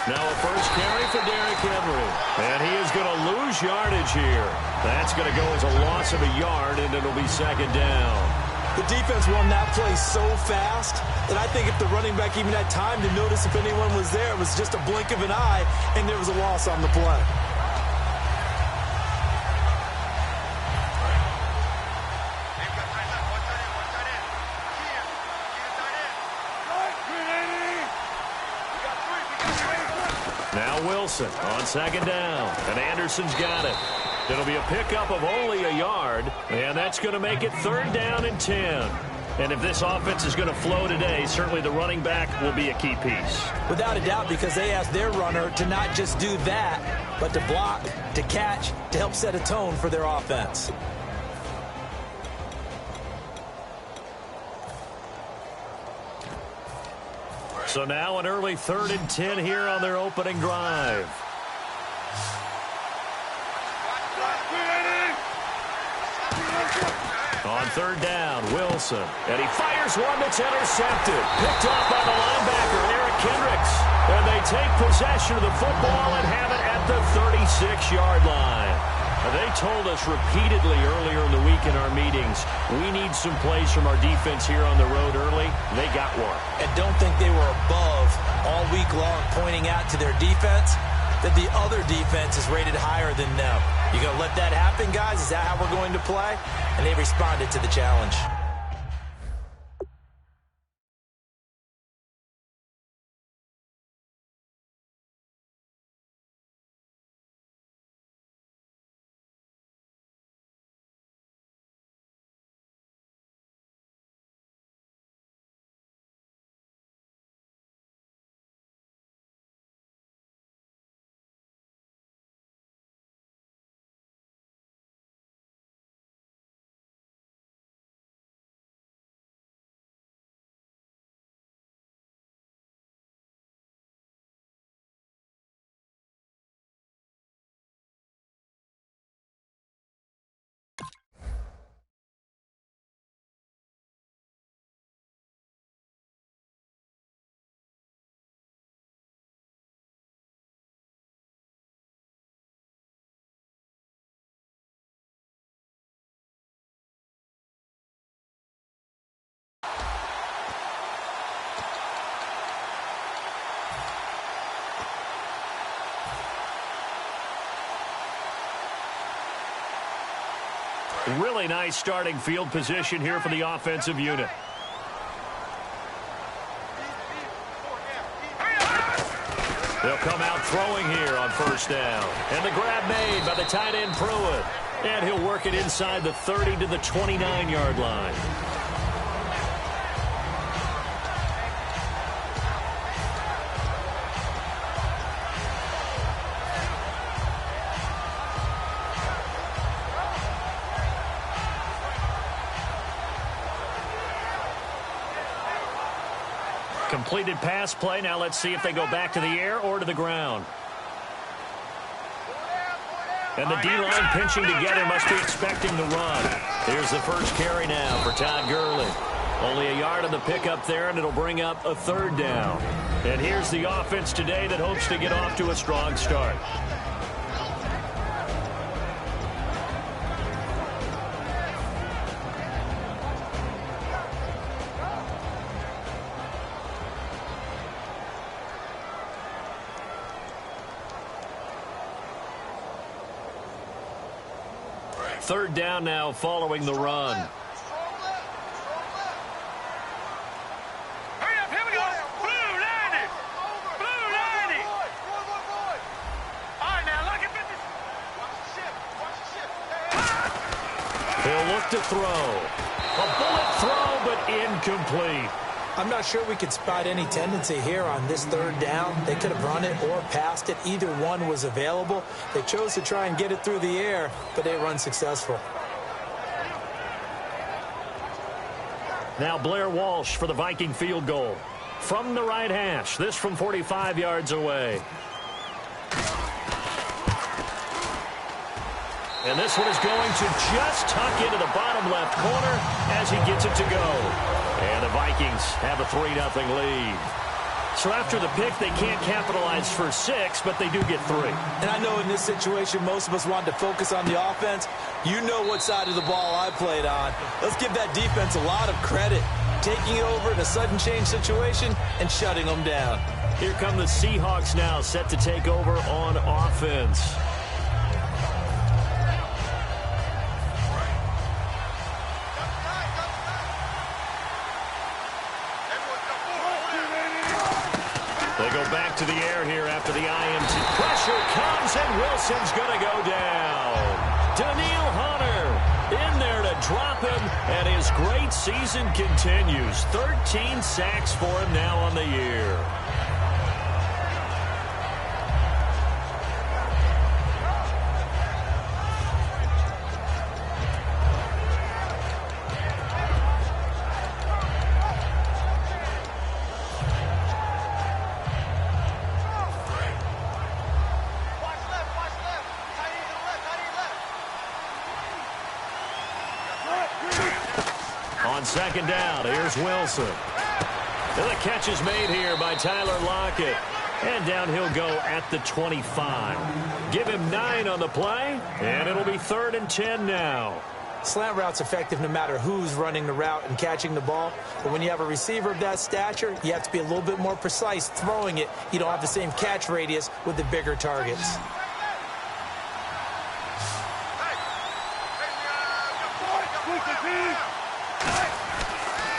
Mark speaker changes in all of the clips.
Speaker 1: Now a first carry for Derrick Henry. And he is going to lose yardage here. That's going to go as a loss of a yard, and it'll be second down.
Speaker 2: The defense won that play so fast that I think if the running back even had time to notice if anyone was there, it was just a blink of an eye, and there was a loss on the play.
Speaker 1: Now Wilson on second down, and Anderson's got it. It'll be a pickup of only a yard, and that's going to make it third down and 10. And if this offense is going to flow today, certainly the running back will be a key piece.
Speaker 2: Without a doubt, because they asked their runner to not just do that, but to block, to catch, to help set a tone for their offense.
Speaker 1: So now an early 3rd and 10 here on their opening drive. On third down, Wilson. And he fires one that's intercepted. Picked off by the linebacker, Eric Kendricks. And they take possession of the football and have it at the 36-yard line. They told us repeatedly earlier in the week in our meetings, we need some plays from our defense here on the road early. They got one.
Speaker 2: And don't think they were above all week long pointing out to their defense that the other defense is rated higher than them. You going to let that happen, guys? Is that how we're going to play? And they responded to the challenge.
Speaker 1: Really nice starting field position here for the offensive unit. They'll come out throwing here on first down. And the grab made by the tight end Pruitt. And he'll work it inside the 30 to the 29-yard line. Completed pass play. Now let's see if they go back to the air or to the ground. And the D-line pinching together must be expecting the run. Here's the first carry now for Todd Gurley. Only a yard on the pickup there, and it'll bring up a third down. And here's the offense today that hopes to get off to a strong start. Third down now following the run.
Speaker 3: Hurry up, here we go. Blue 90. Blue 90. All right, now, look at this.
Speaker 1: He'll look to throw. A bullet throw, but incomplete.
Speaker 2: I'm not sure we could spot any tendency here on this third down. They could have run it or passed it. Either one was available. They chose to try and get it through the air, but they were unsuccessful.
Speaker 1: Now Blair Walsh for the Viking field goal. From the right hash, this from 45 yards away. And this one is going to just tuck into the bottom left corner as he gets it to go. And the Vikings have a 3-0 lead. So after the pick, they can't capitalize for 6, but they do get 3.
Speaker 2: And I know in this situation, most of us wanted to focus on the offense. You know what side of the ball I played on. Let's give that defense a lot of credit, taking it over in a sudden change situation and shutting them down.
Speaker 1: Here come the Seahawks now, set to take over on offense. They go back to the air here after the INT. Pressure comes, and Wilson's going to go down. Danielle Hunter in there to drop him, and his great season continues. 13 sacks for him now on the year. On second down, here's Wilson. And the catch is made here by Tyler Lockett. And down he'll go at the 25. Give him 9 on the play, and it'll be 3rd and 10 now.
Speaker 2: Slant route's effective no matter who's running the route and catching the ball. But when you have a receiver of that stature, you have to be a little bit more precise throwing it. You don't have the same catch radius with the bigger targets.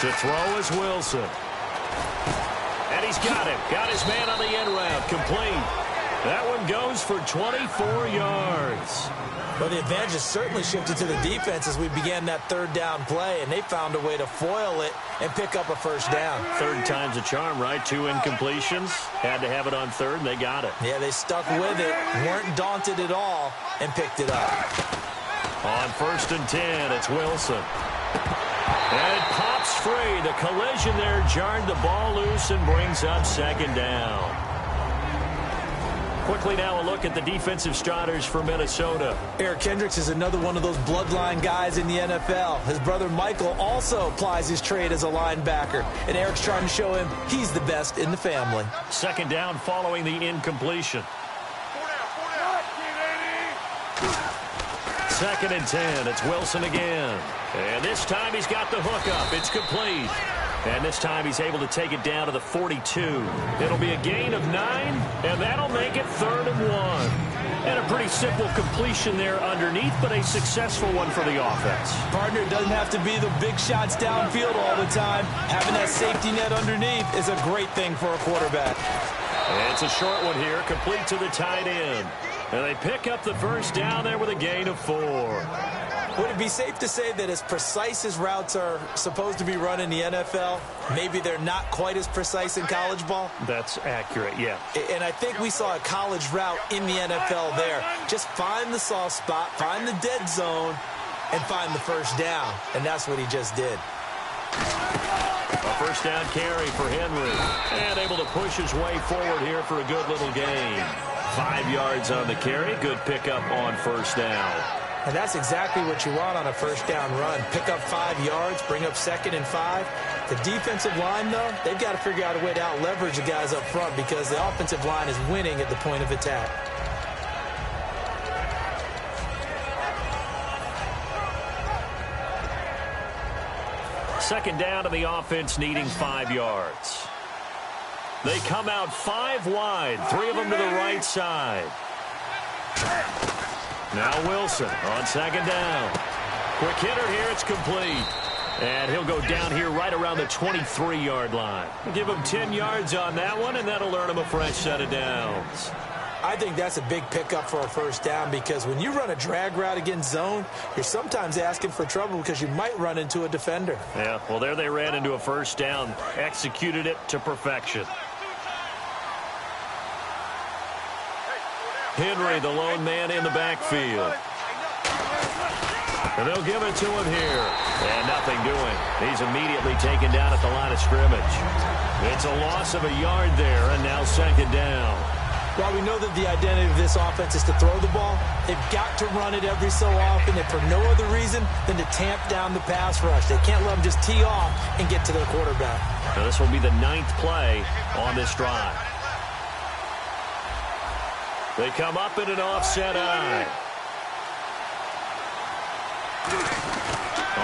Speaker 1: To throw is Wilson. And he's got him. Got his man on the end route. Complete. That one goes for 24 yards.
Speaker 2: Well, the advantage has certainly shifted to the defense as we began that 3rd down play, and they found a way to foil it and pick up a 1st down.
Speaker 1: 3rd time's a charm, right? 2 incompletions. Had to have it on 3rd, and they got it.
Speaker 2: Yeah, they stuck with it, weren't daunted at all, and picked it up.
Speaker 1: On 1st and 10, it's Wilson. And it pops free. The collision there jarred the ball loose and brings up 2nd down. Quickly now a look at the defensive starters for Minnesota.
Speaker 2: Eric Kendricks is another one of those bloodline guys in the NFL. His brother Michael also applies his trade as a linebacker. And Eric's trying to show him he's the best in the family.
Speaker 1: 2nd down following the incompletion. 2nd and 10. It's Wilson again. And this time he's got the hook up. It's complete. And this time he's able to take it down to the 42. It'll be a gain of 9, and that'll make it 3rd and 1. And a pretty simple completion there underneath, but a successful one for the offense.
Speaker 2: Partner, it doesn't have to be the big shots downfield all the time. Having that safety net underneath is a great thing for a quarterback.
Speaker 1: And it's a short one here, complete to the tight end. And they pick up the 1st down there with a gain of 4.
Speaker 2: Would it be safe to say that as precise as routes are supposed to be run in the NFL, maybe they're not quite as precise in college ball?
Speaker 1: That's accurate, yeah.
Speaker 2: And I think we saw a college route in the NFL there. Just find the soft spot, find the dead zone, and find the 1st down. And that's what he just did.
Speaker 1: A 1st down carry for Henry. And able to push his way forward here for a good little gain. 5 yards on the carry. Good pickup on 1st down.
Speaker 2: And that's exactly what you want on a 1st down run. Pick up 5 yards, bring up 2nd and 5. The defensive line, though, they've got to figure out a way to out-leverage the guys up front because the offensive line is winning at the point of attack.
Speaker 1: Second down to the offense needing 5 yards. They come out 5 wide, 3 of them to the right side. Now Wilson on 2nd down. Quick hitter here, it's complete. And he'll go down here right around the 23-yard line. We'll give him 10 yards on that one, and that'll earn him a fresh set of downs.
Speaker 2: I think that's a big pickup for a 1st down because when you run a drag route against zone, you're sometimes asking for trouble because you might run into a defender.
Speaker 1: Yeah, well, there they ran into a 1st down, executed it to perfection. Henry, the lone man in the backfield. And they'll give it to him here. And nothing doing. He's immediately taken down at the line of scrimmage. It's a loss of a yard there, and now 2nd down.
Speaker 2: While we know that the identity of this offense is to throw the ball, they've got to run it every so often, and for no other reason than to tamp down the pass rush. They can't let them just tee off and get to their quarterback.
Speaker 1: Now this will be the 9th play on this drive. They come up in an offset eye.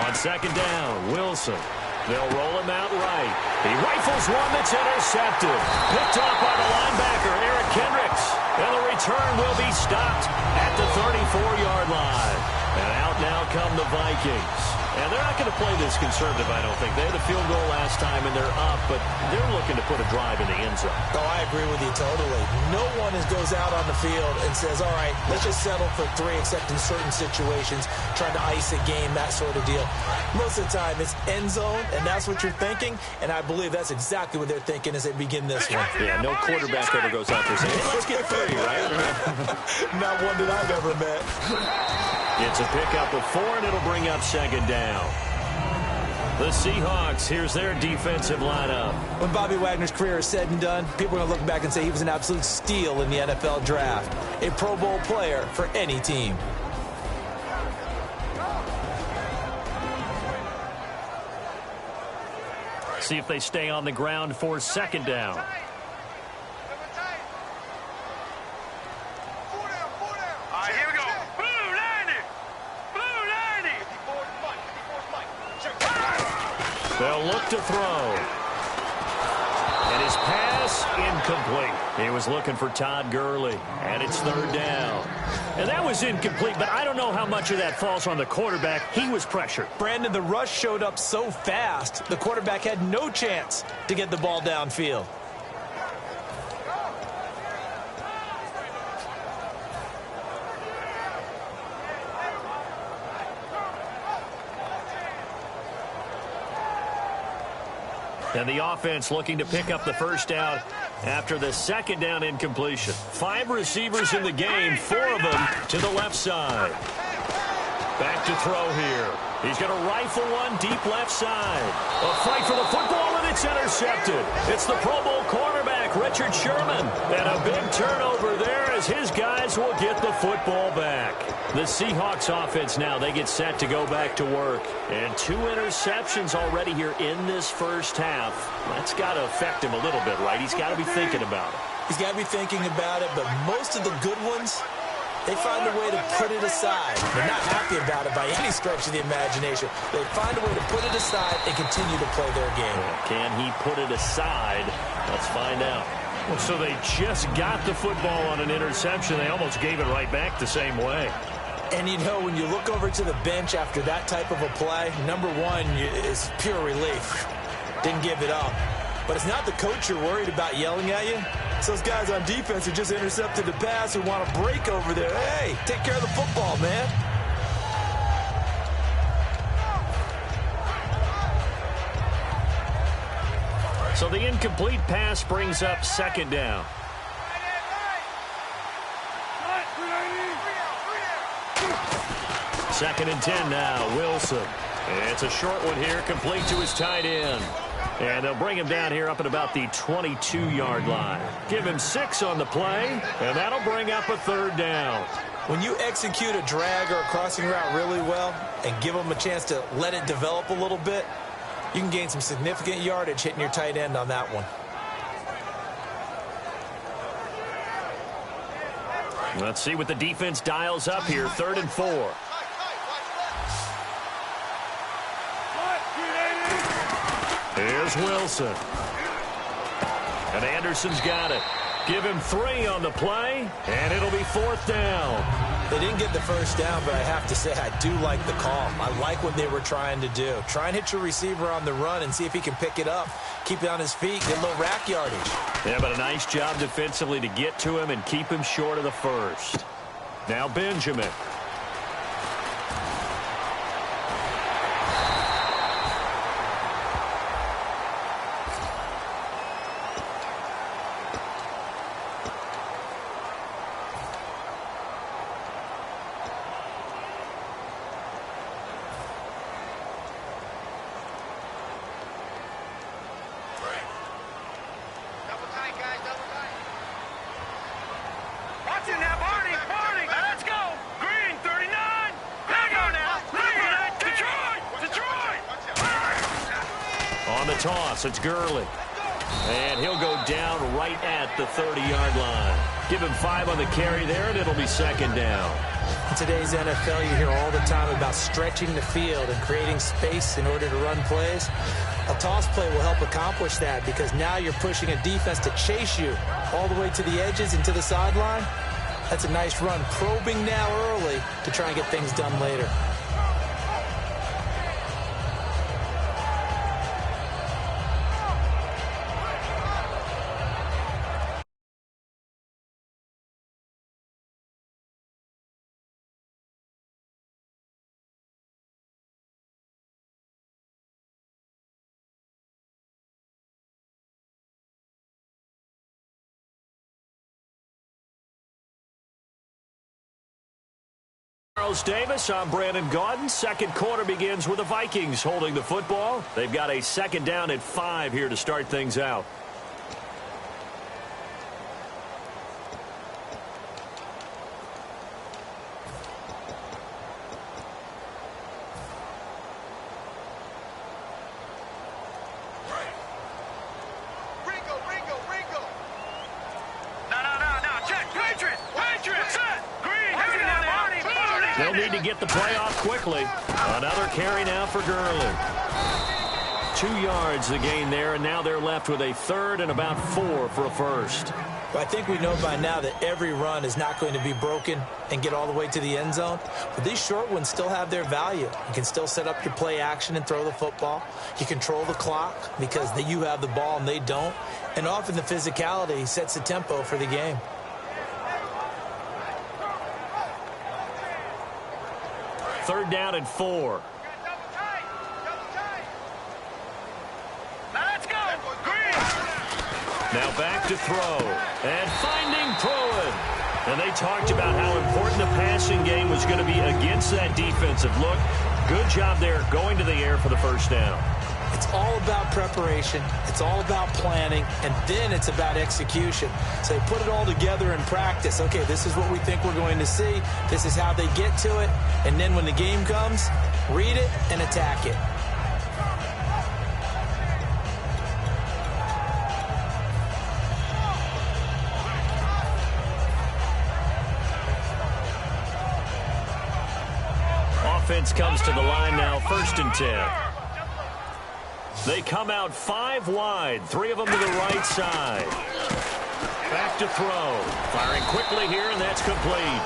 Speaker 1: On second down, Wilson. They'll roll him out right. He rifles one that's intercepted. Picked off by the linebacker, Eric Kendricks. And the return will be stopped at the 34-yard line. And out now come the Vikings. And they're not going to play this conservative, I don't think. They had a field goal last time, and they're up, but they're looking to put a drive in the end zone.
Speaker 2: Oh, I agree with you totally. No one goes out on the field and says, all right, let's just settle for 3, except in certain situations, trying to ice a game, that sort of deal. Most of the time, it's end zone, and that's what you're thinking, and I believe that's exactly what they're thinking as they begin this one.
Speaker 1: Yeah, no quarterback ever goes out there saying, hey, let's get 3, right?
Speaker 2: Not one that I've ever met.
Speaker 1: It's a pickup of 4, and it'll bring up second down. The Seahawks, here's their defensive lineup.
Speaker 2: When Bobby Wagner's career is said and done, people are going to look back and say he was an absolute steal in the NFL draft. A Pro Bowl player for any team.
Speaker 1: See if they stay on the ground for second down. They'll look to throw. And his pass incomplete. He was looking for Todd Gurley. And it's third down. And that was incomplete, but I don't know how much of that falls on the quarterback. He was pressured.
Speaker 2: Brandon, the rush showed up so fast, the quarterback had no chance to get the ball downfield.
Speaker 1: And the offense looking to pick up the first down after the second down incompletion. 5 receivers in the game, 4 of them to the left side. Back to throw here. He's going to rifle one deep left side. A fight for the football, and it's intercepted. It's the Pro Bowl cornerback, Richard Sherman. And a big turnover there as his guys will get the football back. The Seahawks offense now, they get set to go back to work. And 2 interceptions already here in this first half. That's got to affect him a little bit, right? He's got to be thinking about it.
Speaker 2: He's got to be thinking about it, but most of the good ones, they find a way to put it aside. They're not happy about it by any stretch of the imagination. They find a way to put it aside and continue to play their game.
Speaker 1: Can he put it aside? Let's find out. Well, so they just got the football on an interception. They almost gave it right back the same way.
Speaker 2: And, you know, when you look over to the bench after that type of a play, number one is pure relief. Didn't give it up. But it's not the coach you're worried about yelling at you. It's those guys on defense who just intercepted the pass who want to break over there. Hey, take care of the football, man.
Speaker 1: So the incomplete pass brings up second down. Second and 10 now, Wilson. It's a short one here, complete to his tight end. And they'll bring him down here up at about the 22-yard line. Give him 6 on the play, and that'll bring up a third down.
Speaker 2: When you execute a drag or a crossing route really well and give them a chance to let it develop a little bit, you can gain some significant yardage hitting your tight end on that one.
Speaker 1: Let's see what the defense dials up here. 3rd and 4. Here's Wilson. And Anderson's got it. Give him 3 on the play, and it'll be 4th down.
Speaker 2: They didn't get the first down, but I have to say I do like the call. I like what they were trying to do. Try and hit your receiver on the run and see if he can pick it up. Keep it on his feet, get a little rack yardage.
Speaker 1: Yeah, but a nice job defensively to get to him and keep him short of the first. Now Benjamin. On the toss, it's Gurley. And he'll go down right at the 30-yard line. Give him 5 on the carry there, and it'll be second down.
Speaker 2: In today's NFL, you hear all the time about stretching the field and creating space in order to run plays. A toss play will help accomplish that because now you're pushing a defense to chase you all the way to the edges and to the sideline. That's a nice run, probing now early to try and get things done later.
Speaker 1: Charles Davis, I'm Brandon Gaudin. Second quarter begins with the Vikings holding the football. They've got a second down at 5 here to start things out. They'll need to get the play off quickly. Another carry now for Gurley. 2 yards the gain there, and now they're left with a third and about 4 for a first.
Speaker 2: Well, I think we know by now that every run is not going to be broken and get all the way to the end zone. But these short ones still have their value. You can still set up your play action and throw the football. You control the clock because you have the ball and they don't. And often the physicality sets the tempo for the game.
Speaker 1: Third down and 4. Now back to throw. And finding Pruitt. And they talked about how important the passing game was going to be against that defensive look. Good job there going to the air for the first down.
Speaker 2: It's all about preparation. It's all about planning. And then it's about execution. So they put it all together in practice. Okay, this is what we think we're going to see. This is how they get to it. And then when the game comes, read it and attack it.
Speaker 1: Offense comes to the line now, 1st and 10. They come out 5 wide, 3 of them to the right side. Back to throw. Firing quickly here, and that's complete.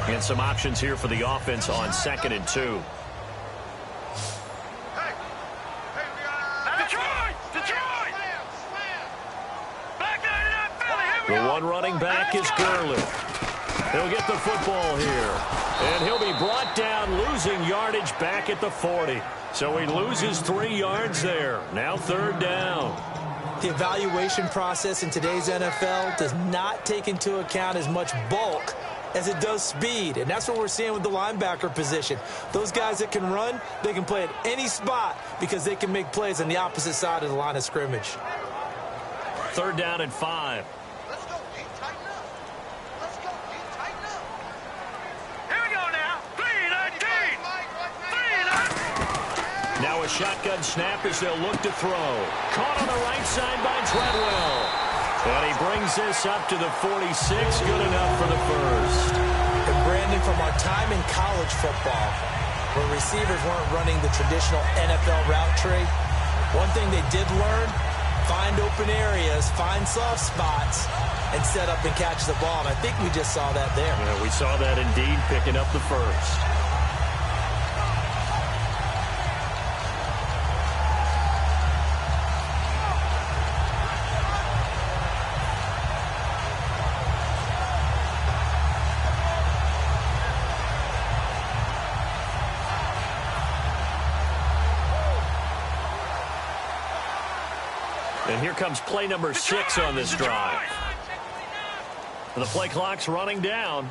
Speaker 1: And some options here for the offense on 2nd and 2. The one running back is Gurley. He'll get the football here. And he'll be brought down, losing yardage back at the 40. So he loses 3 yards there. Now 3rd down.
Speaker 2: The evaluation process in today's NFL does not take into account as much bulk as it does speed, and that's what we're seeing with the linebacker position. Those guys that can run, they can play at any spot because they can make plays on the opposite side of the line of scrimmage.
Speaker 1: 3rd down and 5.
Speaker 3: Let's go, D. Tighten up. Let's go, D. Tighten up. Here we go now. 3-19.
Speaker 1: Now a shotgun snap as they'll look to throw. Caught on the right side by Treadwell. And he brings this up to the 46. Good enough for the first.
Speaker 2: And Brandon, from our time in college football, where receivers weren't running the traditional NFL route tree, one thing they did learn, find open areas, find soft spots, and set up and catch the ball. And I think we just saw that there.
Speaker 1: Yeah, we saw that indeed, picking up the first. And here comes play number 6 on this drive. The play clock's running down.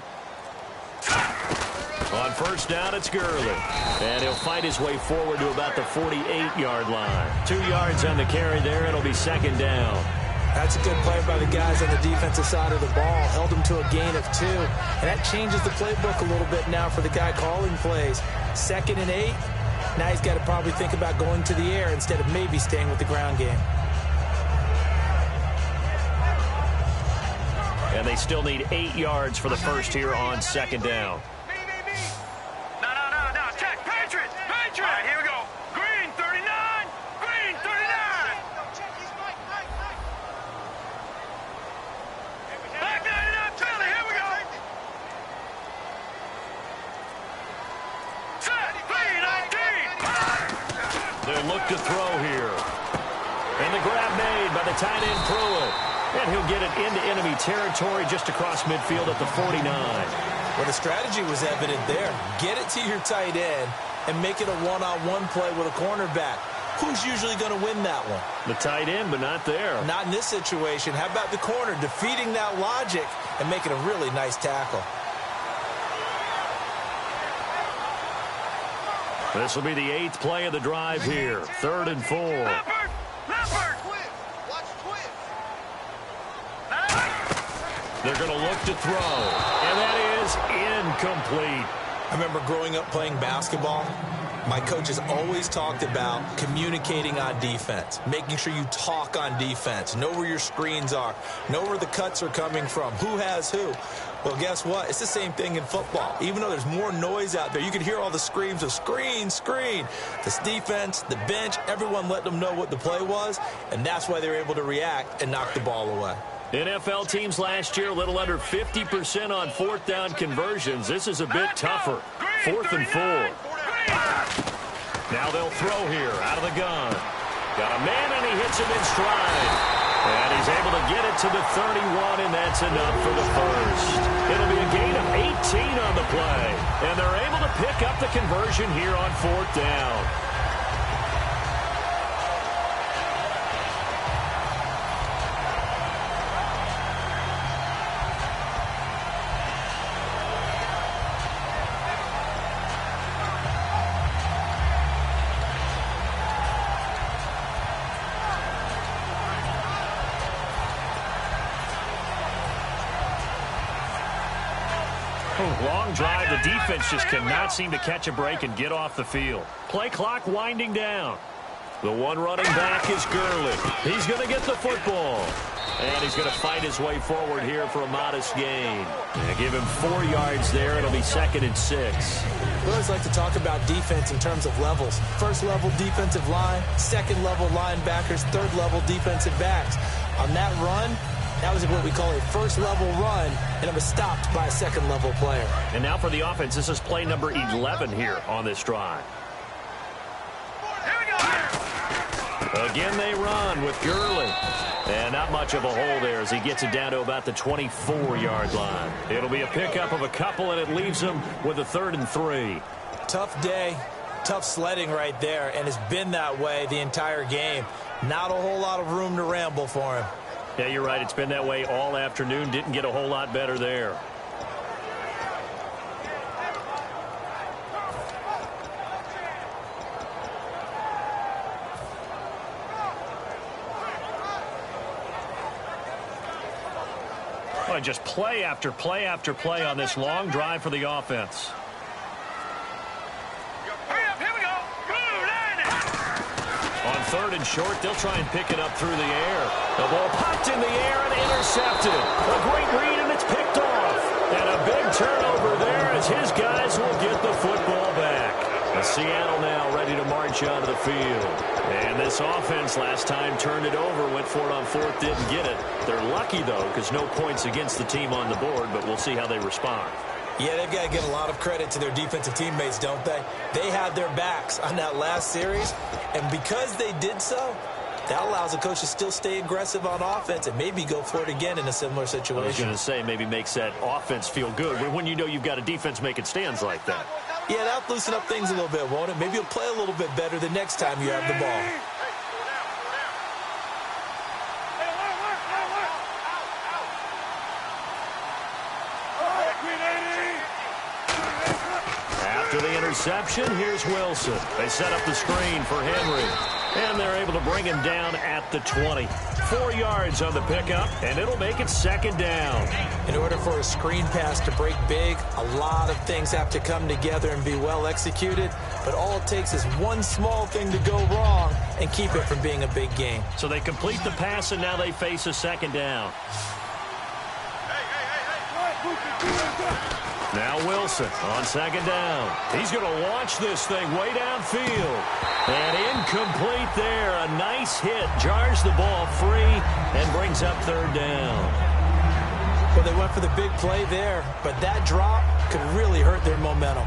Speaker 1: On first down, it's Gurley. And he'll fight his way forward to about the 48-yard line. 2 yards on the carry there. It'll be second down.
Speaker 2: That's a good play by the guys on the defensive side of the ball. Held them to a gain of 2. And that changes the playbook a little bit now for the guy calling plays. 2nd and 8. Now he's got to probably think about going to the air instead of maybe staying with the ground game.
Speaker 1: And they still need 8 yards for the first here on second down.
Speaker 3: No. Check. Patriot. All right, here we go. Green, 39. Green, 39. Back 99, Charlie. Here we go. Set. Clean, 19.
Speaker 1: They'll look to throw here. And the grab made by the tight end Pruitt. And he'll get it into enemy territory just across midfield at the 49.
Speaker 2: Well, the strategy was evident there. Get it to your tight end and make it a one-on-one play with a cornerback. Who's usually going to win that one?
Speaker 1: The tight end, but not there.
Speaker 2: Not in this situation. How about the corner defeating that logic and making a really nice tackle?
Speaker 1: This will be the 8th play of the drive here. 3rd and 4.
Speaker 3: Leopard.
Speaker 1: They're going to look to throw, and that is incomplete.
Speaker 2: I remember growing up playing basketball. My coaches always talked about communicating on defense, making sure you talk on defense, know where your screens are, know where the cuts are coming from, who has who. Well, guess what? It's the same thing in football. Even though there's more noise out there, you can hear all the screams of screen, screen. This defense, the bench, everyone let them know what the play was, and that's why they were able to react and knock the ball away.
Speaker 1: NFL teams last year a little under 50% on 4th down conversions. This is a bit tougher. 4th and 4. Now they'll throw here out of the gun. Got a man, and he hits him in stride. And he's able to get it to the 31, and that's enough for the first. It'll be a gain of 18 on the play. And they're able to pick up the conversion here on 4th down. Long drive. The defense just cannot seem to catch a break and get off the field. Play clock winding down. The one running back is Gurley. He's going to get the football. And he's going to fight his way forward here for a modest gain. And give him 4 yards there. It'll be 2nd and 6.
Speaker 2: We always like to talk about defense in terms of levels. First level defensive line, second level linebackers, third level defensive backs. On that run, that was what we call a first-level run, and it was stopped by a second-level player.
Speaker 1: And now for the offense, this is play number 11 here on this drive.
Speaker 3: Here we go.
Speaker 1: Again, they run with Gurley. And not much of a hole there as he gets it down to about the 24-yard line. It'll be a pickup of a couple, and it leaves him with a 3rd and 3.
Speaker 2: Tough day, tough sledding right there, and it's been that way the entire game. Not a whole lot of room to ramble for him.
Speaker 1: Yeah, you're right. It's been that way all afternoon. Didn't get a whole lot better there. Well, just play after play after play on this long drive for the offense. On 3rd and short, they'll try and pick it up through the air. The ball popped in the air and intercepted. A great read, and it's picked off. And a big turnover there as his guys will get the football back. Seattle now ready to march onto the field. And this offense last time turned it over, went for it on 4th, didn't get it. They're lucky, though, because no points against the team on the board, but we'll see how they respond.
Speaker 2: Yeah, they've got to give a lot of credit to their defensive teammates, don't they? They had their backs on that last series, and because they did so, that allows the coach to still stay aggressive on offense and maybe go for it again in a similar situation.
Speaker 1: I was going to say, maybe makes that offense feel good when you know you've got a defense making stands like that.
Speaker 2: Yeah, that'll loosen up things a little bit, won't it? Maybe you'll play a little bit better the next time you have the ball.
Speaker 1: After the interception, here's Wilson. They set up the screen for Henry. And they're able to bring him down at the 20. 4 yards on the pickup, and it'll make it second down.
Speaker 2: In order for a screen pass to break big, a lot of things have to come together and be well executed. But all it takes is one small thing to go wrong and keep it from being a big game.
Speaker 1: So they complete the pass, and now they face a second down. Now Wilson on second down. He's going to launch this thing way downfield. And incomplete there. A nice hit. Jars the ball free and brings up third down.
Speaker 2: Well, they went for the big play there, but that drop could really hurt their momentum.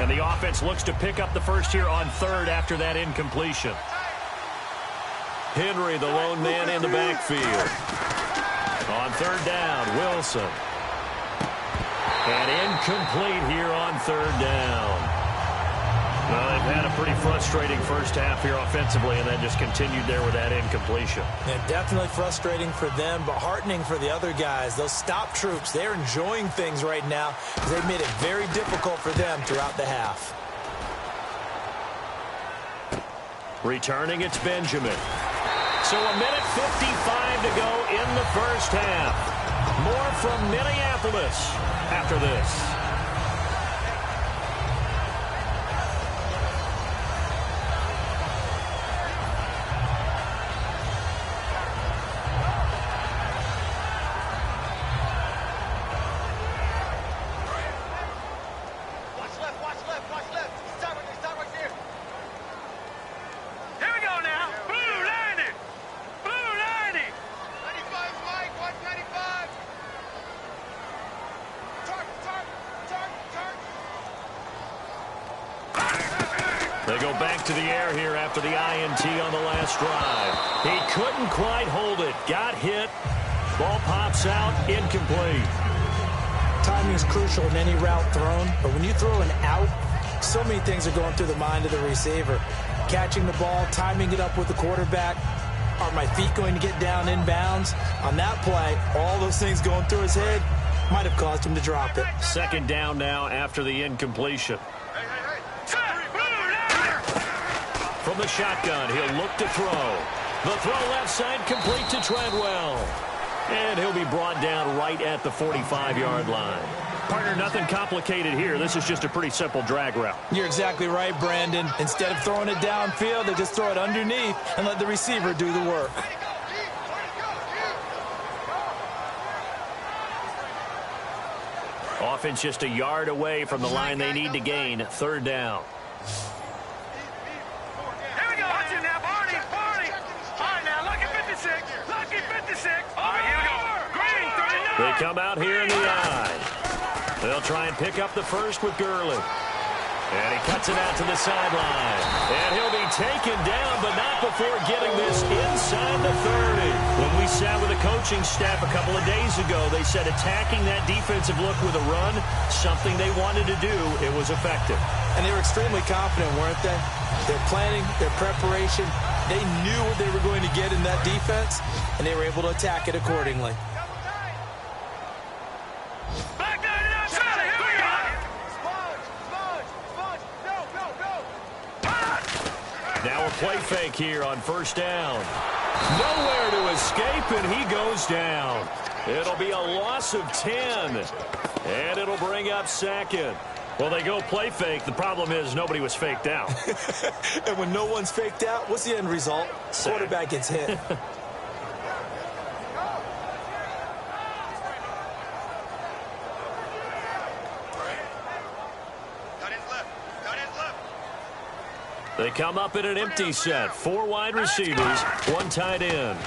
Speaker 1: And the offense looks to pick up the first here on third after that incompletion. Henry, the lone man in the backfield. On third down, Wilson. And incomplete here on third down. Well, they've had a pretty frustrating first half here offensively, and then just continued there with that incompletion.
Speaker 2: Yeah, definitely frustrating for them, but heartening for the other guys. Those stop troops, they're enjoying things right now because they've made it very difficult for them throughout the half.
Speaker 1: Returning, it's Benjamin. So a minute 55 to go in the first half. More from Minneapolis after this. They go back to the air here after the INT on the last drive. He couldn't quite hold it. Got hit. Ball pops out. Incomplete.
Speaker 2: Timing is crucial in any route thrown, but when you throw an out, so many things are going through the mind of the receiver. Catching the ball, timing it up with the quarterback. Are my feet going to get down inbounds? On that play, all those things going through his head might have caused him to drop it.
Speaker 1: Second down now after the incompletion. From the shotgun, he'll look to throw. The throw left side complete to Treadwell. And he'll be brought down right at the 45-yard line. Partner, nothing complicated here. This is just a pretty simple drag route.
Speaker 2: You're exactly right, Brandon. Instead of throwing it downfield, they just throw it underneath and let the receiver do the work.
Speaker 1: Offense just a yard away from the line they need to gain. Third down. They come out here in the eye. They'll try and pick up the first with Gurley. And he cuts it out to the sideline. And he'll be taken down, but not before getting this inside the 30. When we sat with the coaching staff a couple of days ago, they said attacking that defensive look with a run, something they wanted to do, it was effective.
Speaker 2: And they were extremely confident, weren't they? Their planning, their preparation, they knew what they were going to get in that defense, and they were able to attack it accordingly.
Speaker 1: Now a play fake here on first down. Nowhere to escape, and he goes down. It'll be a loss of 10, and it'll bring up second. Well, they go play fake. The problem is nobody was faked out.
Speaker 2: And when no one's faked out, what's the end result? Quarterback gets hit.
Speaker 1: They come up in an empty set. 4 wide receivers, 1 tight end.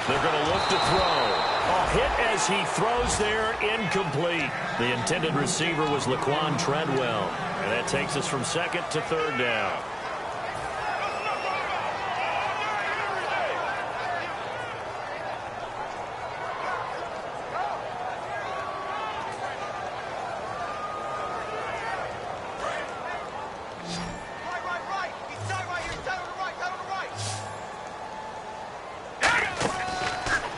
Speaker 1: They're going to look to throw. A hit as he throws there, incomplete. The intended receiver was Laquan Treadwell. And that takes us from second to third down.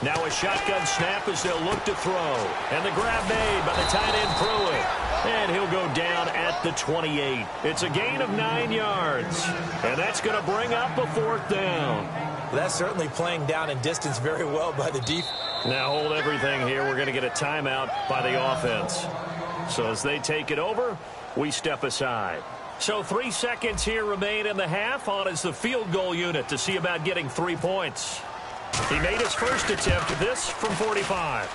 Speaker 1: Now a shotgun snap as they'll look to throw. And the grab made by the tight end Pruitt. And he'll go down at the 28. It's a gain of 9 yards. And that's going to bring up a 4th down.
Speaker 2: Well, that's certainly playing down in distance very well by the defense.
Speaker 1: Now hold everything here. We're going to get a timeout by the offense. So as they take it over, we step aside. So 3 seconds here remain in the half. On is the field goal unit to see about getting 3 points. He made his first attempt, this from 45.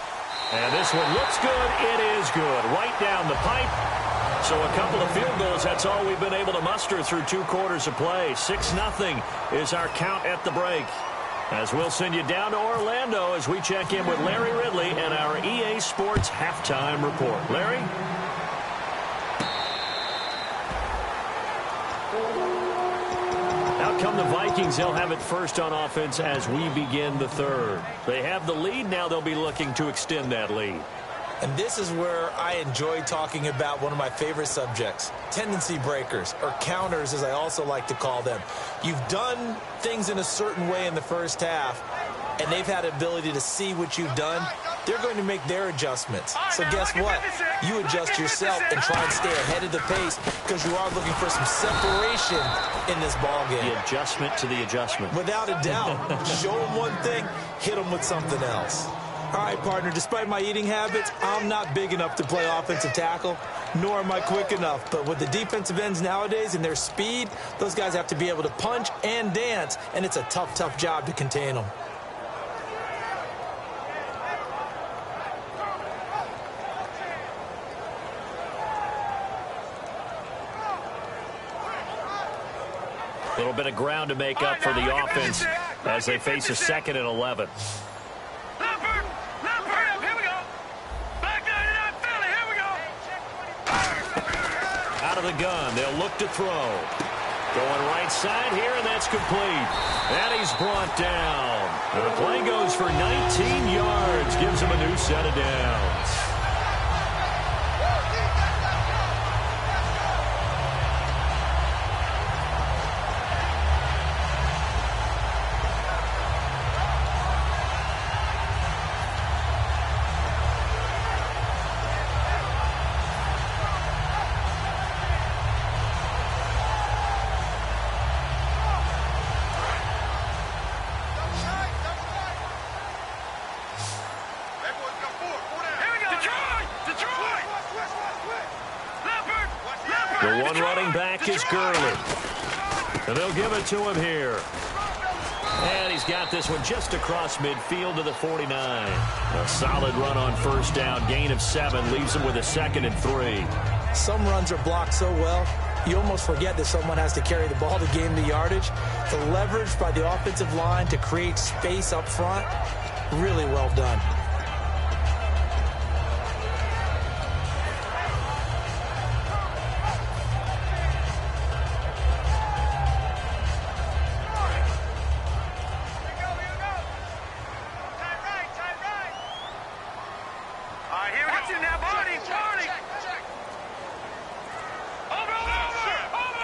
Speaker 1: And this one looks good. It is good. Right down the pipe. So a couple of field goals, that's all we've been able to muster through 2 quarters of play. 6-0 is our count at the break. As we'll send you down to Orlando as we check in with Larry Ridley and our EA Sports halftime report. Larry? Out come the Vikings. They'll have it first on offense as we begin the 3rd. They have the lead. Now they'll be looking to extend that lead.
Speaker 2: And this is where I enjoy talking about one of my favorite subjects, tendency breakers, or counters as I also like to call them. You've done things in a certain way in the first half, and they've had the ability to see what you've done. They're going to make their adjustments. So guess what? You adjust yourself and try and stay ahead of the pace because you are looking for some separation in this ball game.
Speaker 1: The adjustment to the adjustment.
Speaker 2: Without a doubt. Show them one thing, hit them with something else. All right, partner, despite my eating habits, I'm not big enough to play offensive tackle, nor am I quick enough. But with the defensive ends nowadays and their speed, those guys have to be able to punch and dance, and it's a tough, tough job to contain them.
Speaker 1: A little bit of ground to make up for the offense as they face a 2nd and 11. Out of the gun, they'll look to throw. Going right side here, and that's complete. And he's brought down. And the play goes for 19 yards, gives him a new set of downs. The one running back is Gurley. And they'll give it to him here. And he's got this one just across midfield to the 49. A solid run on first down. Gain of 7 leaves him with a 2nd and 3.
Speaker 2: Some runs are blocked so well, you almost forget that someone has to carry the ball to gain the yardage. The leverage by the offensive line to create space up front, really well done.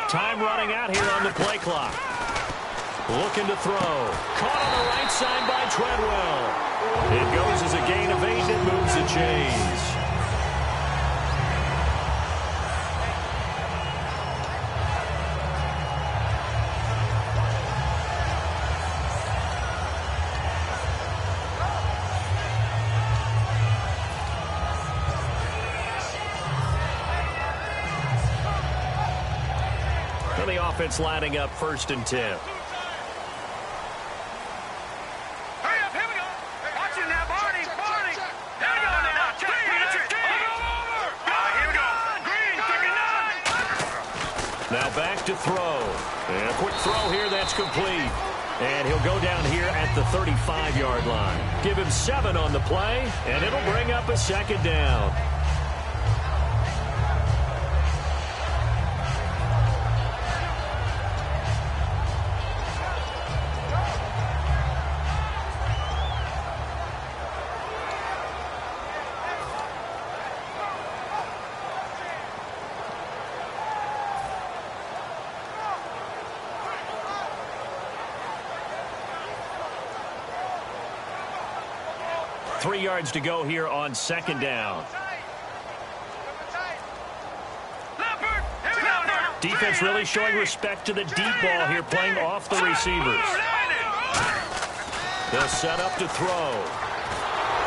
Speaker 1: Time running out here on the play clock. Looking to throw. Caught on the right side by Treadwell. It goes as a gain of 8 and moves the chains. And the offense lining up 1st and 10. Now back to throw. And a quick throw here, that's complete. And he'll go down here at the 35-yard line. Give him 7 on the play, and it'll bring up a 2nd down. 3 yards to go here on second down. Defense really showing respect to the deep ball here, playing off the receivers. They'll set up to throw.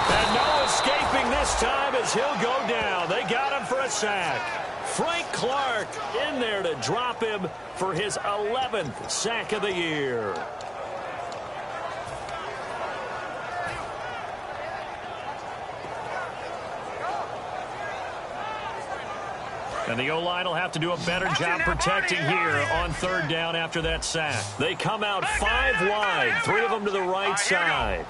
Speaker 1: And no escaping this time as he'll go down. They got him for a sack. Frank Clark in there to drop him for his 11th sack of the year. And the O-line will have to do a better job protecting here on third down after that sack. They come out 5 wide, 3 of them to the right side.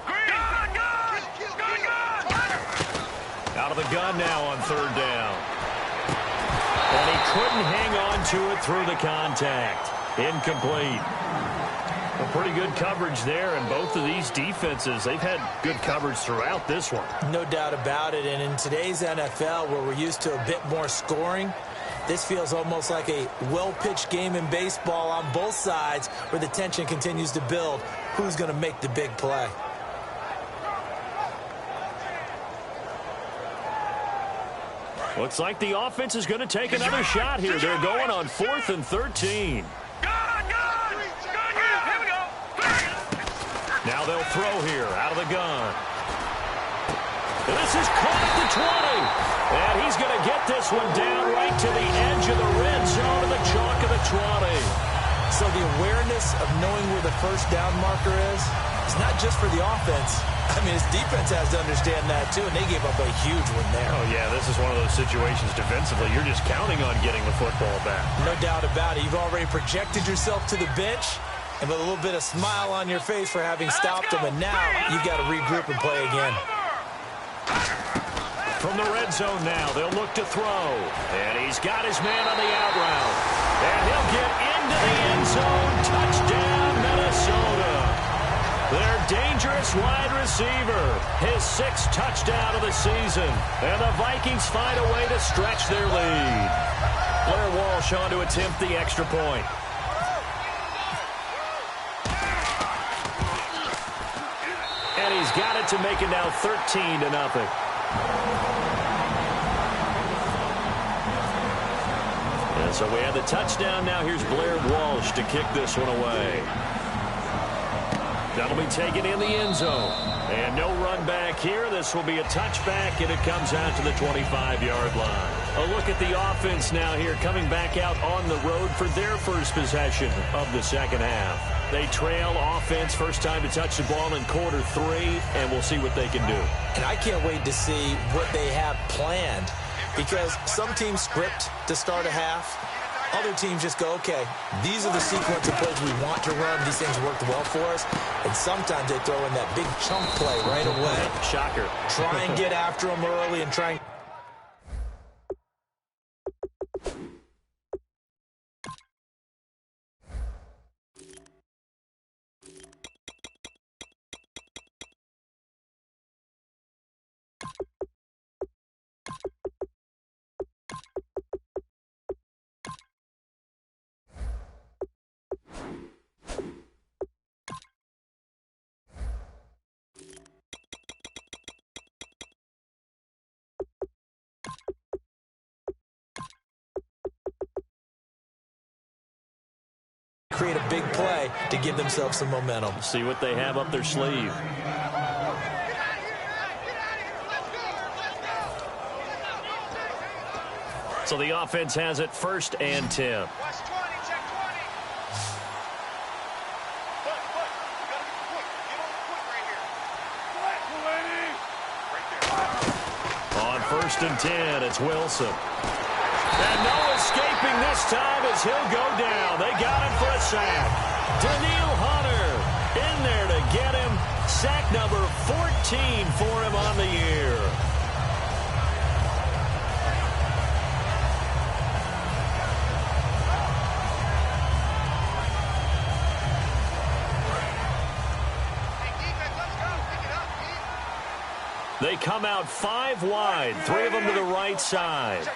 Speaker 1: Out of the gun now on third down. And he couldn't hang on to it through the contact. Incomplete. Well, pretty good coverage there, and both of these defenses, they've had good coverage throughout this one.
Speaker 2: No doubt about it, and in today's NFL, where we're used to a bit more scoring, this feels almost like a well-pitched game in baseball on both sides where the tension continues to build. Who's going to make the big play?
Speaker 1: Looks like the offense is going to take another shot here. They're going on 4th and 13. Now they'll throw here out of the gun. And this is caught at the 20. And he's going to get this one down right to the edge of the red zone of the chalk of the 20.
Speaker 2: So the awareness of knowing where the first down marker is not just for the offense. I mean, his defense has to understand that, too, and they gave up a huge one there.
Speaker 1: Oh, yeah, this is one of those situations defensively. You're just counting on getting the football back.
Speaker 2: No doubt about it. You've already projected yourself to the bench, and with a little bit of smile on your face for having stopped him, and now you've got to regroup and play again.
Speaker 1: From the red zone now, they'll look to throw. And he's got his man on the out route. And he'll get into the end zone. Touchdown, Minnesota. Their dangerous wide receiver. His 6th touchdown of the season. And the Vikings find a way to stretch their lead. Blair Walsh on to attempt the extra point. And he's got it to make it now 13-0. And so we have the touchdown. Now here's Blair Walsh to kick this one away. That'll be taken in the end zone. And no run back here. This will be a touchback, and it comes out to the 25-yard line. A look at the offense now here, coming back out on the road for their first possession of the second half. They trail offense, first time to touch the ball in quarter 3, and we'll see what they can do.
Speaker 2: And I can't wait to see what they have planned, because some teams script to start a half. Other teams just go, okay, these are the sequence of plays we want to run. These things worked well for us. And sometimes they throw in that big chunk play right away.
Speaker 1: Shocker.
Speaker 2: Try and get after them early and try and... create a big play to give themselves some momentum.
Speaker 1: See what they have up their sleeve. So the offense has it 1st and 10. On 1st and 10, it's Wilson. And no escaping this time as he'll go down. They got him for a sack. Daniil Hunter in there to get him. Sack number 14 for him on the year. They come out 5 wide, 3 of them to the right side.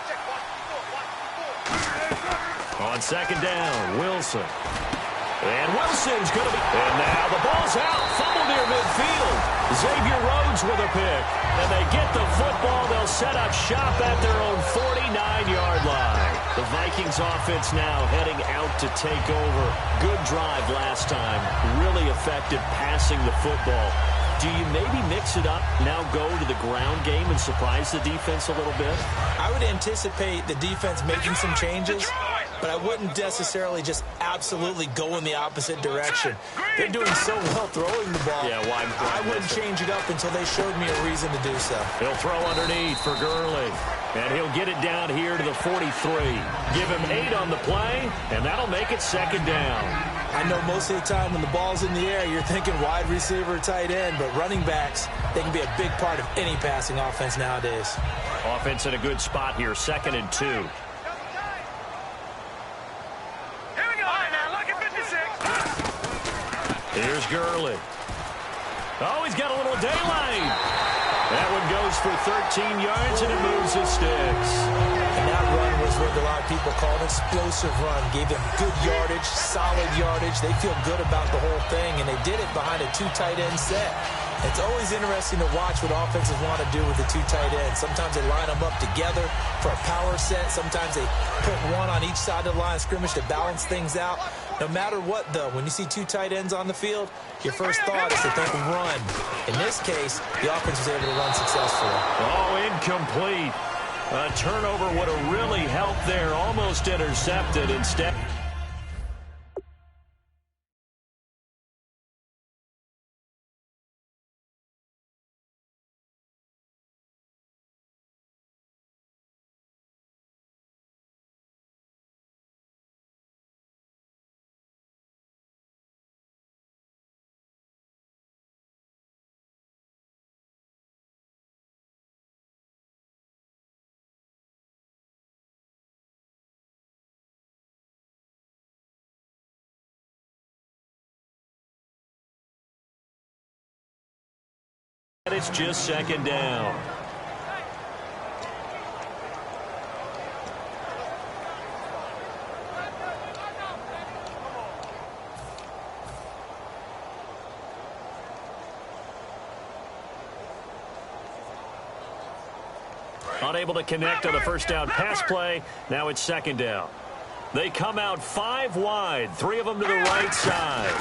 Speaker 1: On second down, Wilson. And Wilson's going to be... And now the ball's out. Fumble near midfield. Xavier Rhodes with a pick. And they get the football. They'll set up shop at their own 49-yard line. The Vikings offense now heading out to take over. Good drive last time. Really effective passing the football. Do you maybe mix it up, now go to the ground game and surprise the defense a little bit?
Speaker 2: I would anticipate the defense making some changes, but I wouldn't necessarily just absolutely go in the opposite direction. They're doing so well throwing the ball.
Speaker 1: Yeah, why?
Speaker 2: I wouldn't change it up until they showed me a reason to do so.
Speaker 1: He'll throw underneath for Gurley. And he'll get it down here to the 43. Give him 8 on the play, and that'll make it second down.
Speaker 2: I know most of the time when the ball's in the air, you're thinking wide receiver, tight end, but running backs, they can be a big part of any passing offense nowadays.
Speaker 1: Offense in a good spot here, 2nd and 2.
Speaker 3: Here we go. All right, now look at 56.
Speaker 1: Here's Gurley. Oh, he's got a little daylight. That one goes for 13 yards, and it moves the sticks.
Speaker 2: And that run was what a lot of people call an explosive run. Gave them good yardage, solid yardage. They feel good about the whole thing, and they did it behind a 2 tight end set. It's always interesting to watch what offenses want to do with the 2 tight ends. Sometimes they line them up together for a power set. Sometimes they put one on each side of the line of scrimmage to balance things out. No matter what, though, when you see 2 tight ends on the field, your first thought is to think run. In this case, the offense was able to run successfully.
Speaker 1: Oh, incomplete. A turnover would have really helped there. Almost intercepted instead. It's just second down. Unable to connect on the first down pass play. Now it's second down. They come out 5 wide, 3 of them to the right side.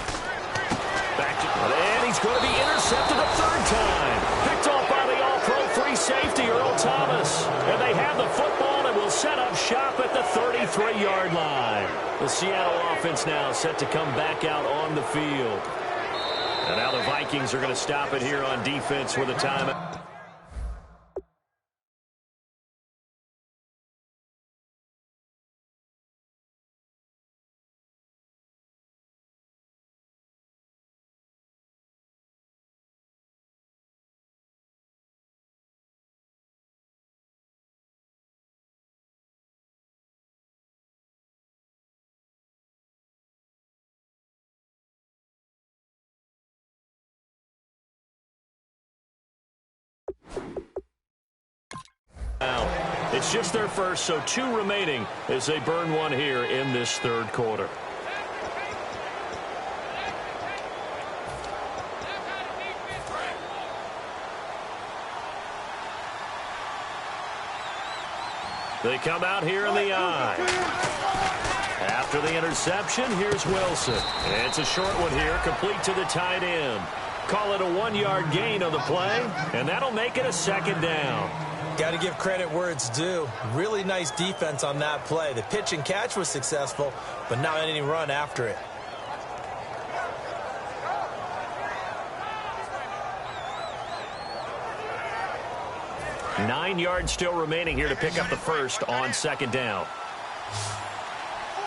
Speaker 1: And he's going to be intercepted a 3rd time. Picked off by the all-pro free safety, Earl Thomas. And they have the football and will set up shop at the 33-yard line. The Seattle offense now set to come back out on the field. And now the Vikings are going to stop it here on defense with a timeout. It's just their first, so 2 remaining as they burn one here in this 3rd quarter. They come out here in the eye. After the interception, here's Wilson. It's a short one here, complete to the tight end. Call it a 1-yard gain on the play, and that'll make it a second down.
Speaker 2: Got to give credit where it's due. Really nice defense on that play. The pitch and catch was successful, but not any run after it.
Speaker 1: Nine yards still remaining here to pick up the first on second down.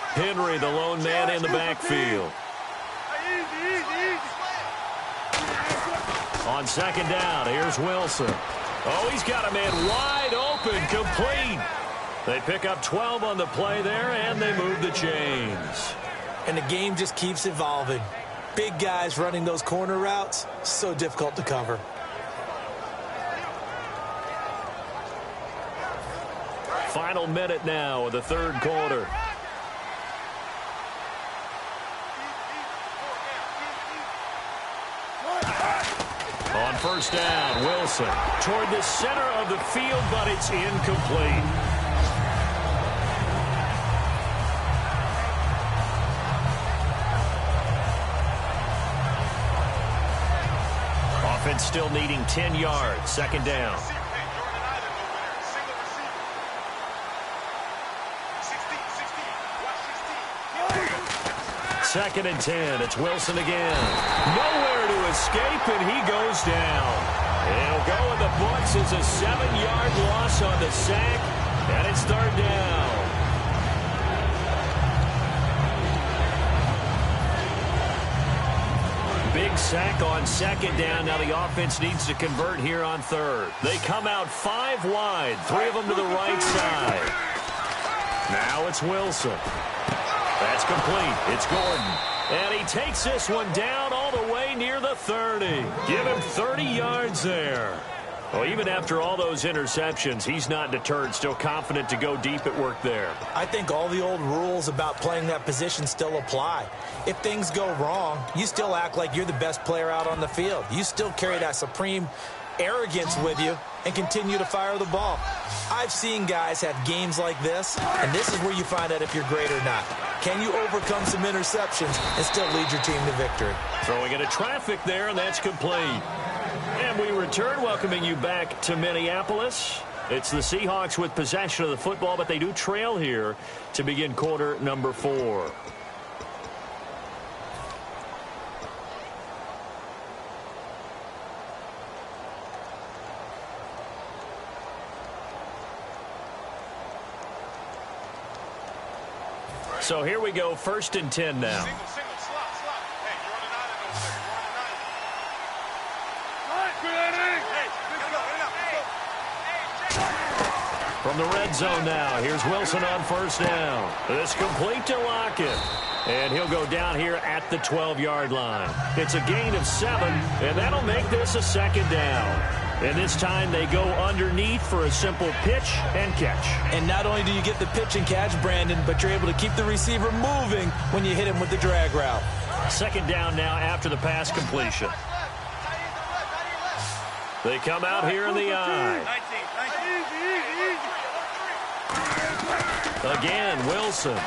Speaker 1: Henry, the lone man in the backfield. On second down, here's Wilson. Oh, he's got a man wide open, complete. They pick up 12 on the play there, and they move the chains.
Speaker 2: And the game just keeps evolving. Big guys running those corner routes, so difficult to cover.
Speaker 1: Final minute now of the 3rd quarter. first down. Wilson toward the center of the field, but it's incomplete. Offense still needing 10 yards. Second down. Second and 10. It's Wilson again. Nowhere to escape, and he goes down. It'll go in the books as a 7-yard loss on the sack, and it's third down. Big sack on second down. Now the offense needs to convert here on third. They come out 5 wide, 3 of them to the right side. Now it's Wilson. That's complete. It's Gordon. And he takes this one down all the way near the 30. Give him 30 yards there. Well, even after all those interceptions, he's not deterred, still confident to go deep at work there.
Speaker 2: I think all the old rules about playing that position still apply. If things go wrong, you still act like you're the best player out on the field. You still carry that supreme arrogance with you and continue to fire the ball. I've seen guys have games like this, and this is where you find out if you're great or not. Can you overcome some interceptions and still lead your team to victory?
Speaker 1: Throwing into traffic there, and that's complete. And we return, welcoming you back to Minneapolis. It's the Seahawks with possession of the football, but they do trail here to begin quarter number 4. So here we go, first and 10 now.
Speaker 3: Single, slot. Hey, you're on the 9 over there.
Speaker 1: From the red zone now, here's Wilson on first down. It's complete to Lockett. And he'll go down here at the 12-yard line. It's a gain of 7, and that'll make this a second down. And this time they go underneath for a simple pitch and catch.
Speaker 2: And not only do you get the pitch and catch, Brandon, but you're able to keep the receiver moving when you hit him with the drag route.
Speaker 1: Second down now after the pass completion. They come out here in the eye. Again, Wilson.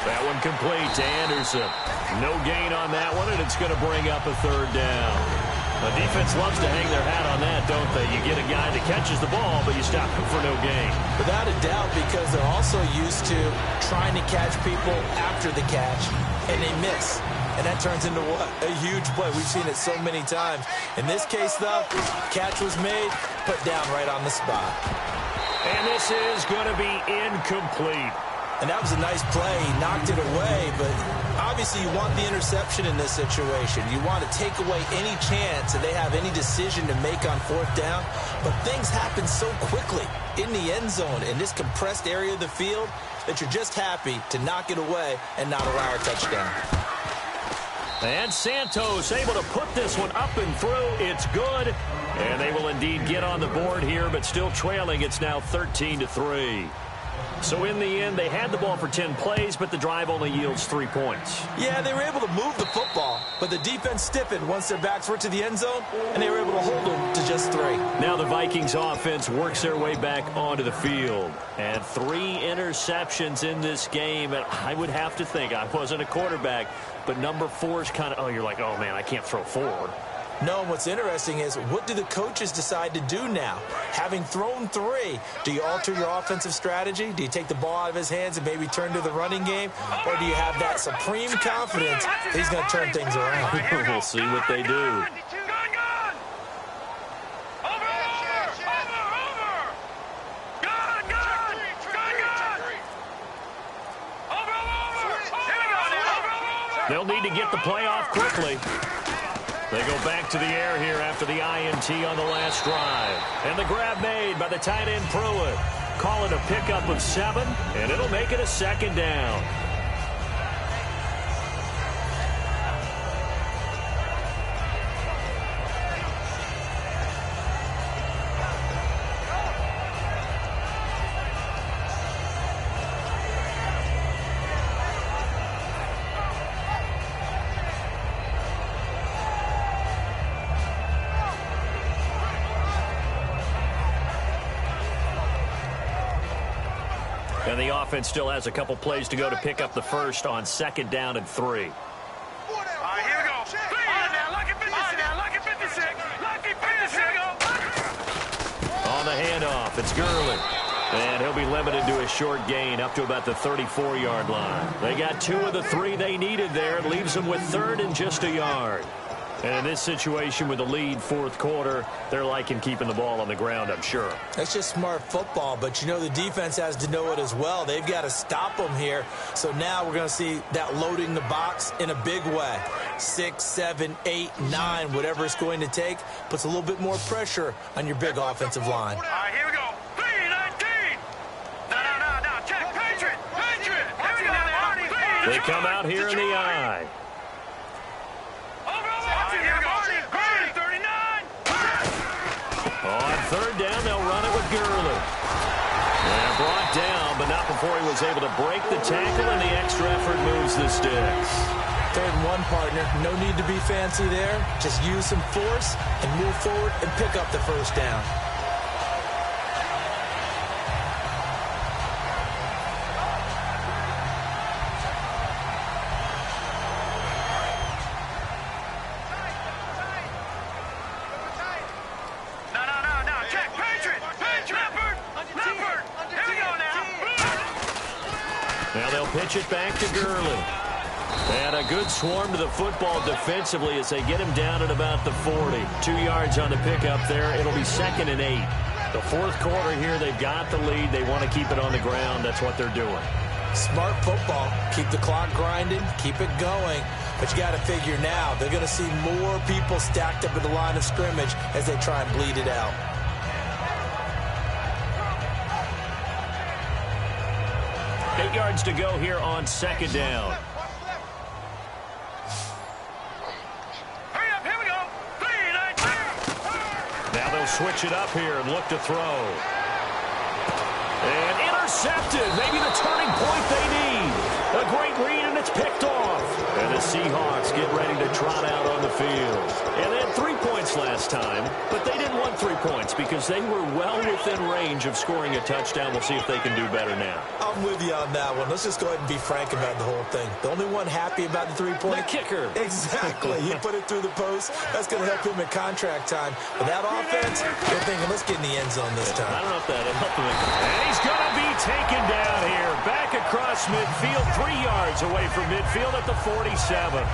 Speaker 1: That one complete to Anderson. No gain on that one, and it's going to bring up a third down. The defense loves to hang their hat on that, don't they? You get a guy that catches the ball, but you stop him for no gain.
Speaker 2: Without a doubt, because they're also used to trying to catch people after the catch, and they miss. And that turns into what? A huge play. We've seen it so many times. In this case, though, catch was made, put down right on the spot.
Speaker 1: And this is going to be incomplete.
Speaker 2: And that was a nice play. He knocked it away, but obviously you want the interception in this situation. You want to take away any chance that they have any decision to make on fourth down. But things happen so quickly in the end zone in this compressed area of the field that you're just happy to knock it away and not allow a touchdown.
Speaker 1: And Santos able to put this one up and through. It's good. And they will indeed get on the board here, but still trailing. It's now 13-3. So in the end, they had the ball for 10 plays, but the drive only yields 3 points.
Speaker 2: Yeah, they were able to move the football, but the defense stiffened once their backs were to the end zone, and they were able to hold them to just 3.
Speaker 1: Now the Vikings offense works their way back onto the field. And 3 interceptions in this game, and I would have to think, I wasn't a quarterback, but number 4 is kind of, oh, you're like, oh, man, I can't throw forward.
Speaker 2: No, what's interesting is what do the coaches decide to do now? Having thrown 3, do you alter your offensive strategy? Do you take the ball out of his hands and maybe turn to the running game? Or do you have that supreme confidence that he's going to turn things around?
Speaker 1: We'll see what they do. They'll need to get the play off quickly. They go back to the air here after the INT on the last drive. And the grab made by the tight end Pruitt. Call it a pickup of 7, and it'll make it a second down. offense still has a couple plays to go to pick up the first on 2nd down and 3.
Speaker 3: All right, here we go. Now, lucky 56. Lucky 56. Lucky 56.
Speaker 1: On the handoff, it's Gurley. And he'll be limited to a short gain up to about the 34-yard line. They got 2 of the 3 they needed there. It leaves them with 3rd and just a yard. And in this situation with the lead 4th quarter, they're liking keeping the ball on the ground, I'm sure.
Speaker 2: That's just smart football, but you know the defense has to know it as well. They've got to stop them here. So now we're going to see that loading the box in a big way. 6, 7, 8, 9, whatever it's going to take, puts a little bit more pressure on your big offensive line.
Speaker 3: All right, here we go. 3-19. No. Check. Patriot. Here we go now.
Speaker 1: They come out here in the eye. On 3rd down, they'll run it with Gurley. And brought down, but not before he was able to break the tackle, and the extra effort moves the sticks.
Speaker 2: 3rd and 1, partner. No need to be fancy there. Just use some force and move forward and pick up the first down.
Speaker 1: Now they'll pitch it back to Gurley. And a good swarm to the football defensively as they get him down at about the 40. 2 yards on the pickup there. It'll be 2nd and 8. The 4th quarter here, they've got the lead. They want to keep it on the ground. That's what they're doing.
Speaker 2: Smart football. Keep the clock grinding. Keep it going. But you got to figure now, they're going to see more people stacked up at the line of scrimmage as they try and bleed it out.
Speaker 1: Eight yards to go here on 2nd down.
Speaker 3: Hurry up, here we go. 3-19.
Speaker 1: Now they'll switch it up here and look to throw. And intercepted. Maybe the turning point they need. A great read, and it's picked off. And the Seahawks get ready to trot out on the field. And they had 3 points last time, but they didn't want 3 points because they were well within range of scoring a touchdown. We'll see if they can do better now.
Speaker 2: I'm with you on that one. Let's just go ahead and be frank about the whole thing. The only one happy about the 3-point?
Speaker 1: The kicker.
Speaker 2: Exactly. He put it through the post. That's going to help him in contract time. But that offense, they're thinking, let's get in the end zone this time.
Speaker 1: I don't know if that'll help him. And he's going to be taken down here. Back across midfield, 3 yards away from midfield at the 47.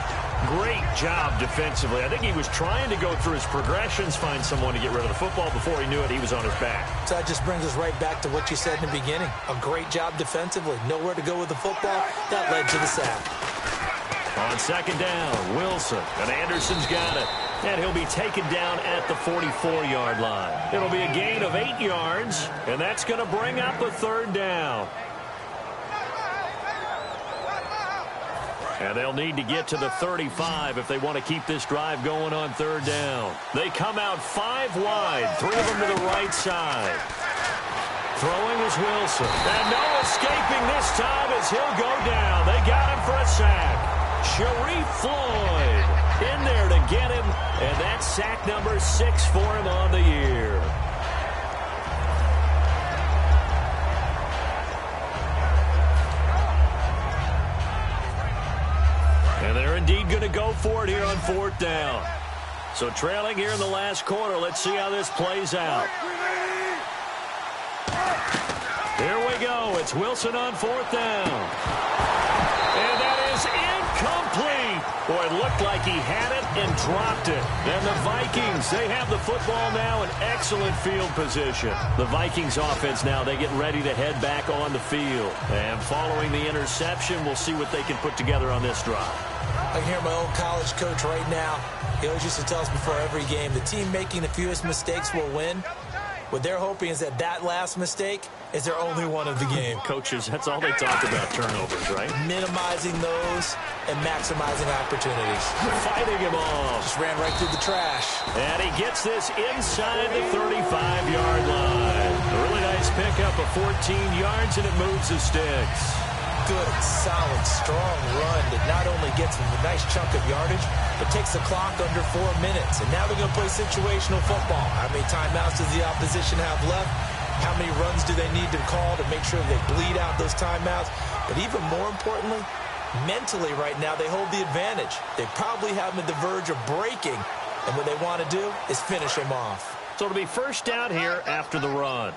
Speaker 1: Great job defensively. I think he was trying to go through his progressions, find someone to get rid of the football. Before he knew it, he was on his back.
Speaker 2: So that just brings us right back to what you said in the beginning. A great job defensively. Nowhere to go with the football. That led to the sack.
Speaker 1: On 2nd down, Wilson. And Anderson's got it. And he'll be taken down at the 44-yard line. It'll be a gain of 8 yards, and that's going to bring up a 3rd down. And they'll need to get to the 35 if they want to keep this drive going on 3rd down. They come out 5 wide, 3 of them to the right side. Throwing is Wilson. And no escaping this time as he'll go down. They got him for a sack. Sharif Floyd in there to get him. And that's sack number 6 for him on the year. And they're indeed going to go for it here on 4th down. So trailing here in the last quarter. Let's see how this plays out. Here we go. It's Wilson on 4th down. And that is incomplete. Boy, it looked like he had it and dropped it. And the Vikings, they have the football now in excellent field position. The Vikings offense now, they get ready to head back on the field. And following the interception, we'll see what they can put together on this drive.
Speaker 2: I can hear my old college coach right now. He always used to tell us before every game, the team making the fewest mistakes will win. What they're hoping is that that last mistake is their only one of the game.
Speaker 1: Coaches, that's all they talk about, turnovers, right?
Speaker 2: Minimizing those and maximizing opportunities.
Speaker 1: Fighting him off.
Speaker 2: Just ran right through the trash.
Speaker 1: And he gets this inside the 35-yard line. A really nice pickup of 14 yards, and it moves the sticks.
Speaker 2: Good, solid, strong run that not only gets them a nice chunk of yardage, but takes the clock under 4 minutes. And now they're going to play situational football. How many timeouts does the opposition have left? How many runs do they need to call to make sure they bleed out those timeouts? But even more importantly, mentally right now, they hold the advantage. They probably have them at the verge of breaking, and what they want to do is finish them off.
Speaker 1: So it'll be first down here after the run.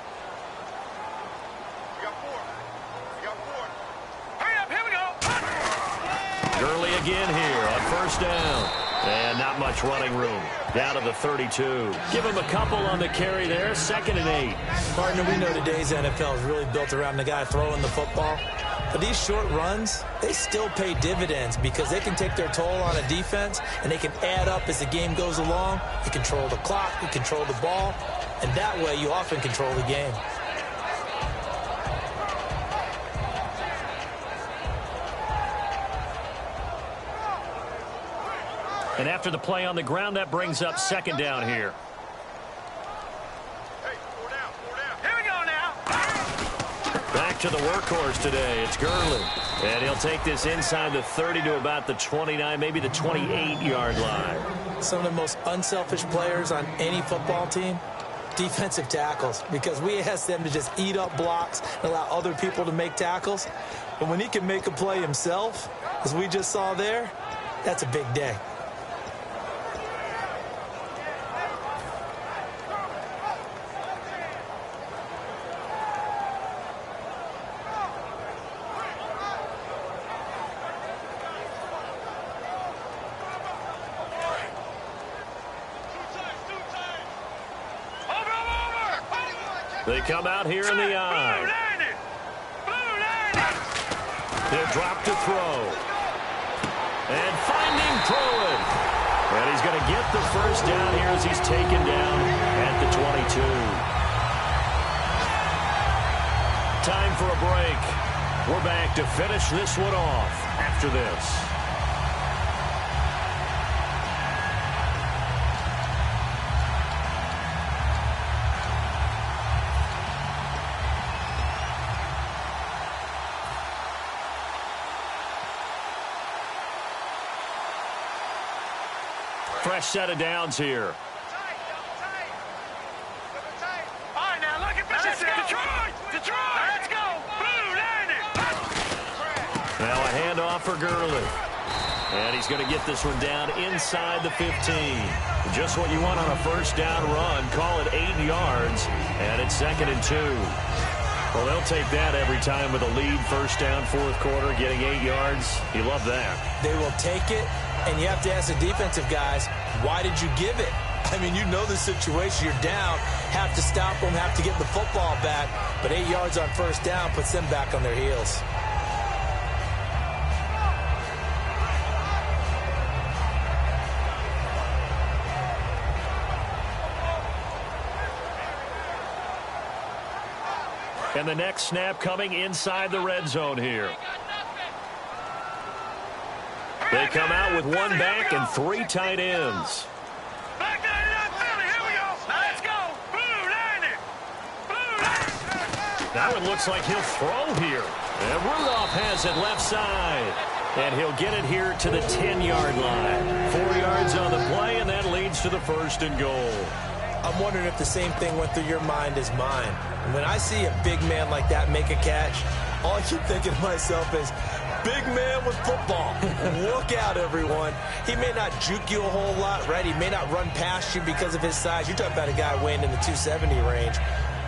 Speaker 3: Hurry up, here we go.
Speaker 1: Gurley again here on first down. And not much running room. Down to the 32. Give him a couple on the carry there. 2nd and 8.
Speaker 2: Partner, we know today's NFL is really built around the guy throwing the football. But these short runs, they still pay dividends because they can take their toll on a defense, and they can add up as the game goes along. You control the clock, you control the ball, and that way you often control the game.
Speaker 1: And after the play on the ground, that brings up 2nd down here.
Speaker 3: Hey, 4 down, 4 down. Here we go now.
Speaker 1: Back to the workhorse today. It's Gurley. And he'll take this inside the 30 to about the 29, maybe the 28-yard line.
Speaker 2: Some of the most unselfish players on any football team, defensive tackles, because we ask them to just eat up blocks and allow other people to make tackles. But when he can make a play himself, as we just saw there, that's a big day.
Speaker 1: They come out here in the eye. He'll drop to throw. And finding Pruitt. And he's going to get the first down here as he's taken down at the 22. Time for a break. We're back to finish this one off after this. Fresh set of downs here.
Speaker 3: All right, now look at this. Let's go. Detroit. Let's go. Blue landing.
Speaker 1: Now a handoff for Gurley. And he's going to get this one down inside the 15. Just what you want on a first down run. Call it 8 yards. And it's 2nd and 2. Well, they'll take that every time with a lead. First down, 4th quarter, getting 8 yards. You love that.
Speaker 2: They will take it, and you have to ask the defensive guys, why did you give it? I mean, you know the situation. You're down, have to stop them, have to get the football back. But 8 yards on first down puts them back on their heels.
Speaker 1: And the next snap coming inside the red zone here. They come out with one back and 3 tight ends.
Speaker 3: Back 99 Philly. Here we go. Let's go. Blue landing. Blue landing.
Speaker 1: Now it looks like he'll throw here. And Rudolph has it left side. And he'll get it here to the 10-yard line. 4 yards on the play, and that leads to the 1st and goal.
Speaker 2: I'm wondering if the same thing went through your mind as mine. When I see a big man like that make a catch, all I keep thinking to myself is, big man with football. Look out, everyone. He may not juke you a whole lot, right? He may not run past you because of his size. You're talking about a guy weighing in the 270 range.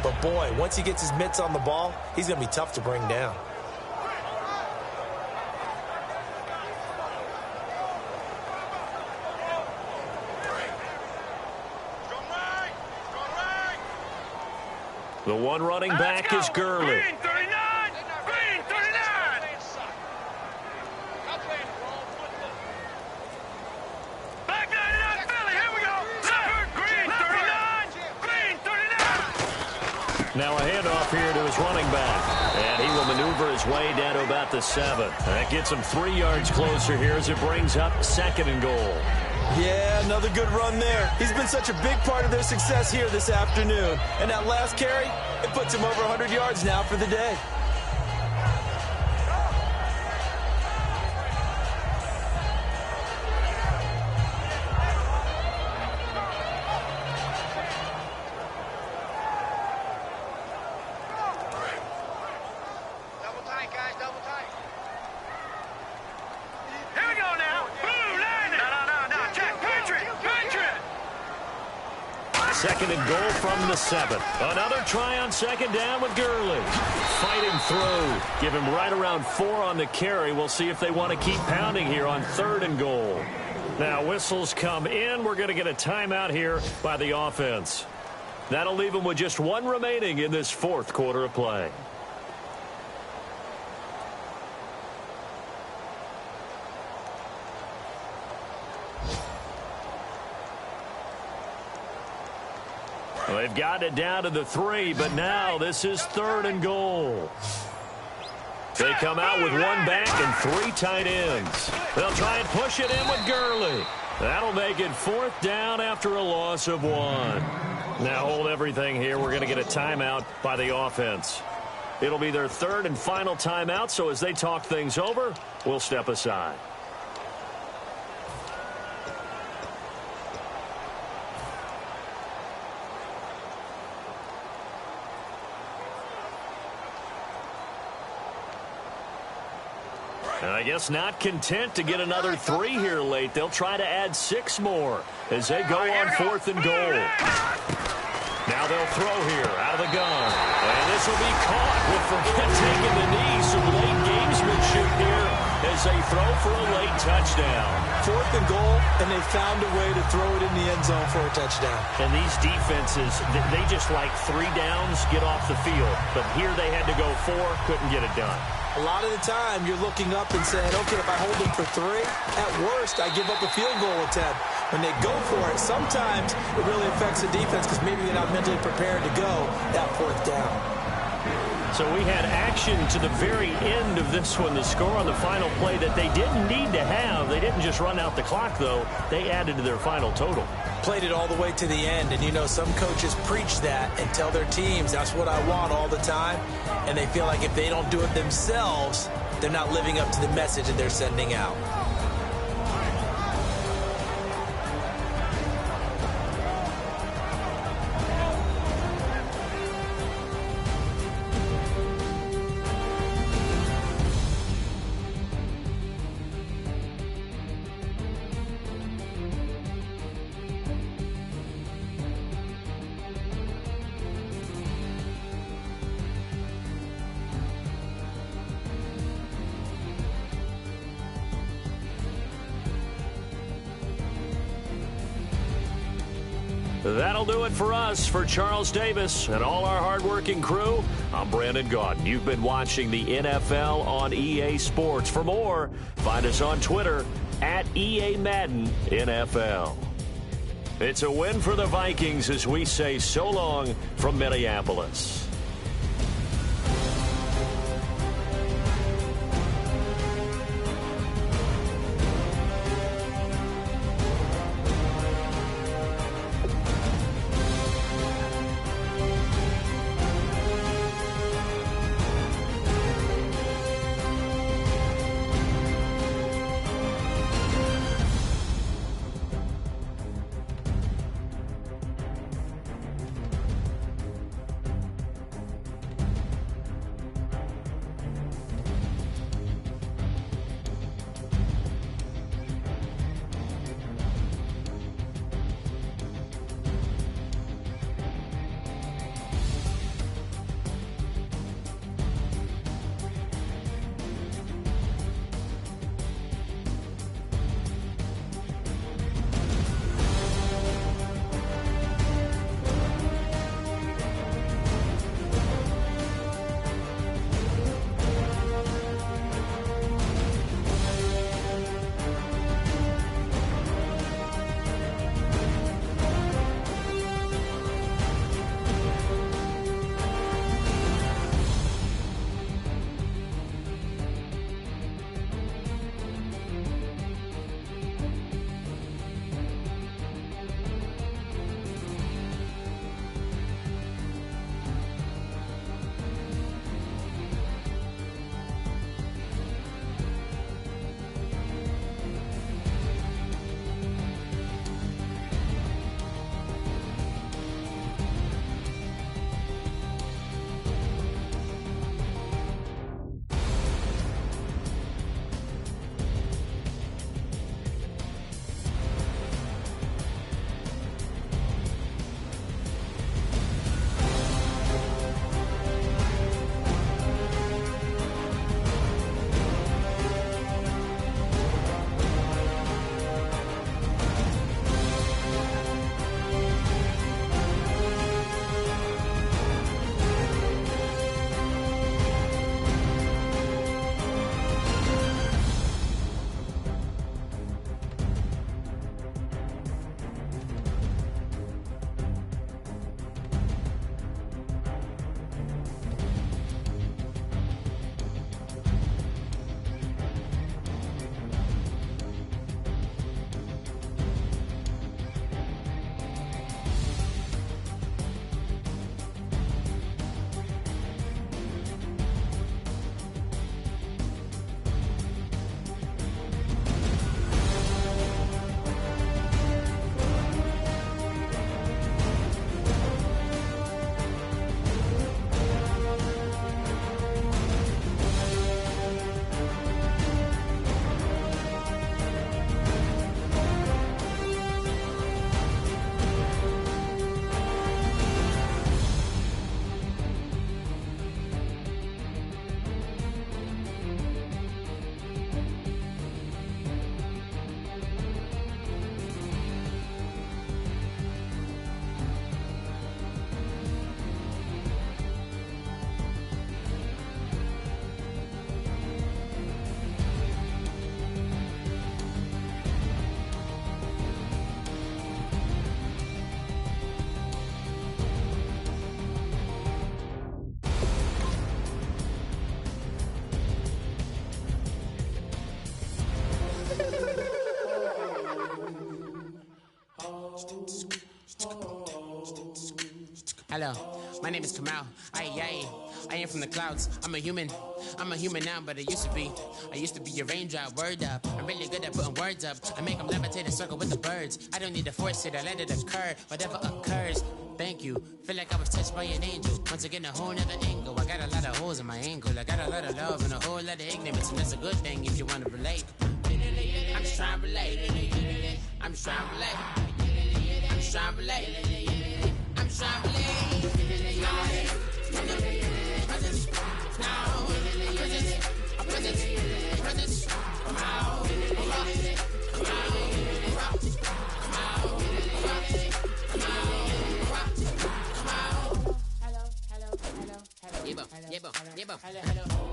Speaker 2: But, boy, once he gets his mitts on the ball, he's going to be tough to bring down.
Speaker 1: The one running back is Gurley.
Speaker 3: Green 39. Green 39. Back 99 Philly. Here we go. Green 39. Green 39.
Speaker 1: Now a handoff here to his running back. And he will maneuver his way down to about the 7. That gets him 3 yards closer here as it brings up 2nd and goal.
Speaker 2: Yeah, another good run there. He's been such a big part of their success here this afternoon. And that last carry, it puts him over 100 yards now for the day.
Speaker 1: Second and goal from the 7. Another try on second down with Gurley. Fighting through. Give him right around 4 on the carry. We'll see if they want to keep pounding here on 3rd and goal. Now whistles come in. We're going to get a timeout here by the offense. That'll leave them with just 1 remaining in this 4th quarter of play. Well, they've got it down to the 3, but now this is 3rd and goal. They come out with 1 back and 3 tight ends. They'll try and push it in with Gurley. That'll make it 4th down after a loss of 1. Now hold everything here. We're going to get a timeout by the offense. It'll be their 3rd and final timeout, so as they talk things over, we'll step aside. And I guess not content to get another 3 here late. They'll try to add 6 more as they go on 4th and goal. Now they'll throw here out of the gun. And this will be caught with Forget taking the knee. Some late gamesmanship here as they throw for a late touchdown.
Speaker 2: 4th and goal, and they found a way to throw it in the end zone for a touchdown.
Speaker 1: And these defenses, they just like 3 downs, get off the field. But here they had to go 4, couldn't get it done.
Speaker 2: A lot of the time, you're looking up and saying, okay, if I hold them for 3, at worst, I give up a field goal attempt. When they go for it, sometimes it really affects the defense because maybe they're not mentally prepared to go that 4th down.
Speaker 1: So we had action to the very end of this one, the score on the final play that they didn't need to have. They didn't just run out the clock, though. They added to their final total.
Speaker 2: Played it all the way to the end, and you know some coaches preach that and tell their teams that's what I want all the time, and they feel like if they don't do it themselves, they're not living up to the message that they're sending out.
Speaker 1: That'll do it for us. For Charles Davis and all our hardworking crew, I'm Brandon Gaudin. You've been watching the NFL on EA Sports. For more, find us on Twitter at EA Madden NFL. It's a win for the Vikings as we say so long from Minneapolis.
Speaker 4: Hello, my name is Kamal. I am from the clouds. I'm a human now, but I used to be a raindrop, word up. I'm really good at putting words up. I make them levitate and circle with the birds. I don't need to force it, I let it occur, whatever occurs. Thank you, feel like I was touched by an angel. Once again, a whole nother angle. I got a lot of holes in my angle. I got a lot of love and a whole lot of ignorance, and that's a good thing if you want to relate. I'm just trying to relate. I'm just trying to relate. I'm just trying to relate. I'm just trying to relate.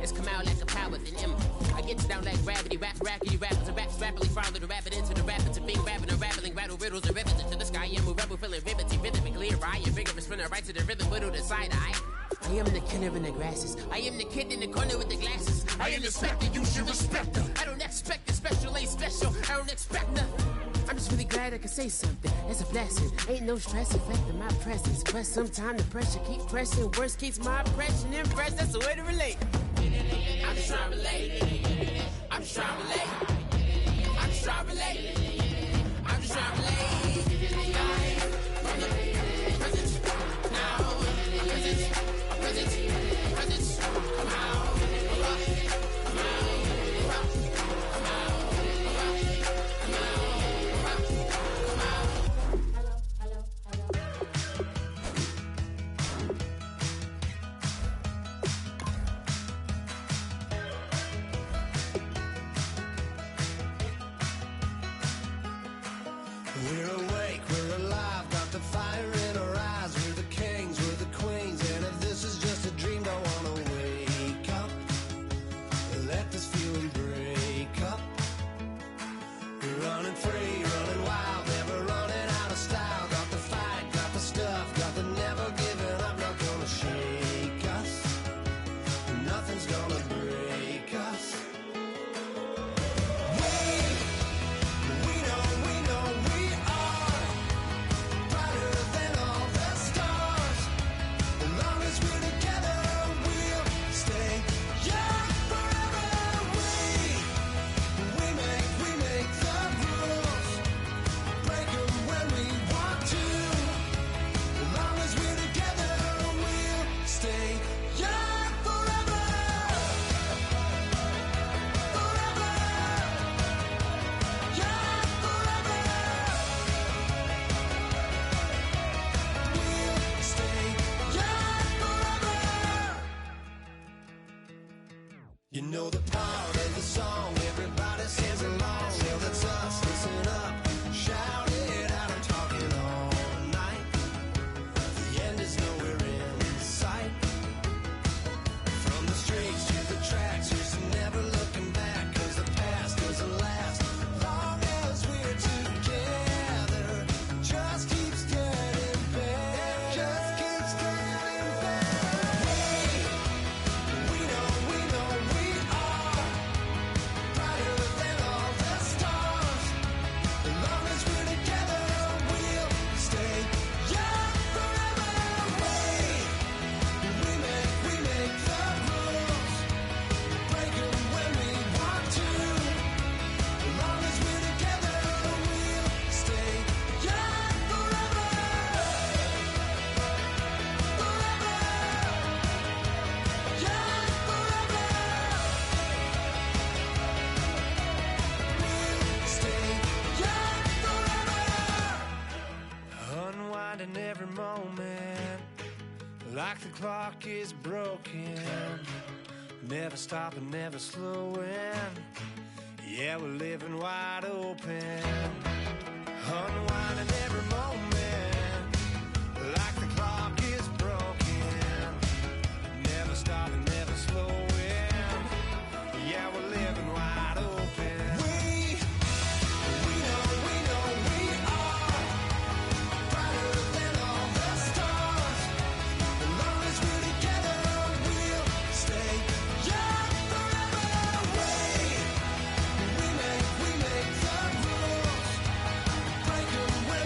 Speaker 4: It's come out like a power within him. I get you down like gravity, rackety rappers and raps rapidly follow the rabbit into the rapids and big rapping and rattling rattle riddles and rivets into the sky. I'm a rebel feeling rivety, rhythmically right and vigorous, spinning right to the rhythm, whittle the side eye. I am the killer in the grasses. I am the kid in the corner with the glasses. I am the spectre, you should respect her. I don't expect a special, ain't special. I don't expect nothing. I'm just really glad I can say something. It's a blessing. Ain't no stress affecting my presence. But sometimes the pressure keep pressing. Worst keeps my impression impressed. That's the way to relate. I'm just trying to relate. I'm just trying to relate. I'm just trying to relate. I'm just trying to relate.
Speaker 5: We're awake, we're alive, got the fire in our eyes. We're the kings, we're the queens, and if this is just a dream, don't wanna wake up. Let this feeling break up. We're running free, running wild, never running out of style. Got the fight, got the stuff, got the never giving up. Not gonna shake us, nothing's gonna break us. You know the part of the song, everybody sings along. Well, that's us, listen up, shout it out, I'm talking all night. The end is nowhere in sight. From the streets to the tracks, here's never looking back, cause the past doesn't last. Long as we're together, just keeps getting better. Just keeps getting better. We know we are brighter than all the stars. As long as we're together, we'll stay young forever. We make the rules, break them when we want to. As long as we're together, we'll stay young forever. Forever. Young forever. We'll stay young forever. Unwinding every moment, like the clock is broken. Never stopping, never slowing. Yeah, we're living wide open. Unwinding every moment, like the clock is broken. Never stopping, never slowing. Yeah, we're living wide open. We know we are brighter than all the stars. As long as we're together, we'll stay young forever. We make the rules, break them when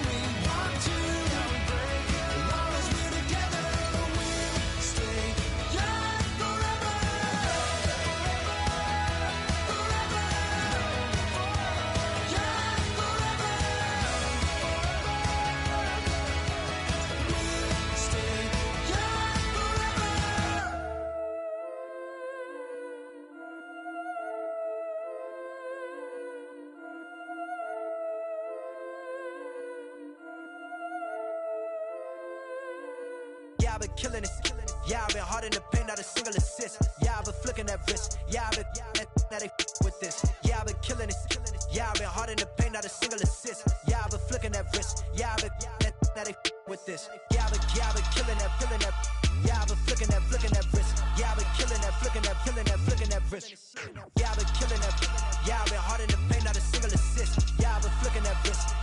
Speaker 5: I've been killing it. Yeah, I've been hard in the paint, not a single assist. Yeah, I've been flicking that wrist. Yeah, I've been now they with this. Yeah, I've been killing it. Yeah, I've been hard in the paint, not a single assist. Yeah, I've been flicking that wrist. Yeah, I've been now they with this. Yeah, I've been killing that. Yeah, I've been flicking that wrist. Yeah, I've been killing that, flicking that wrist. Yeah, I've been killing that. Yeah, I've been hard in the paint, not a single assist. Yeah, I've been flicking that wrist,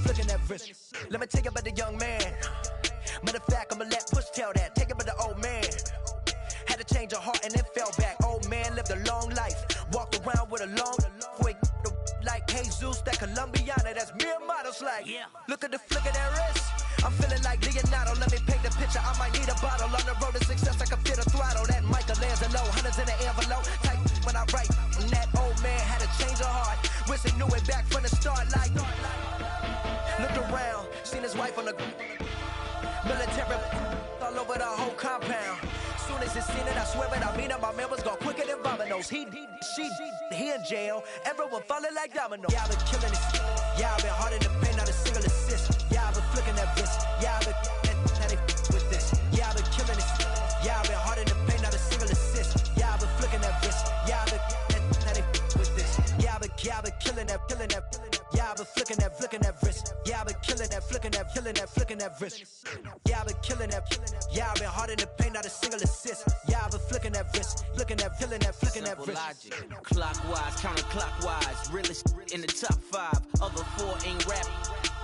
Speaker 5: flicking that wrist. Let me tell you about the young man. Matter of fact, I'ma let Push tell that. Take it about the old man. Had to change her heart and then fell back. Old man lived a long life. Walked around with a long quick like Jesus, that Colombiana, that's mere models like. Yeah. Look at the flick of that wrist. I'm feeling like Leonardo. Let me paint the picture. I might need a bottle. On the road to success, I can feel the throttle. That Michelangelo, hundreds in the envelope. Type when I write. And that old man had to change her heart. Wish he knew it back from the start. Like, looked around, seen his wife on the military all over the whole compound. Soon as he seen it, I swear it, I mean it, my man was gone quicker than Domino's. He in jail, everyone falling like dominoes. Yeah, I've been killing it. Yeah, I've been hard in the paint, not a single assist. Yeah, I've been flicking that wrist. Yeah, I've been now they with this. Yeah, I've been killing it. Yeah, I've been hard in the paint, not a single assist. Yeah, I've been flicking that wrist. Yeah, I've been now they with this. Yeah, I've been killing that. Yeah, I've been flicking that wrist. Yeah, I've been killing that, flicking that wrist. Yeah, I've been killing that. Yeah, I've been hard in the paint, not a single assist. Yeah, I've been flicking that wrist, flicking that wrist.
Speaker 6: Logic, clockwise, counterclockwise. Realest in the top 5. Other 4 ain't rapping.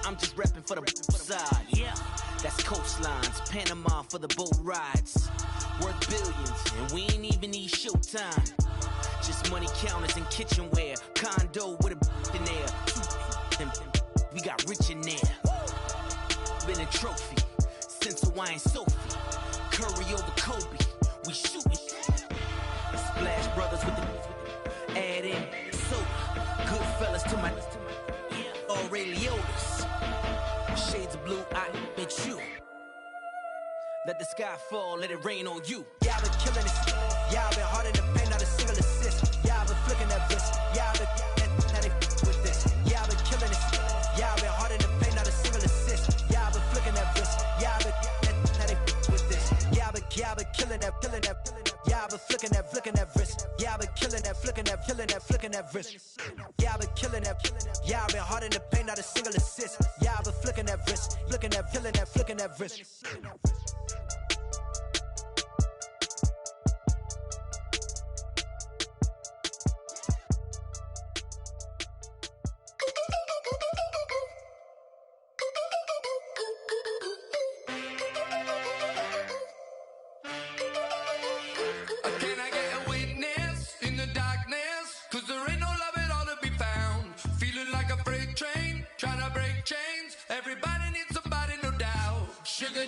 Speaker 6: I'm just rapping for the side. Yeah, that's coastlines, Panama for the boat rides. Worth billions, and we ain't even need showtime. Just money counters and kitchenware. Condo with a in there. We got rich in there. Been a trophy since Hawaiian Sophie. Curry over Kobe. We shootin'. Splash Brothers with the add in soda. Good fellas to my Aureliotis. Shades of blue, I bet you. Let the sky fall, let it rain on you.
Speaker 5: Yeah, I've been killing it. Yeah, I've been hard in the paint, not a single assist. Yeah, I've been flicking that wrist. Yeah, I've been now they with this. Yeah, I've been killing it. Yeah, I've been hard in the paint, not a single assist. Yeah, I've been flicking that wrist. Yeah, I've been now they with this. Yeah, I've been killing that. Yeah, I've been flicking that wrist. Yeah, I've been killing that, flicking that wrist. Yeah, I've been killing that. Yeah, I've been hard in the paint, not a single assist. Yeah, I've been flicking that wrist, flicking that wrist.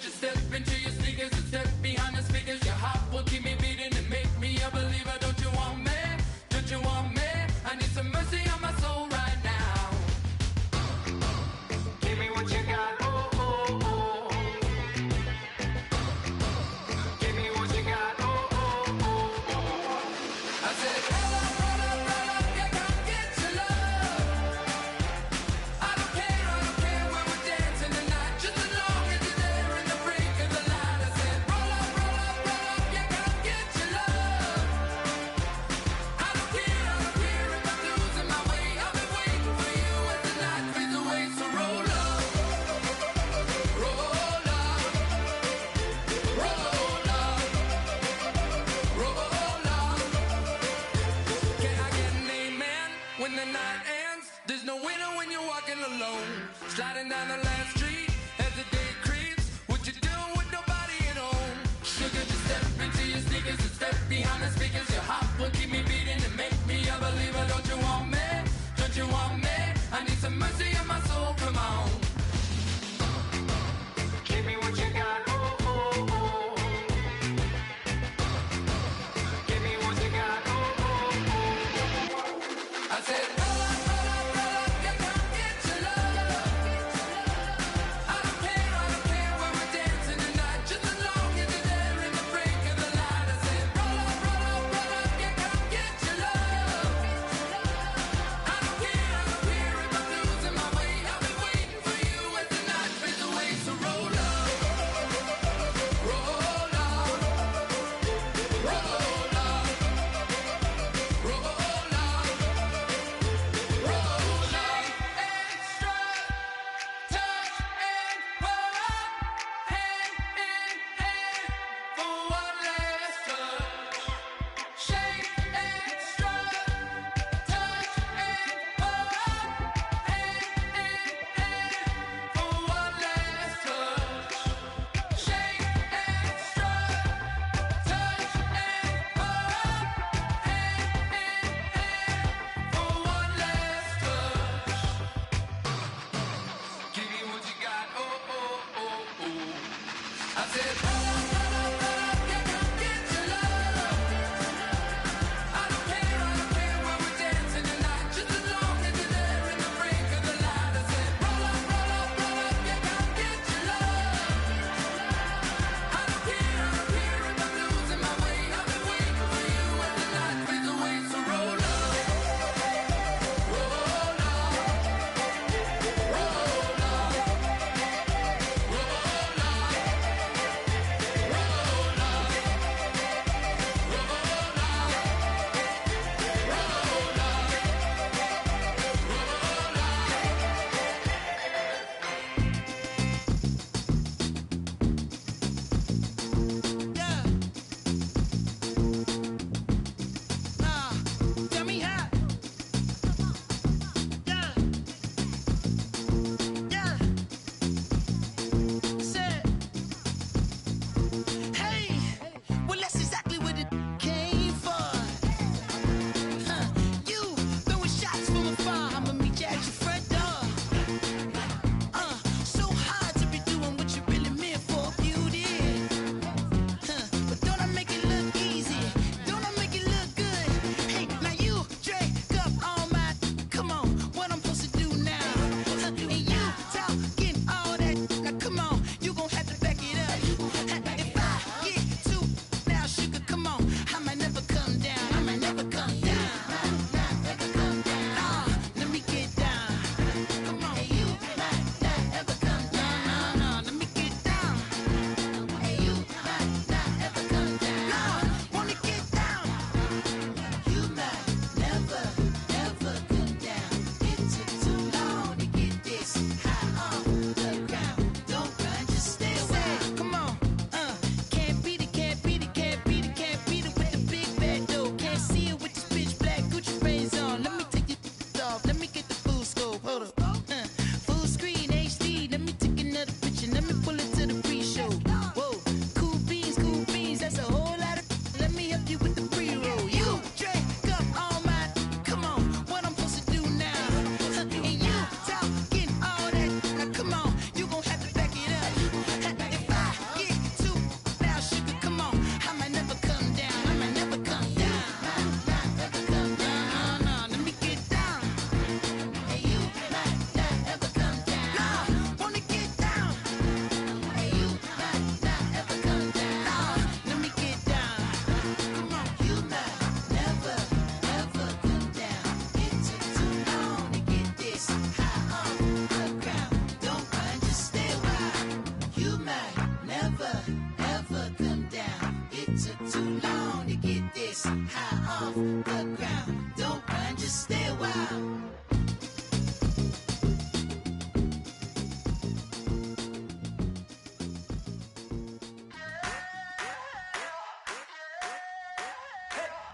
Speaker 7: Just step into your sneakers and step behind the speakers. Your heart will keep me beating and make me a believer. Don't you want me? Don't you want me? I need some mercy on my soul right now. Give me what you got. Oh, oh, oh. Give me what you got. Oh, oh, oh, oh. I said, roll up, yeah, come get your love. I don't care when we're dancing tonight. Just as long as you're there. When the night ends, there's no winner when you're walking alone. Sliding down the last street as the day creeps. What you doing with nobody at home? Sugar, just step into your sneakers and step behind the speakers. Your heart will keep me beating and make me a believer. Don't you want me? Don't you want me? I need some mercy on my soul, come on. Give me what you got. Oh, oh, oh. Give me what you got. Oh, oh, oh. I said,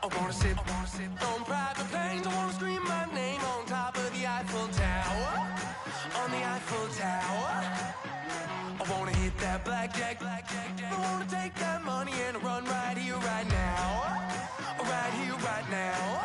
Speaker 7: I wanna sit on private planes. I wanna scream my name on top of the Eiffel Tower. On the Eiffel Tower. I wanna hit that blackjack. I wanna take that money and run right here, right now. Right here, right now.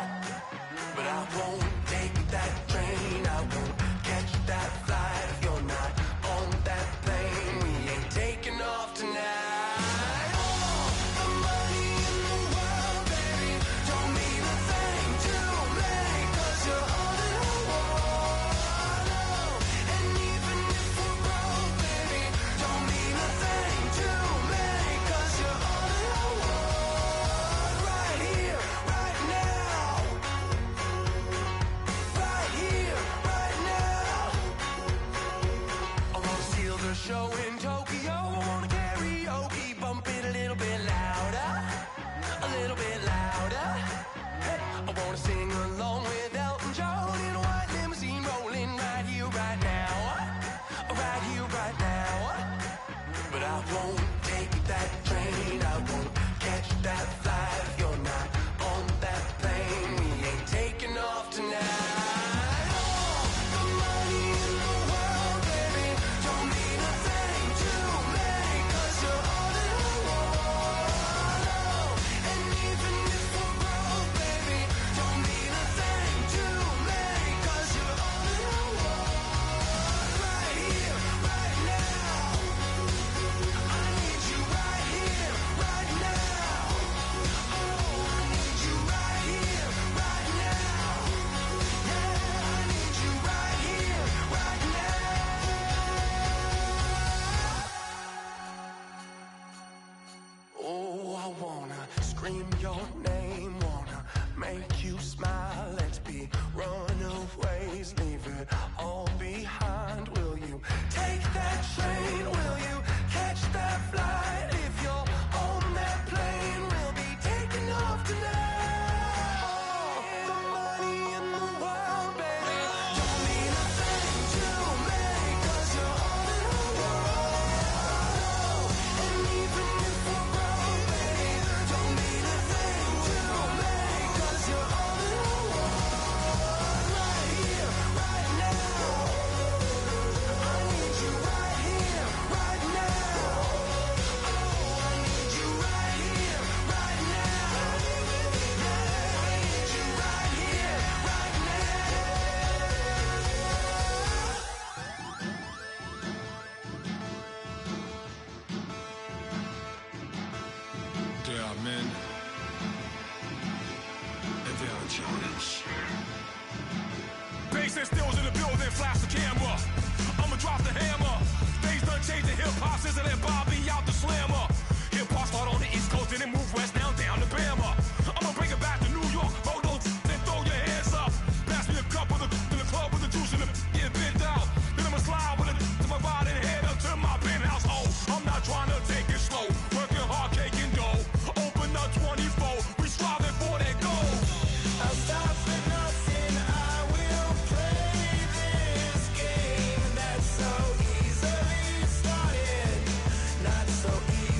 Speaker 7: But I won't take that train. I won't catch that flight if you're not on that plane. We ain't taking off tonight. All the money in the world, baby, don't mean a thing to me, 'cause you're all that I want. And even if we're broke, baby, don't mean a thing to me, 'cause you're all that I want. Right here, right now. Right here, right now. I wanna steal the show in Tokyo. I wanna karaoke, bump it a little bit louder. A little bit louder. Hey, I wanna sing along with Elton John in a white limousine rolling right here, right now. Right here, right now. But I won't take that train. I won't catch that flight if you're not on that plane. We ain't taking off tonight. All the money in the world, baby, don't mean a thing to me, 'cause you're all that I want. And even if we're broke, baby, don't mean a thing to me, 'cause you're all that I want. Right here, right now. I need you right here, right now. Oh, I need you right here, right now. Yeah, I need you right here, right now. Oh, I wanna scream your name, wanna make you smile. Let's be runaways, leave it all behind. Will you take that train? Will you catch that flight? If you're on that plane, we'll be taking off tonight. All the money in the world, baby, don't mean a thing to me, 'cause you're all that I want. And even if we're broke, baby, don't mean a thing to me, 'cause you're all that I want. Right here, right now. I need you right here, right now. Oh, I need you right here, right now. Yeah, I need you right here, right now.
Speaker 8: There are men, and there are giants. Bass and stills in the building, flash the camera. I'ma drop the hammer. Things done changed in hip-hop since I let Bobby out the slammer. Hip-hop start on the East Coast and then move west down to Bama. I'ma bring it back to New York, roll those and throw your hands up. Pass me a cup with in the club with the juice and the get bent out. Then I'ma slide with it to my ride and head up to my penthouse. Oh, I'm not trying to take it slow, working hard, cake and dough. Open up 24, we striving for that goal.
Speaker 7: I'll stop for nothing, I will play this game that's so easily started, not so easily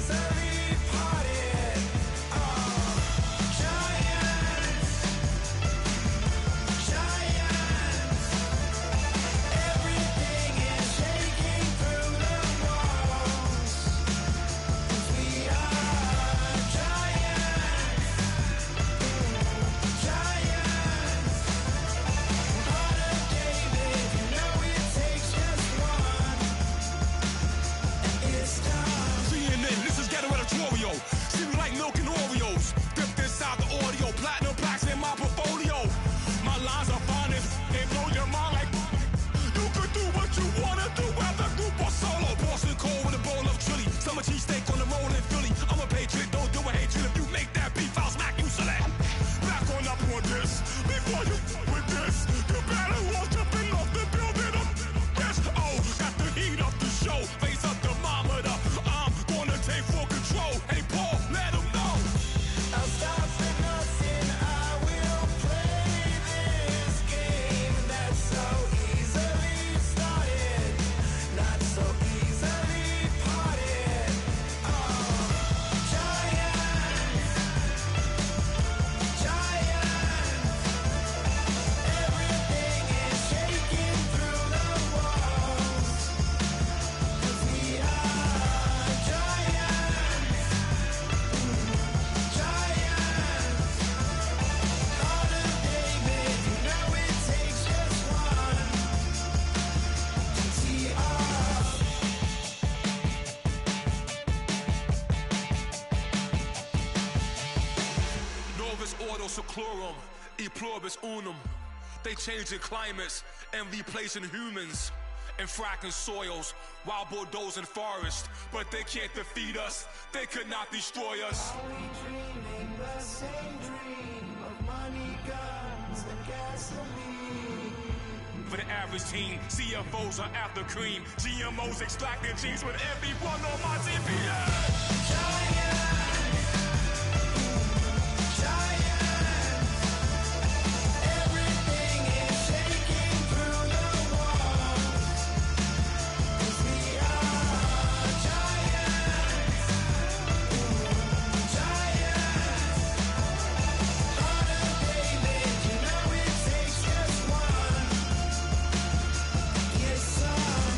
Speaker 8: seclorum, e pluribus unum. They changing climates and replacing humans and fracking soils while bulldozing forests. But they can't defeat us, they could not destroy us.
Speaker 5: Are we dreaming the same dream of money, guns, and gasoline?
Speaker 8: For the average team, CFOs are after cream. GMOs extracting genes with everyone on my TV.
Speaker 5: Everything is shaking through the walls. 'Cause we are giants. Giants. Heart of David, you know it takes just one. Yes, son.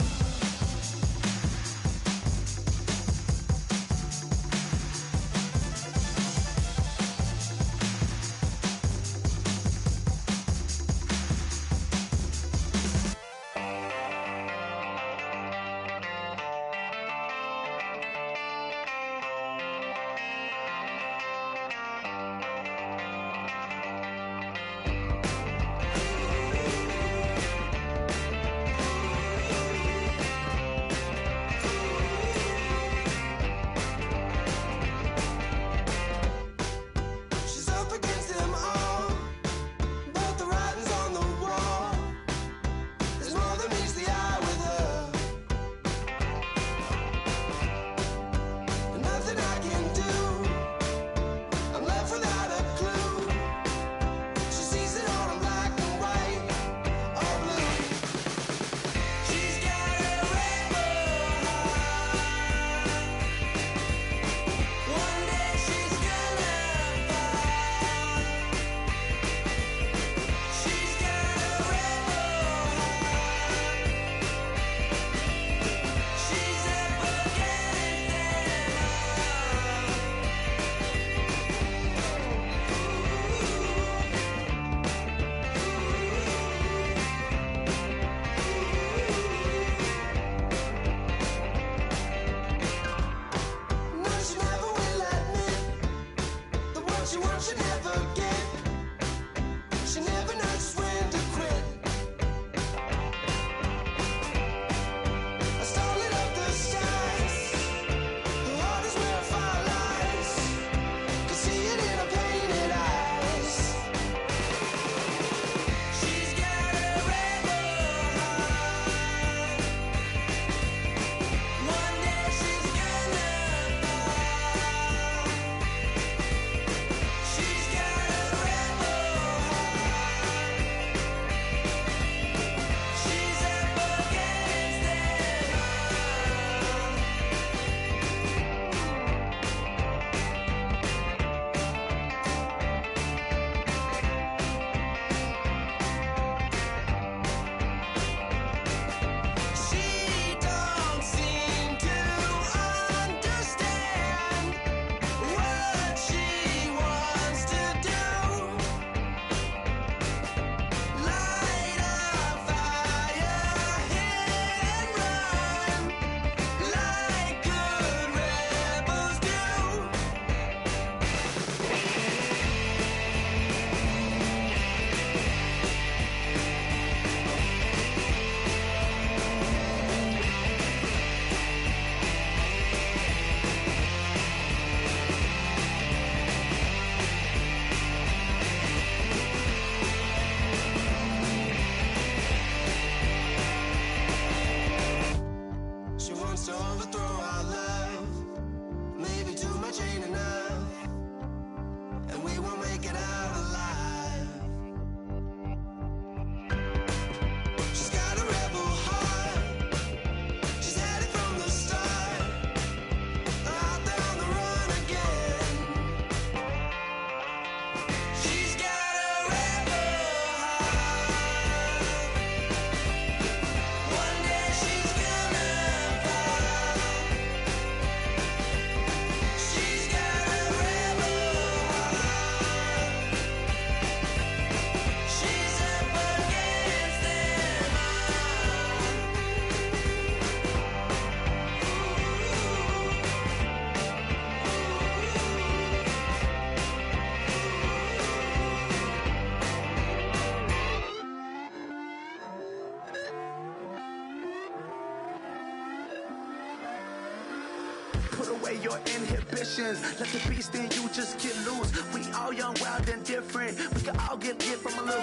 Speaker 5: put away your inhibitions. Let the beast in you just get loose. We all young, wild, and different. We can all get from a little.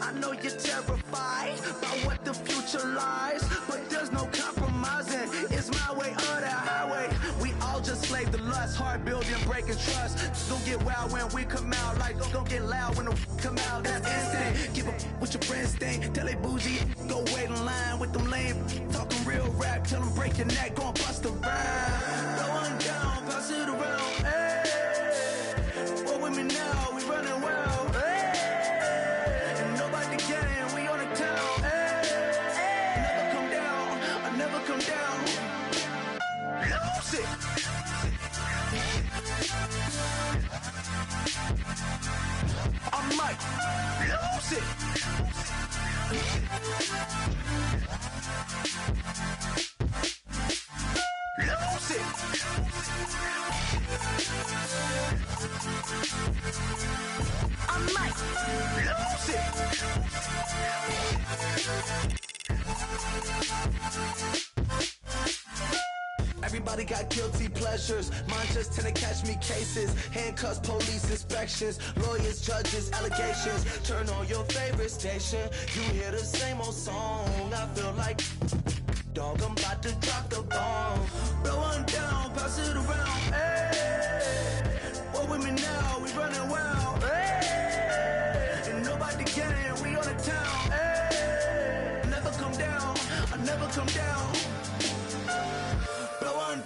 Speaker 5: I know you're terrified by what the future lies, but there's no compromising. It's my way or the highway. We all just slave the lust, hard building, breaking trust. Don't get wild when we come out, like don't get loud when the come out. That's instant. Give up what your friends think. Tell they bougie, go wait in line with them lame. Talking real rap, tell them break your neck, gon' bust a rhyme. Going down, pass it around. Hey, what with me now? We running wild. Hey, and nobody game, we on the town. Hey, never come down, I never come down. Lose it. I might lose it. Lose it. I might lose it. Everybody got guilty pleasures. Mine just tend to catch me cases. Handcuffs, police inspections, lawyers, judges, allegations. Turn on your favorite station. You hear the same old song. I feel like, dog, I'm about to drop the bomb. Blow one down, pass it around. Hey, what with me now? We running wild. Hey, and nobody game. We on the town. Hey, never come down. I never come down.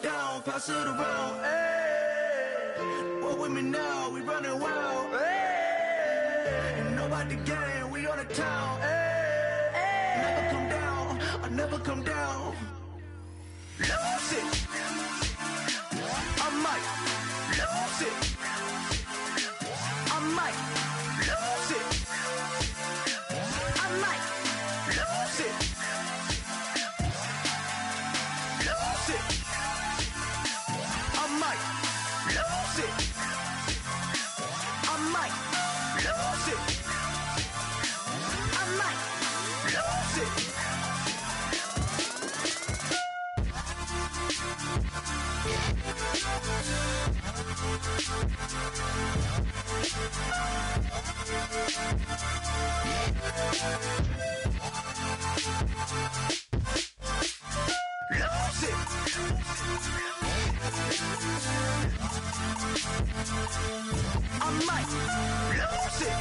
Speaker 5: Down, pass it around, hey. What with me now? We running wild, hey. And nobody gang, we on the town, hey. Never come down, I never come down. Lose it. I might lose it. I might lose it. I might lose it. Lose it. I might lose it. I might lose it. I might lose it. Lose it. I might lose it.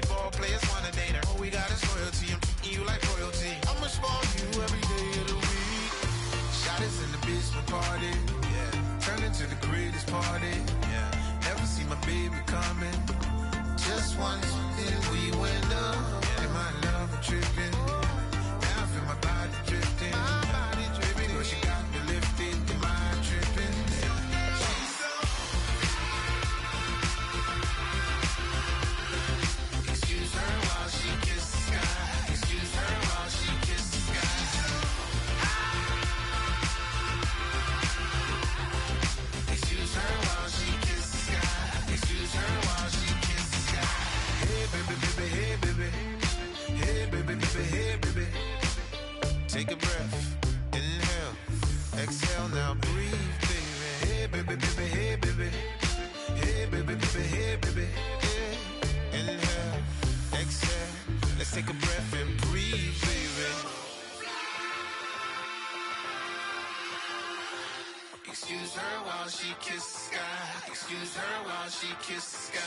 Speaker 9: Ball players wanna date her. All we got is loyalty. I'm treating you like royalty. I'm a small
Speaker 5: party. Yeah, never see my baby coming. Just once, and we went up. Yeah, and my love tripping. Now I feel my body drifting. My body dripping. Girl, she got me lifted. And my tripping. She's so. Excuse her while she kisses the sky. Excuse her while she kisses the sky. Excuse her while she kisses the sky. Excuse her while she kisses the sky. Hey baby, baby, hey baby. Hey baby, baby, hey baby. Take a breath, inhale, exhale, now breathe, baby. Hey baby, baby, hey baby. Hey baby, baby, hey baby. Yeah. Inhale, exhale, let's take a breath and breathe, baby. Excuse her while she kisses the sky. Excuse her while she kisses the sky.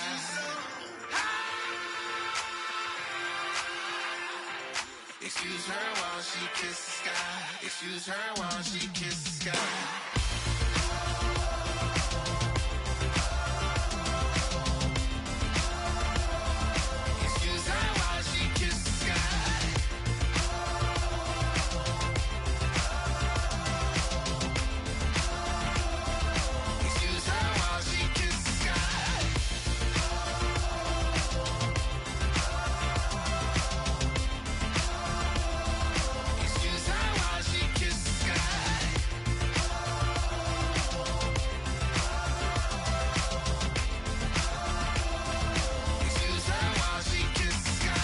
Speaker 5: Excuse her while she kisses the sky. Excuse her while she kisses the sky. Excuse her while she kisses the sky. Excuse her while she kisses the sky. Excuse her while she kisses the sky. Excuse her while she kisses the sky.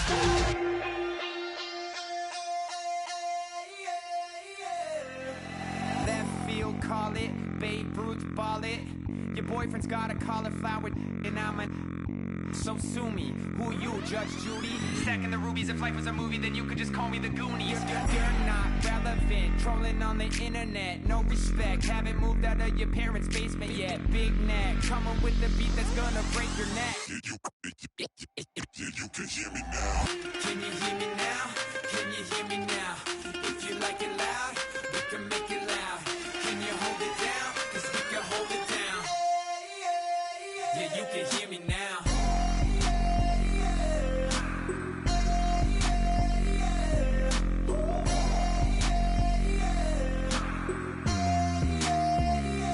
Speaker 9: Left field, call it. Babe Ruth, ball it. Your boyfriend's got a cauliflower, and I'm a. So sue me. Who you, Judge Judy? Stacking the rubies. If life was a movie, then you could just call me the Goonies. You're not relevant. Trolling on the internet. No respect. Haven't moved out of your parents' basement yet. Big neck. Coming with the beat that's gonna break your neck.
Speaker 8: You can hear me now.
Speaker 9: Can you hear me now? Can you hear me now? If you like it loud, we can make it loud. Can you hold it down? 'Cause we can hold it down. Yeah, you can hear me now.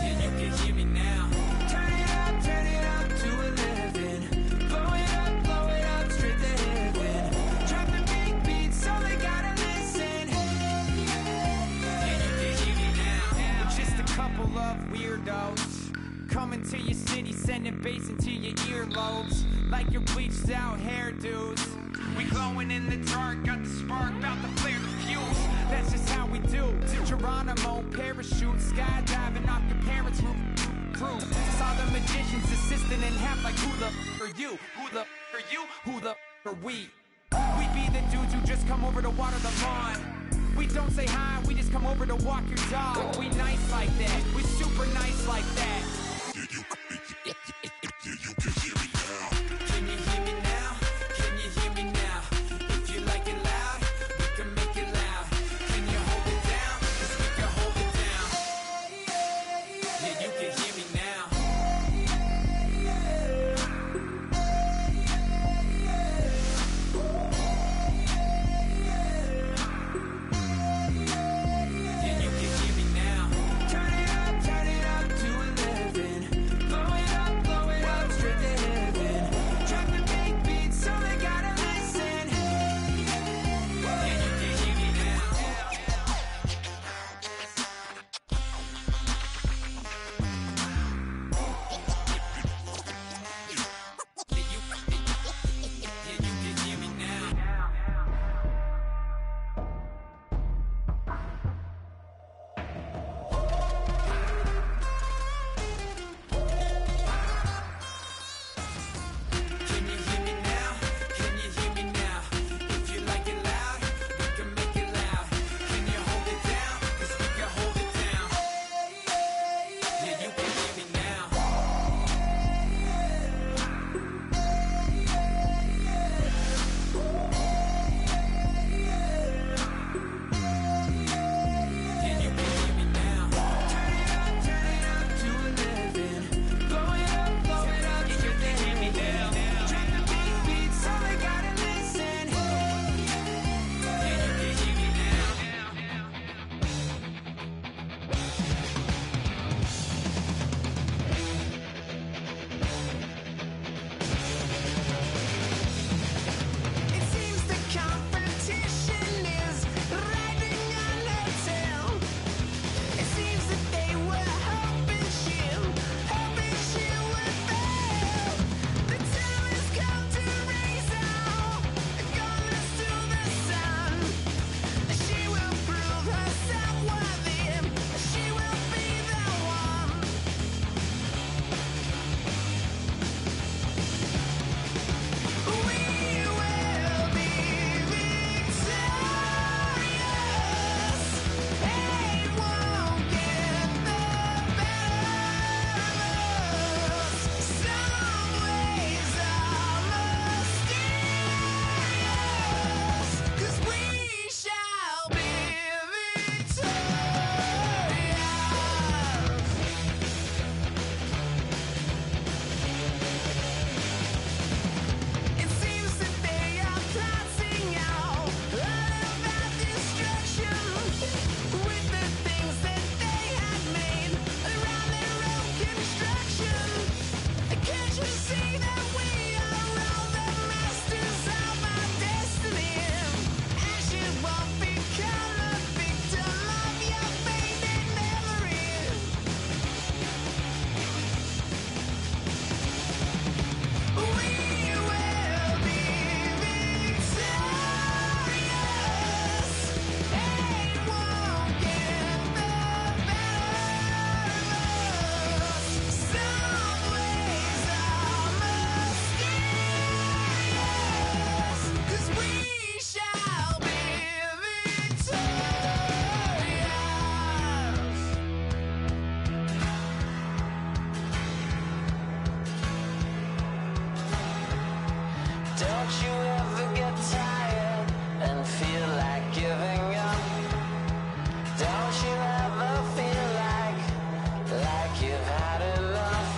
Speaker 9: Yeah, you can hear me now. Turn it up to 11. Blow it up straight to heaven. Drop the big beats so they gotta listen. Yeah, you can hear me now. We're just a couple of weirdos coming to your city, sending bass into your earlobes like your bleached out hairdos. We glowing in the dark, got the spark, about to flare the fuse. That's just how we do. To Geronimo, parachute, skydiving off your parents' roof. Crew. Saw the magician's assistant in half like who the are you? Who the are you? Who the are we? We be the dudes who just come over to water the lawn. We don't say hi, we just come over to walk your dog. We nice like that, we super nice like that.
Speaker 8: You can hear me now.
Speaker 9: Can you hear me now? Can you hear me now? If you like it loud, we can make it loud. Can you hold it down? 'Cause we can hold it down. Yeah, you can hear me now. Yeah, you can hear me now. Turn it up to 11.
Speaker 5: Don't you ever get tired and feel like giving up? Don't you ever feel like you've had enough?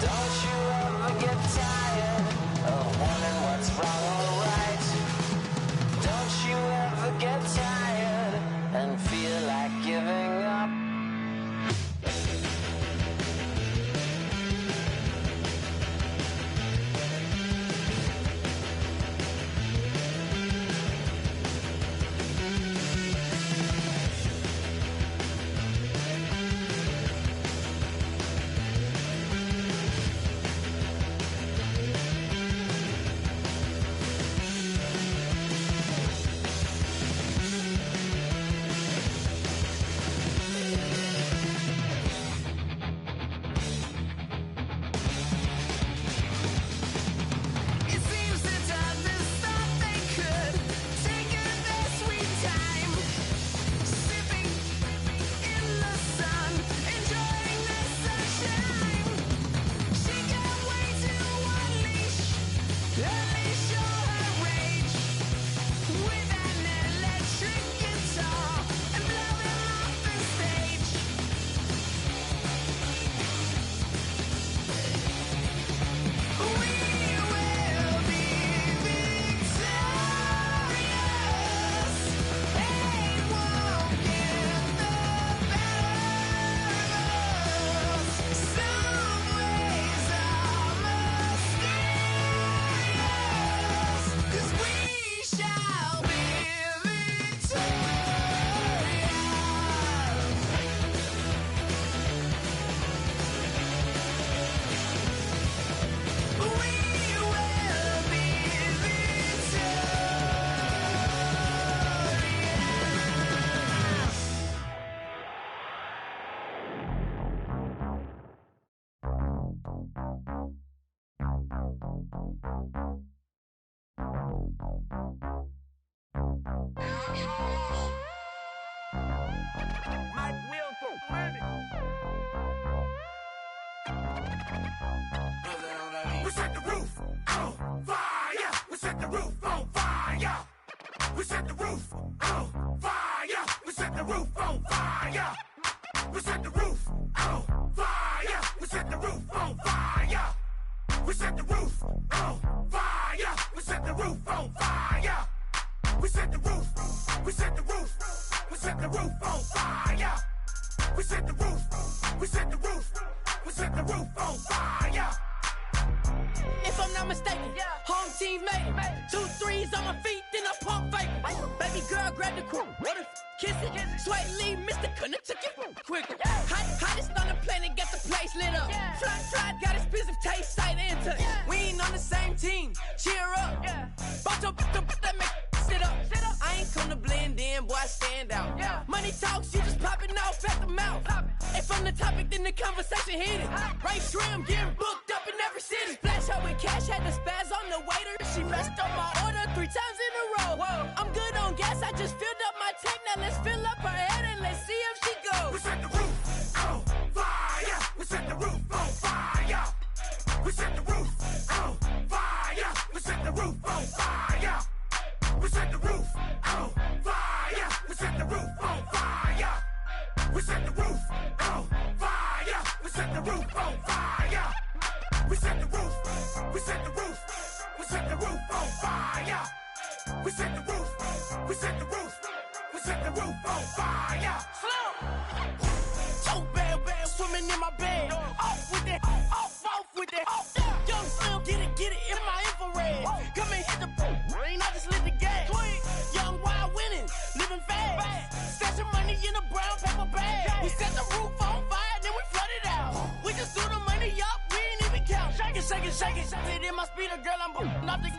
Speaker 5: Don't you ever get tired of wondering what's wrong or right? Don't you ever get tired and feel like giving up?
Speaker 9: It seems that others thought they could take their sweet time, sipping in the sun, enjoying the sunshine. She can't wait to unleash all her rage with an electric guitar and blow him off the stage. We will be victorious. They won't get the better of us. Some ways are mysterious, 'cause we shall be victorious. We will be victorious.
Speaker 8: We set the roof on fire. We set the roof on fire. We set the roof on fire. We set the roof on fire. We set the roof on fire. We set the roof on fire. We set the roof on fire. We set the roof on fire. We set the roof. We set the roof. We set the roof on fire. We set the roof. We set the roof. We set the roof on fire.
Speaker 6: If I'm not mistaken, home team made it. 2 3s on my feet, then I pump fake. Baby girl, grab the crew. Kiss it. Sweat lead, Mr. Couldn't took it quicker. Hottest on the planet, got the place lit up. Fly, got expensive taste, sight into. We ain't on the same team. Cheer up. Both up, that make sit up. I ain't come to blend in, boy, I stand out. Money talks, you just popping off at the mouth. If I'm the topic, then the conversation hit it. Right trim, getting booked up in every city. Splash out with cash, had the spaz on the waiter. She messed up my order 3 times in a row. I'm good on gas, I just filled up my tank. Now let's fill up her head and let's see if she goes.
Speaker 8: We set the roof on fire. We set the roof on fire. We set the roof on fire. We set the roof on fire. We set the roof on fire. We set the roof on fire. We set the roof on fire. We set the roof on fire. We set the roof. We set the roof. We set the roof on fire. We set the roof. We set the roof. We set the roof on fire.
Speaker 6: So bad, swimming in my bed. Off with that, off with that. Young Slim, get it in my infrared. Come and hit the rain, I just lit the gas. Young wild winning, living fast. Stashing money in a brown paper bag. We set the roof on fire, then we flood it out. We just threw the money up, we ain't even count. Shake it, shake it, shake it. It in my speeder, girl, I'm nothing,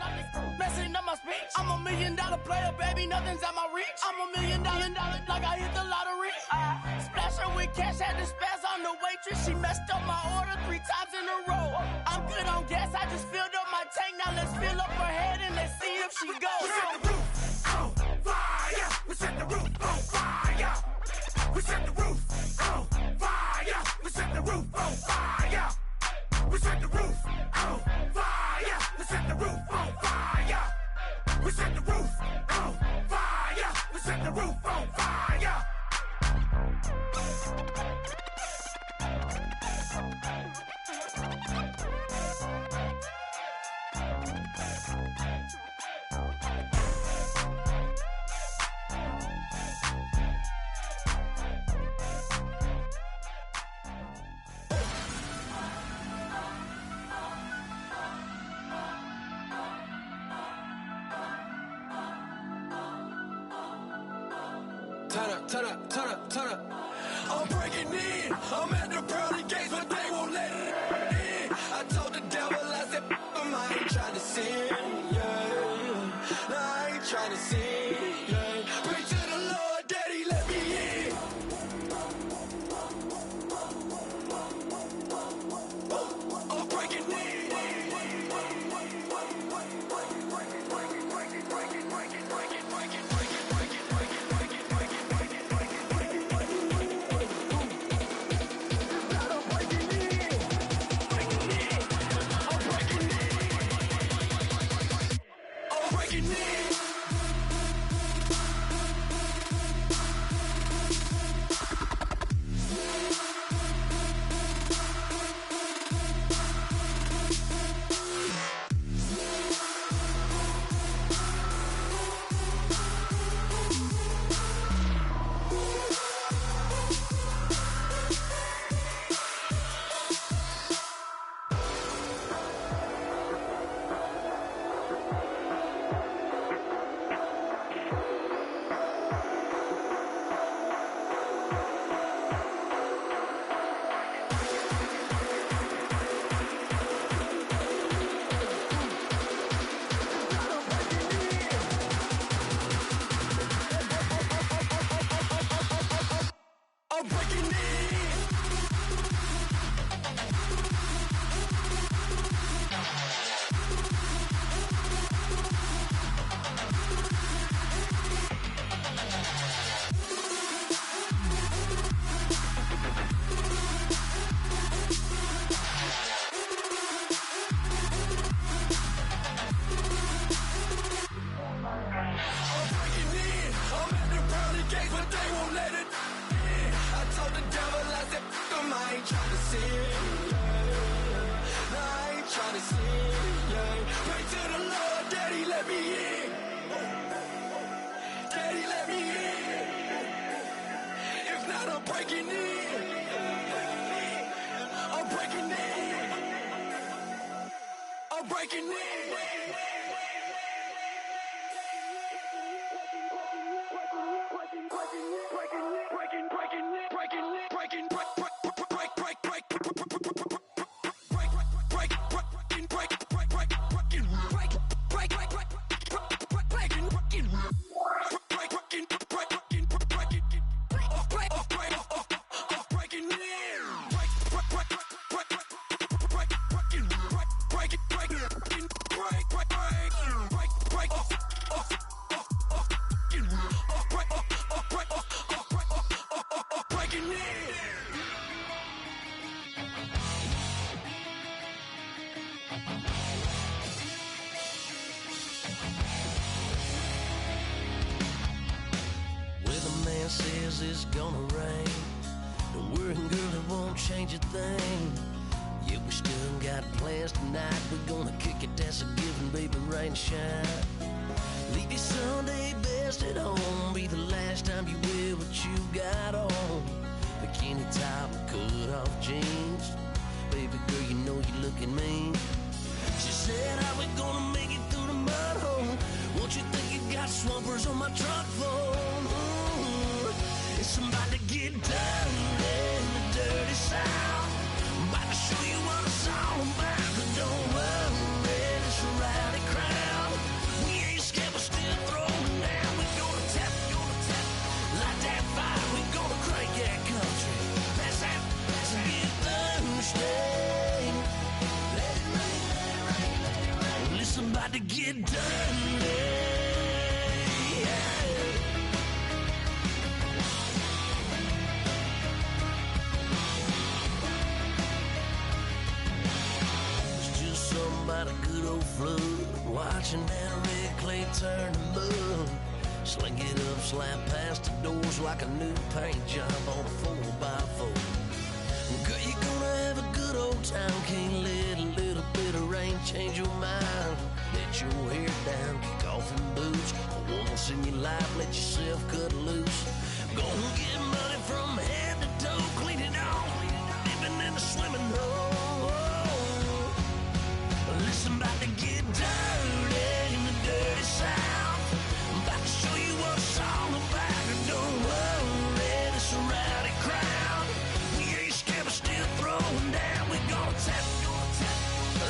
Speaker 6: messing up my speech. I'm $1 million player, baby, nothing's at my reach. I'm $1 million, like I hit the lottery. Splash her with cash, had the spaz on the waitress. She messed up my order 3 times in a row. I'm good on gas, I just filled up my tank. Now let's fill up her head and let's see if she goes.
Speaker 8: We set the roof on fire. We set the roof on fire. We set the roof on fire. We set the roof on fire. We set the roof on fire. We set the roof on set the roof on fire. We set the roof on fire.
Speaker 9: Turn up. I'm breaking in. I'm at the pearly gates, but they won't let it in. I told the devil, I said, I ain't trying to sin, yeah. No, I ain't trying to sin, yeah. Pray to the Lord, Daddy, let me in. I'm breaking in.
Speaker 5: Says it's gonna rain. Don't worry, girl, it won't change a thing. Yeah, we still got plans tonight. We're gonna kick it, that's a given, baby, rain and shine. Leave your Sunday best at home. Be the last time you wear what you got on. Bikini top and cut off jeans. Baby girl, you know you're looking mean. She said, how we gonna make it through the mud hole? Won't you think you got swampers on my truck phone? It's about to get done in the dirty south. I'm about to show you what it's all about. But don't worry, it's a rowdy crowd. We ain't scared, we're still throwing down. We're gonna tap, light that fire. We're gonna crank that country. Let's get thirsty. Let it rain. Well, it's about to get done. About a good old flood, watching that red clay turn to mud. Sling it up, slap past the doors like a new paint job on a 4x4. Girl, you're gonna have a good old time. Can't let a little bit of rain change your mind. Let your hair down, kick off in boots. Once in your life, let yourself cut loose. Gonna get money from head to toe, clean it off, living in a swimming hole. Listen, about to get dirty in the dirty South. I'm about to show you what it's all about. And don't worry, this a rowdy crowd. We ain't scared, but still throwing down. We're gonna tap,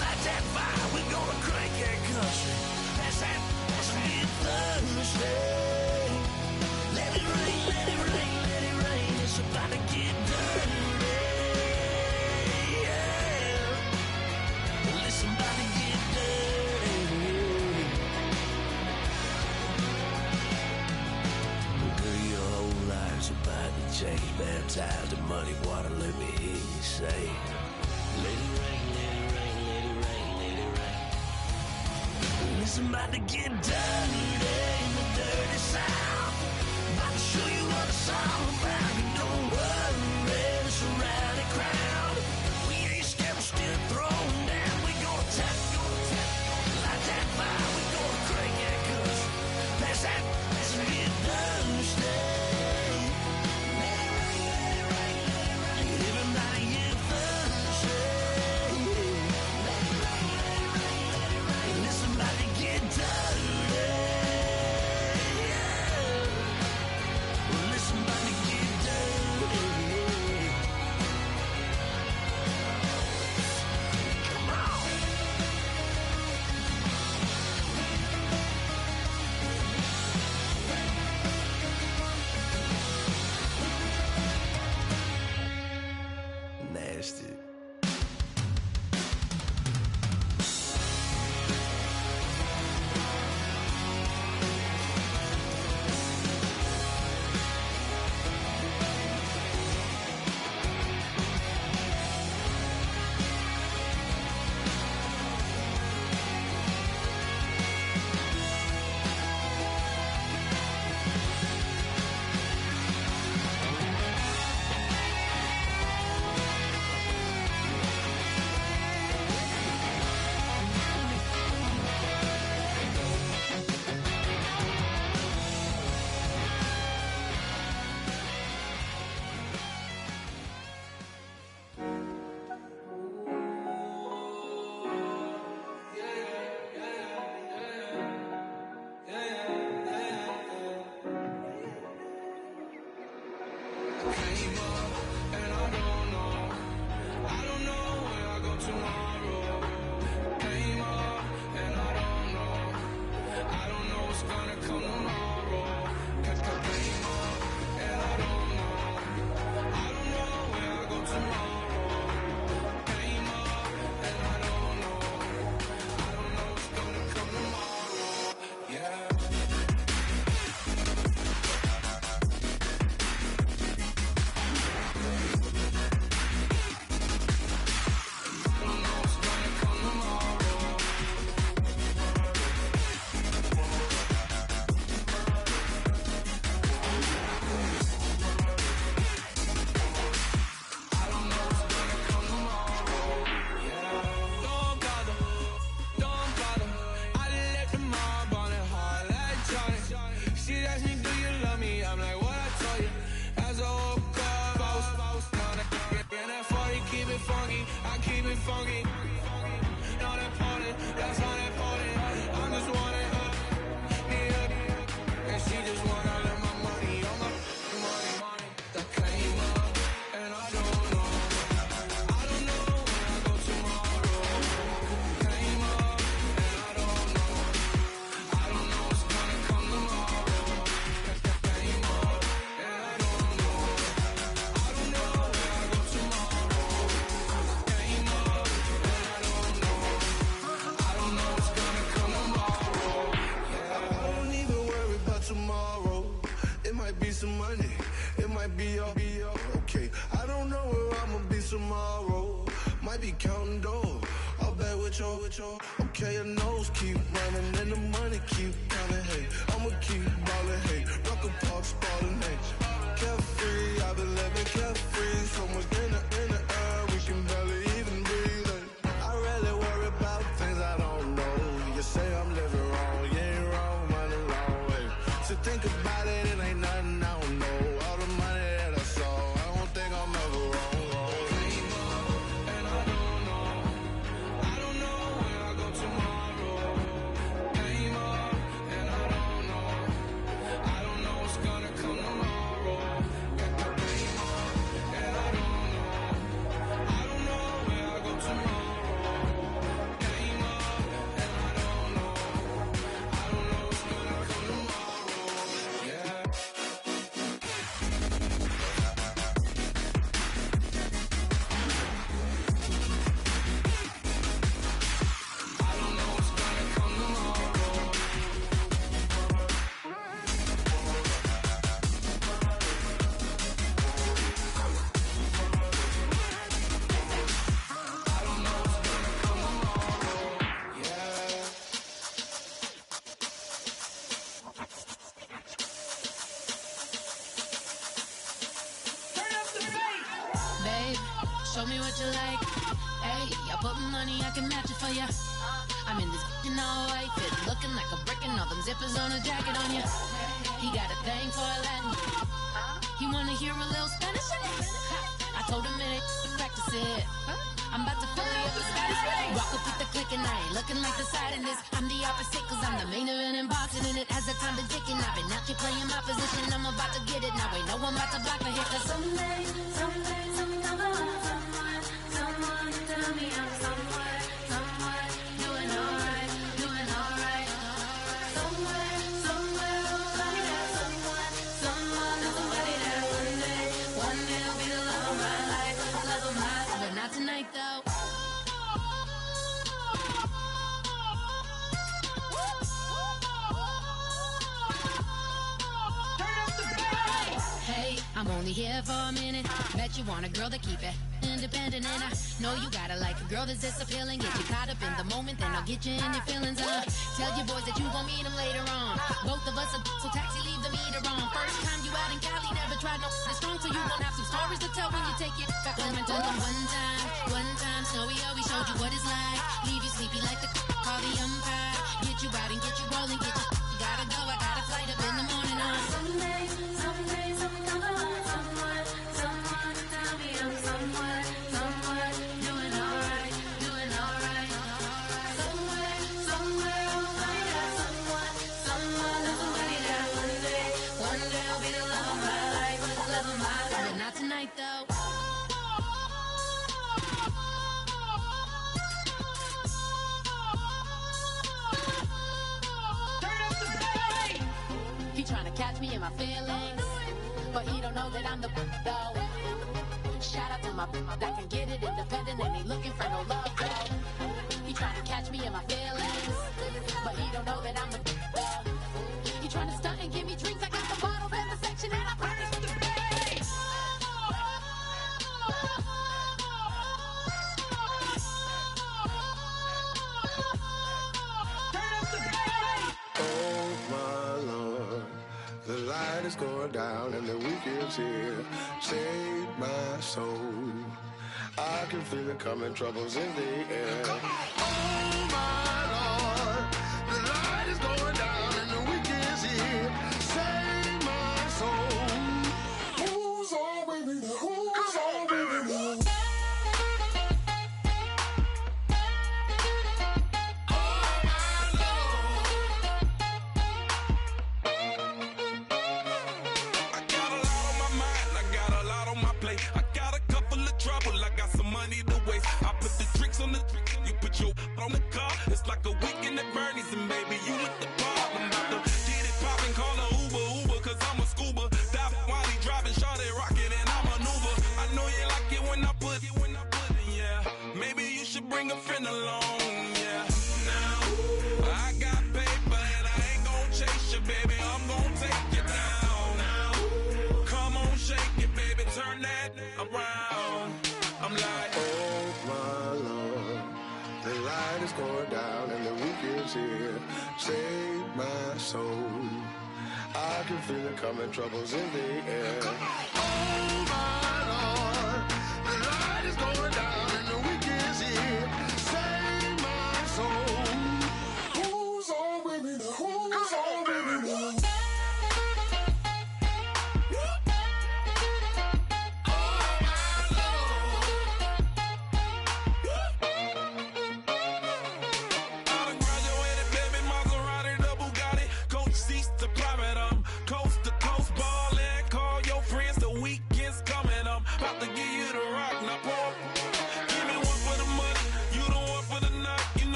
Speaker 5: light that fire. We're gonna crank that country. That's that, let's get Thursday. Let it rain, let it rain, let it rain. It's about to get dirty. Yeah. Listen, about to get dirty. Girl, your whole life's about to change. Baptized in muddy water, let me hear you say, let it rain, let it rain, let it rain, let it rain. Listen, about to get dirty in the dirty South. About to show you what it's all about. And don't worry, it's a rowdy crowd. We ain't scared, we're still throwing down. We gonna tap, light that fire. We gonna crank that cuss. Pass that, let's get Thursday. Let it rain, let it rain, let it rain. Everybody get Thursday. Let it rain, let it rain, let it rain. Listen, about to get dirty. Yeah. Listen, about to get dirty. Come on. Nasty.
Speaker 7: Came up and I don't know where I go tomorrow. Came up and I don't know what's gonna come tomorrow. Came up and I don't know where I go tomorrow. Came up and I don't know what's gonna come tomorrow. Yeah. Don't bother. I let the mob on it hard like Johnny. She asked me, do you love me? I'm like, what I told you. As a whole club, I was on that 40, keep it funky. I keep it funky. On that pony, that's on that pony. I'm just wanting up, and she just wanna let my money on my money. That came up, and I don't know where I go tomorrow. Came up, and I don't know what's gonna come tomorrow. Came up, and I don't know where I go tomorrow. Came up, and I don't know what's gonna come tomorrow. Yeah. I don't even worry about tomorrow. It might be some money, it might be all okay. I don't know where I'ma be tomorrow. Might be counting dough. I'll bet with your okay, your nose keep running and the money keep coming.
Speaker 4: show me what you like. Hey, I put money, I can match it for ya. I'm in this in all white fit, looking like a brick and all them zippers on a jacket on ya. He got a thing for Latin. He wanna hear a little Spanish in it. I told him it ain't practice it. I'm about to fully up the Scottish way. Rock up with the click and I ain't looking like the side in this. I'm the opposite cause I'm the main event in boxing and it has the time been ticking. I've been out here playing my position, I'm about to get it. Now ain't no one about to block the hit cause someday, someone to tell me I'm someone doing alright, doing alright. Somewhere, somebody that someone is somebody that one day will be the love of my life, love of my life. But not tonight though. Hey, I'm only here for a minute. Bet you want a girl to keep it independent, and I know you gotta like a girl that's this appealing. Get you caught up in the moment, then I'll get you in your feelings. Tell your boys that you gon' meet them later on. Both of us are so taxi, leave the meter on. First time you out in Cali, never tried no this strong, so you gon' have some stories to tell when you take it back home and tell them one time, Snowy always showed you what it's like. Leave you sleepy like the call the umpire. Get you out and get you rolling, get you gotta go. I got a flight up in the morning on someday, someone come along, someone to tell me I'm someone doing alright, doing alright. Somewhere, I'll find out someone somebody that one day will be the love of my life, but not tonight though. He tryna catch me in my feelings, but he don't know that I'm the though. Shout out to my that can get it independent and he looking for no love though. He tryna catch me in my feelings, but he don't know that I'm the though. He tryna stunt and give me drinks. I got the bottles in the section and I promise to pay.
Speaker 5: The light is going down and the weekend's here. Save my soul. I can feel it coming, troubles in the air. Oh my Lord, the light is going down and the weekend's here. Save my soul. Who's on with me now? Who's on with me now?
Speaker 8: On the car, it's like a weekend at Bernie's, and baby, you with the pop. I'm about to get it poppin', call a Uber, cause I'm a scuba. Dive while he driving, shawty rockin', and I maneuver. I know you like it when I put it, yeah. Maybe you should bring a friend along, yeah. Now, I got paper, and I ain't gon' chase you, baby. I'm gon' take you down. Now, come on, shake it, baby, turn that around. I'm like,
Speaker 5: oh my Lord. The light is going down and the weekend's here. Save my soul. I can feel it coming, troubles in the air. Oh my Lord, the light is going down and the weekend's here. Save my soul. Who's on with me now? Who's on with me now?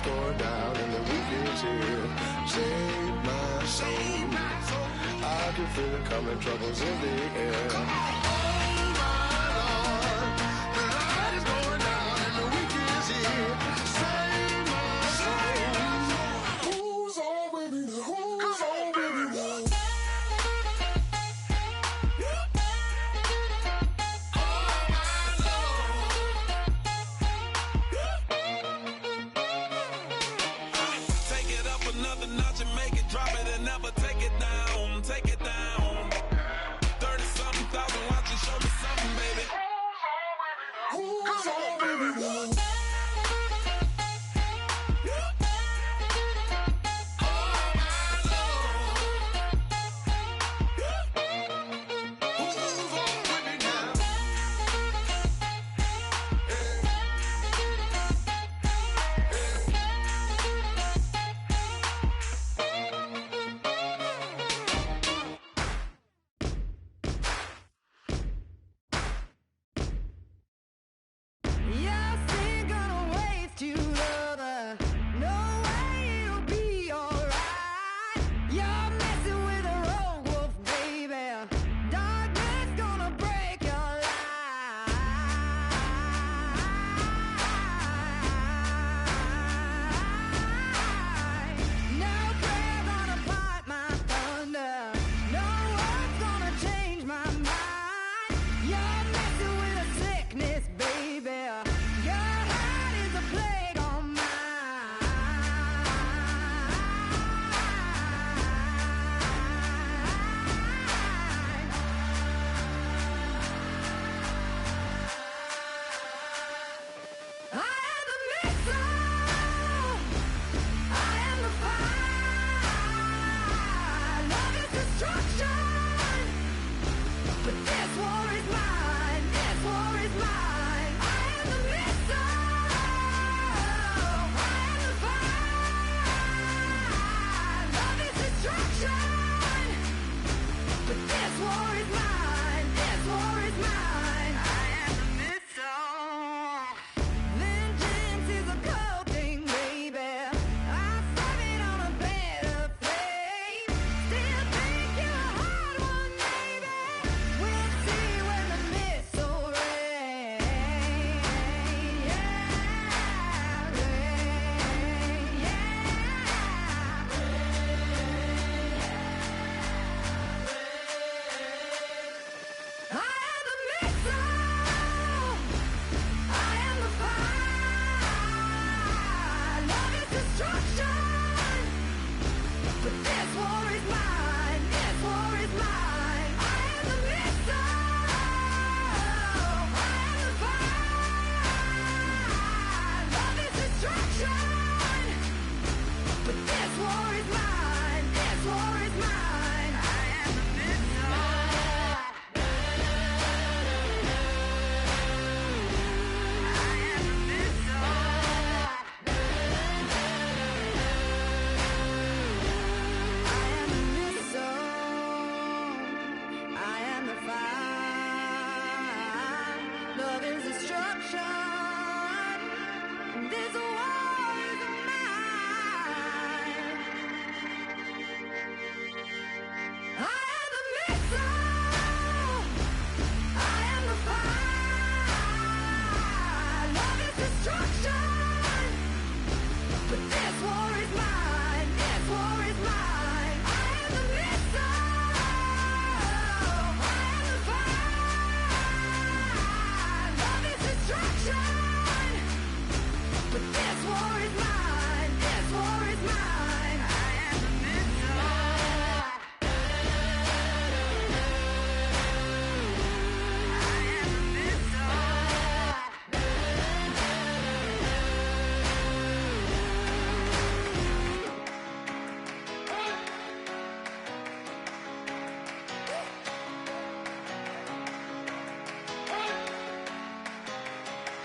Speaker 5: Going down and the weekend's here. Save my soul. I can feel it coming, troubles in the air. Oh my Lord, the light is going down and the weekend's here. Save my soul. Who's on with me now?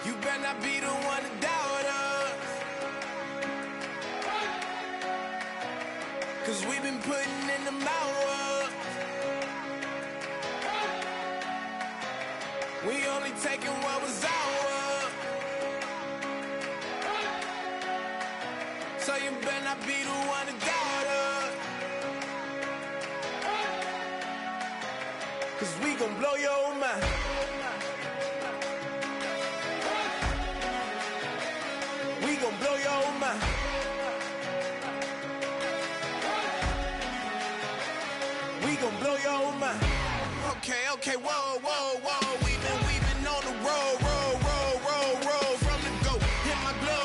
Speaker 9: You better not be the one to doubt us, 'cause we've been putting in the hours. We only taking what was ours. So you better not be the one to doubt us, 'cause we gon' blow your mind. We gon' blow your mind. We gon' blow your mind. Okay, whoa, whoa, whoa. We been on the road, from the go. Hit my blow.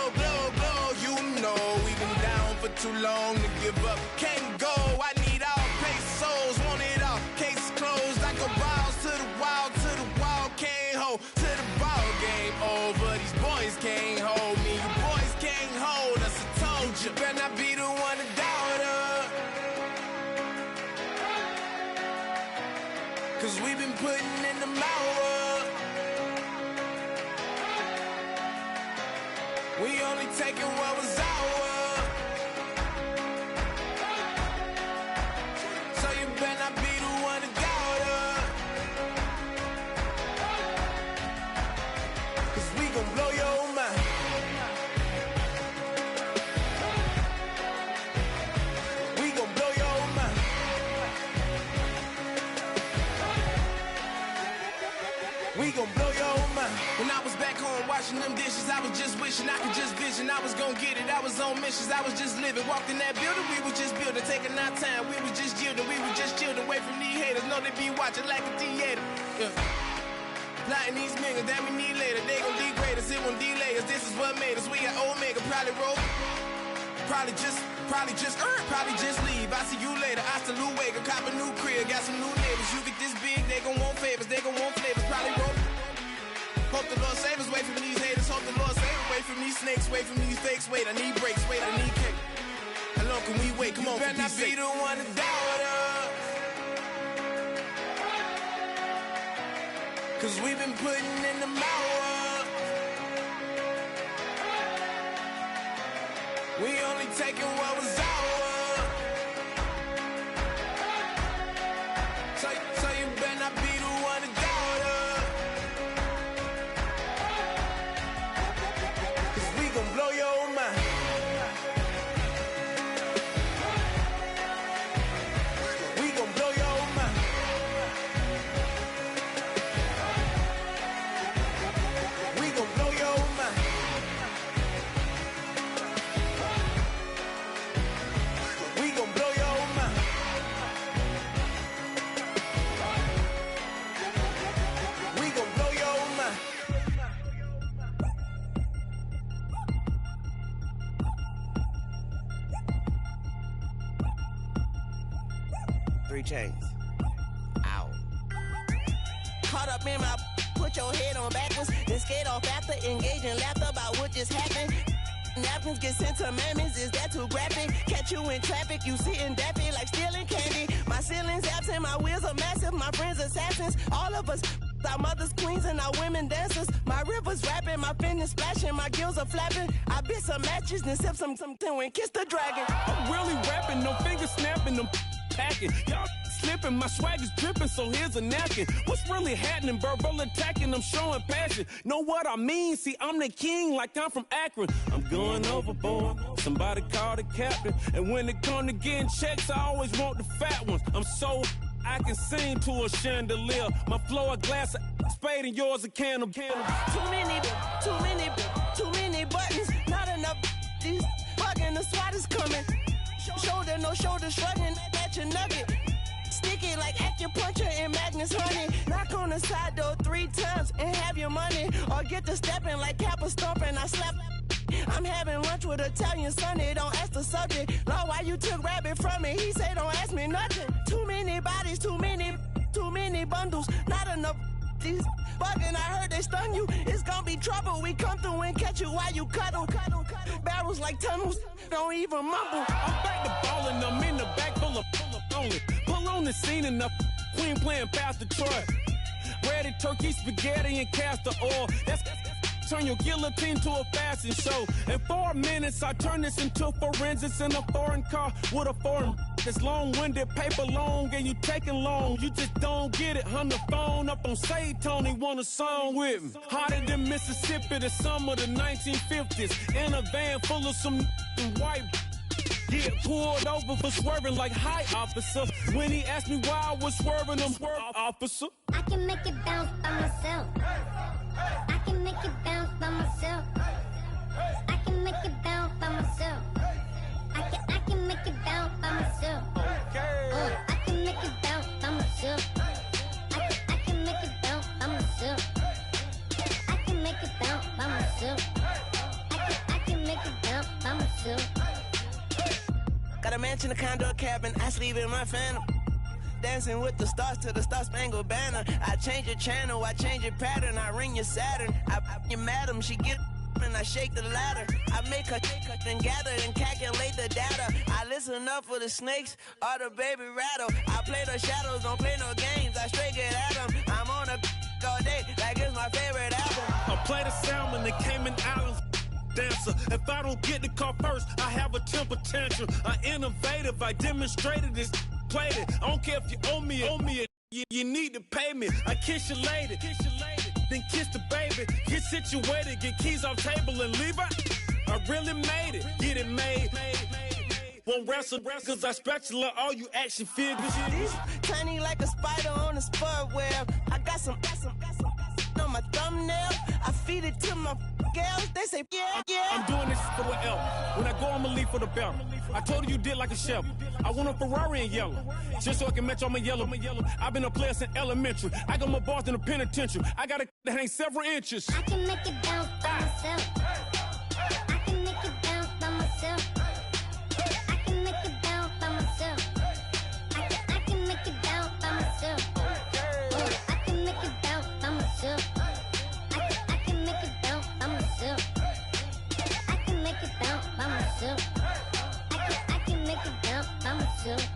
Speaker 9: You know we been down for too long to give up. Can't go. I need all pesos, want it all. Case closed. I go balls to the wall, can't hold to the ball game over. These boys can't hold me. You boys can't hold us, I told you. Better not be the one to doubt us. Cause we've been putting in the hours. We only taking what was ours. So you better not be the one to doubt us. Cause we gon' blow your mind. We gon' blow your mind. We gon' blow your mind. When I was back home washing them dishes, I was just wishing I could just vision. I was gon' get it, I was on missions, I was just living. Walked in that building, we was just building, taking our time. We was just yielding, we was just chilling. Away from these haters, know they be watching like a theater. Yeah. Plotting these niggas that we need later. They gon' degrade us, it won't delay us. This is what made us. We got Omega, probably roll. Probably just leave. I see you later. I salute Wake, cop a new crib, got some new neighbors. You get this big, they gon' want favors, they gon' want flavors. Probably roll. Hope the Lord save us, wait from these haters. Hope the Lord save us, wait from these snakes, wait from these fakes. Wait, I need breaks, wait, I need cake. How long can we wait? Come on, for peace sake. You better not be the one to doubt us. Cause we've been putting in the hours. We only taking what was ours. So you better not be the one to doubt us. Cause we gon' blow your mind. We gon' blow your mind. We gon' blow your mind. We gon' blow your mind. We gon' blow your mind. 3 chains. Ow.
Speaker 6: Caught up in my, put your head on backwards, then skate off after engaging laughter about what just happened. Napkins get sent to mammies, is that too graphic? Catch you in traffic, you sitting daffy like stealing candy. My ceiling's absent, my wheels are massive, my friends assassins. All of us, our mothers queens and our women dancers. My rivers rapping, my fingers splashing, my gills are flapping. I bit some matches, then sip something and kiss the dragon.
Speaker 10: I'm really rapping, no fingers snapping, them packing. Y'all slipping, my swag is dripping, so here's a napkin. What's really happening? Verbal attacking, I'm showing passion. Know what I mean? See, I'm the king like I'm from Akron. I'm going overboard, somebody call the captain. And when it come to getting checks, I always want the fat ones. I'm so I can sing to a chandelier. My flow a glass of spade and yours a can of
Speaker 6: Too many buttons, not enough. These bugging, the SWAT is coming. Shoulder, no shoulder shrugging at your nugget. Sticky like acupuncture and Magnus honey. Knock on the side door 3 times and have your money. Or get to stepping like Kappa stomping. I slap. I'm having lunch with Italian Sonny. Don't ask the subject. Lord, why you took rabbit from me? He say don't ask me nothing. Too many bodies, too many bundles. Not enough. These bugging, I heard they stun you. It's gonna be trouble. We come through and catch you while you cuddle. Barrels like tunnels. Don't even mumble.
Speaker 10: I'm back to ballin', I'm in the back full of only. Pull on the scene enough. Queen playing Pastor Troy. Ready turkey, spaghetti, and castor oil. That's turn your guillotine to a fashion show. In 4 minutes, I turn this into forensics in a foreign car with a foreign. It's long-winded, paper long, and you taking long. You just don't get it. Hung the phone up on Say Tony, want a song with me. Hotter than Mississippi, the summer of the 1950s. In a van full of some white. Get pulled over for swerving like hi, officer. When he asked me why I was swerving, I'm officer.
Speaker 11: I can make it bounce by myself. I can make it bounce by myself. I can make it bounce by myself. I can make it bounce by myself. I can make it bounce by myself. I can make it bounce by myself. I can make it bounce by myself. I can make it bounce by myself.
Speaker 6: Got a mansion, a condo, a cabin. I sleep in my phantom. Dancing with the stars to the Star-Spangled Banner. I change your channel, I change your pattern. I ring your Saturn. I your madam, she get and I shake the ladder. I make her and gather and calculate the data. I listen up for the snakes or the baby rattle. I play the shadows, don't play no games. I straight get at them. I'm on a all day like it's my favorite album.
Speaker 10: I play the salmon, the Cayman Islands dancer. If I don't get the car first, I have a temper tantrum. I innovative, I demonstrated this, played it. I don't care if you owe me it. You need to pay me. I kiss your lady, then kiss the baby. Get situated, get keys off table and leave her. I really made it, get it made. Won't wrestle, cause I spatula all you action figures.
Speaker 6: Tiny like a spider on a spud web. I got some on my thumbnail. I feed it to my girls. They say, yeah.
Speaker 10: I'm doing this for the L. When I go, I'ma leave for the belt. I told you did like a chef. I want a Ferrari in yellow, just so I can match all my yellow. I've been a player since elementary. I got more bars than a penitentiary. I got to hang several inches.
Speaker 11: I can make it bounce by myself. I can make it bounce by myself. I can make it bounce by myself. I can make it bounce by myself. I can make it bounce by myself. I can make it bounce by myself. I can make it bounce by myself. I can make it bounce by myself.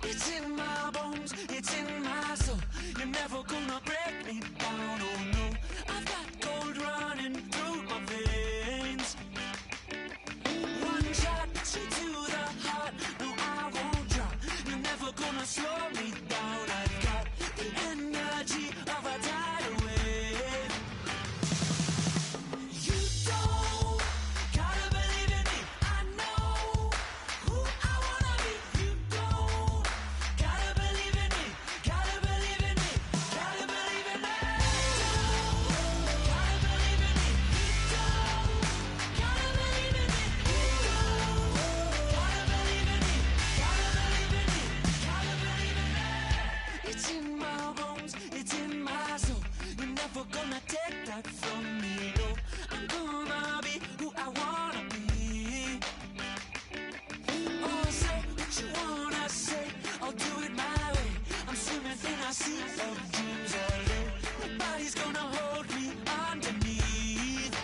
Speaker 9: It's in my bones, it's in my soul. You're never gonna break me down, oh no. I've got gold running through my veins. One shot, straight to the heart. No, I won't drop. You're never gonna slow me down. I've got the energy of a tidal wave. You don't gotta believe in me. I know who I wanna be. You don't gotta believe in me. Gotta believe in me. Gotta believe in me. Gotta believe in me. You don't gotta believe in me. You don't gotta believe in me. Gotta believe in me. Gotta believe in me. It's in my bones. It's in my soul. You're never gonna take that from me. No, I'm gonna be who I wanna be. Oh, say what you wanna say. I'll do it my way. I'm swimming in a sea of dreams all day. Nobody's gonna hold me underneath.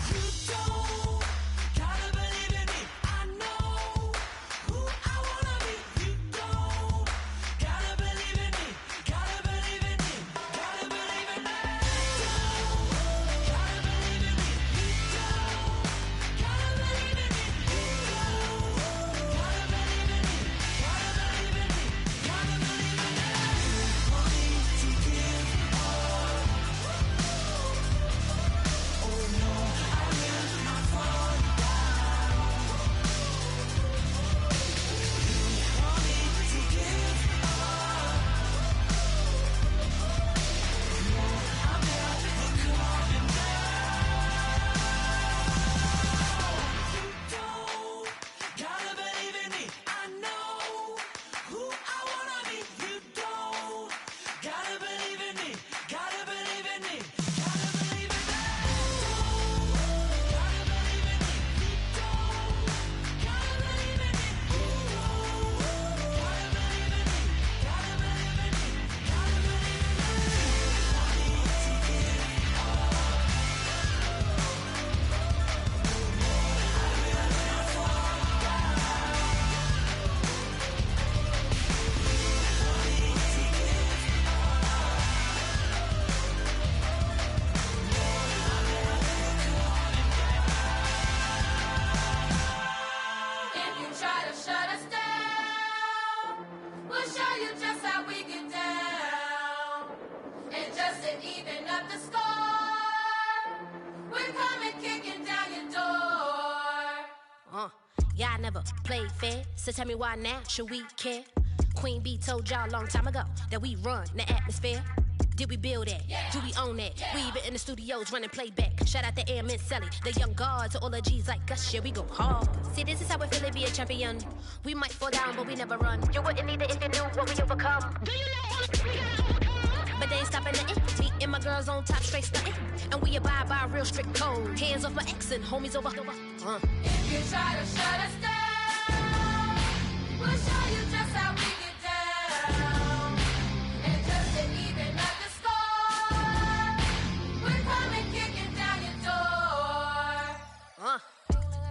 Speaker 9: You don't gotta believe in me. I know who I wanna be. You don't gotta believe in me. Gotta believe in me. Gotta believe in me. Gotta believe in me. You don't gotta believe in me. You don't gotta believe in me. Gotta believe in me. Gotta believe in me. Want me to give up? Oh no, I will not fall down. You want me to give up? No, I'm never coming back. You don't gotta believe in me. I know who I wanna be. You don't gotta believe in me. Gotta believe in me. Gotta believe in me. Gotta believe in me. You don't gotta believe in me. You don't gotta believe in me. Gotta believe in me. Gotta believe in me. Want me to give up? I will not fall down. Want me to give
Speaker 7: If you try to shut us down, we'll show you just how we get down. And just to even up the score, we're coming kicking down your door.
Speaker 4: Yeah, I never played fair, so tell me why now should we care? Queen B told y'all a long time ago that we run the atmosphere. Did we build that? Do we own that? We even in the studios running playback. Shout out to Airman Sally, the young guard to all the G's like us. Yeah, we go hard. See, this is how we feel to be a champion. We might fall down, but we never run. You wouldn't need it if you knew what we overcome. Do you know all we gotta overcome? but they ain't stopping nothing. Me and my girls on top, straight stunting. And we abide by a real strict code. Hands off my ex and homies over.
Speaker 9: If you try to shut us down, we'll show you just how we get down. And just to even up the score, we're coming kicking down your door.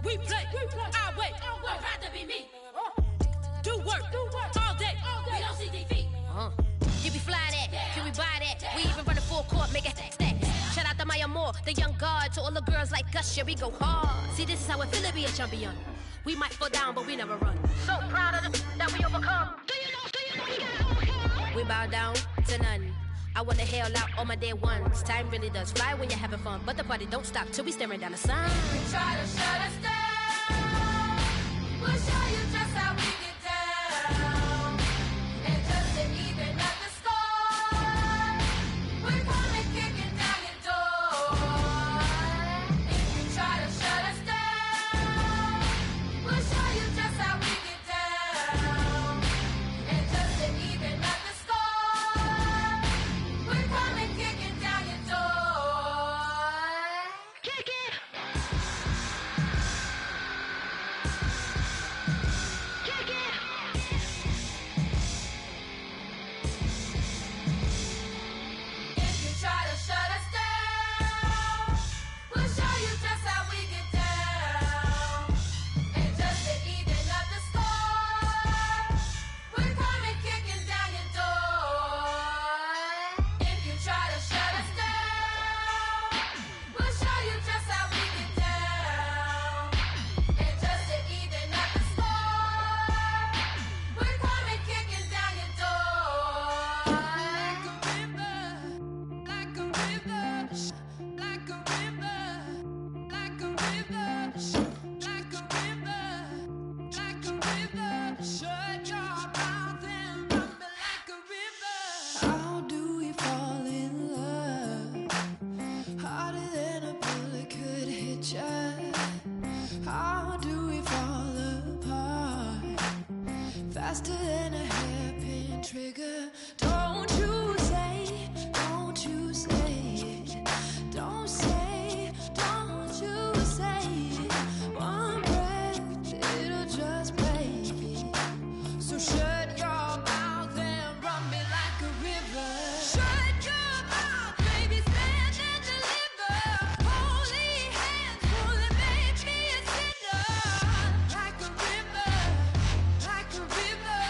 Speaker 4: We play our way.
Speaker 9: I'd rather be me.
Speaker 4: Do work all day.
Speaker 9: We don't see defeat.
Speaker 4: Did we fly that? Can we buy that? We even run a full court, make it stack. Shout out to Maya Moore, the young guard. To all the girls like us, yeah, we go hard. See, this is how it feel to be a champion. We might fall down, but we never run. So proud of that we overcome. Do you know we gotta overcome? We bow down to none. I wanna hail out all my dead ones. Time really does fly when you're having fun, but the party don't stop till we staring down the sun.
Speaker 9: You try to shut us down, we'll show you just how we get down. And just to even up the score, we're coming kicking down your door. If you try to shut us down, we'll show you just how we get down. And just to even up the score, we're coming kicking down your door.
Speaker 4: Kick it! Kick it!
Speaker 9: If you try to shut us down, we'll show you just how we get down. And just to even up the score, we're coming kicking down your door. If you try to shut us down, we'll show you just how we get down. And just to even up the score, we're coming kicking down your door.
Speaker 7: Like a river, like a river, like a river, like a river, like a river. Shut your mouth and run me like a river. How do we fall in love? Harder than a bullet could hit ya. How do we fall apart? Faster than a hairpin trigger. Don't you say, don't you say it. Don't say, don't you say it. One breath, it'll just break. So shut your mouth and run me like a river. Shut your mouth, baby, stand and deliver. Holy hands, pulling, make me a sinner. Like a river, like a river.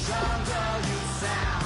Speaker 5: jungle you sound.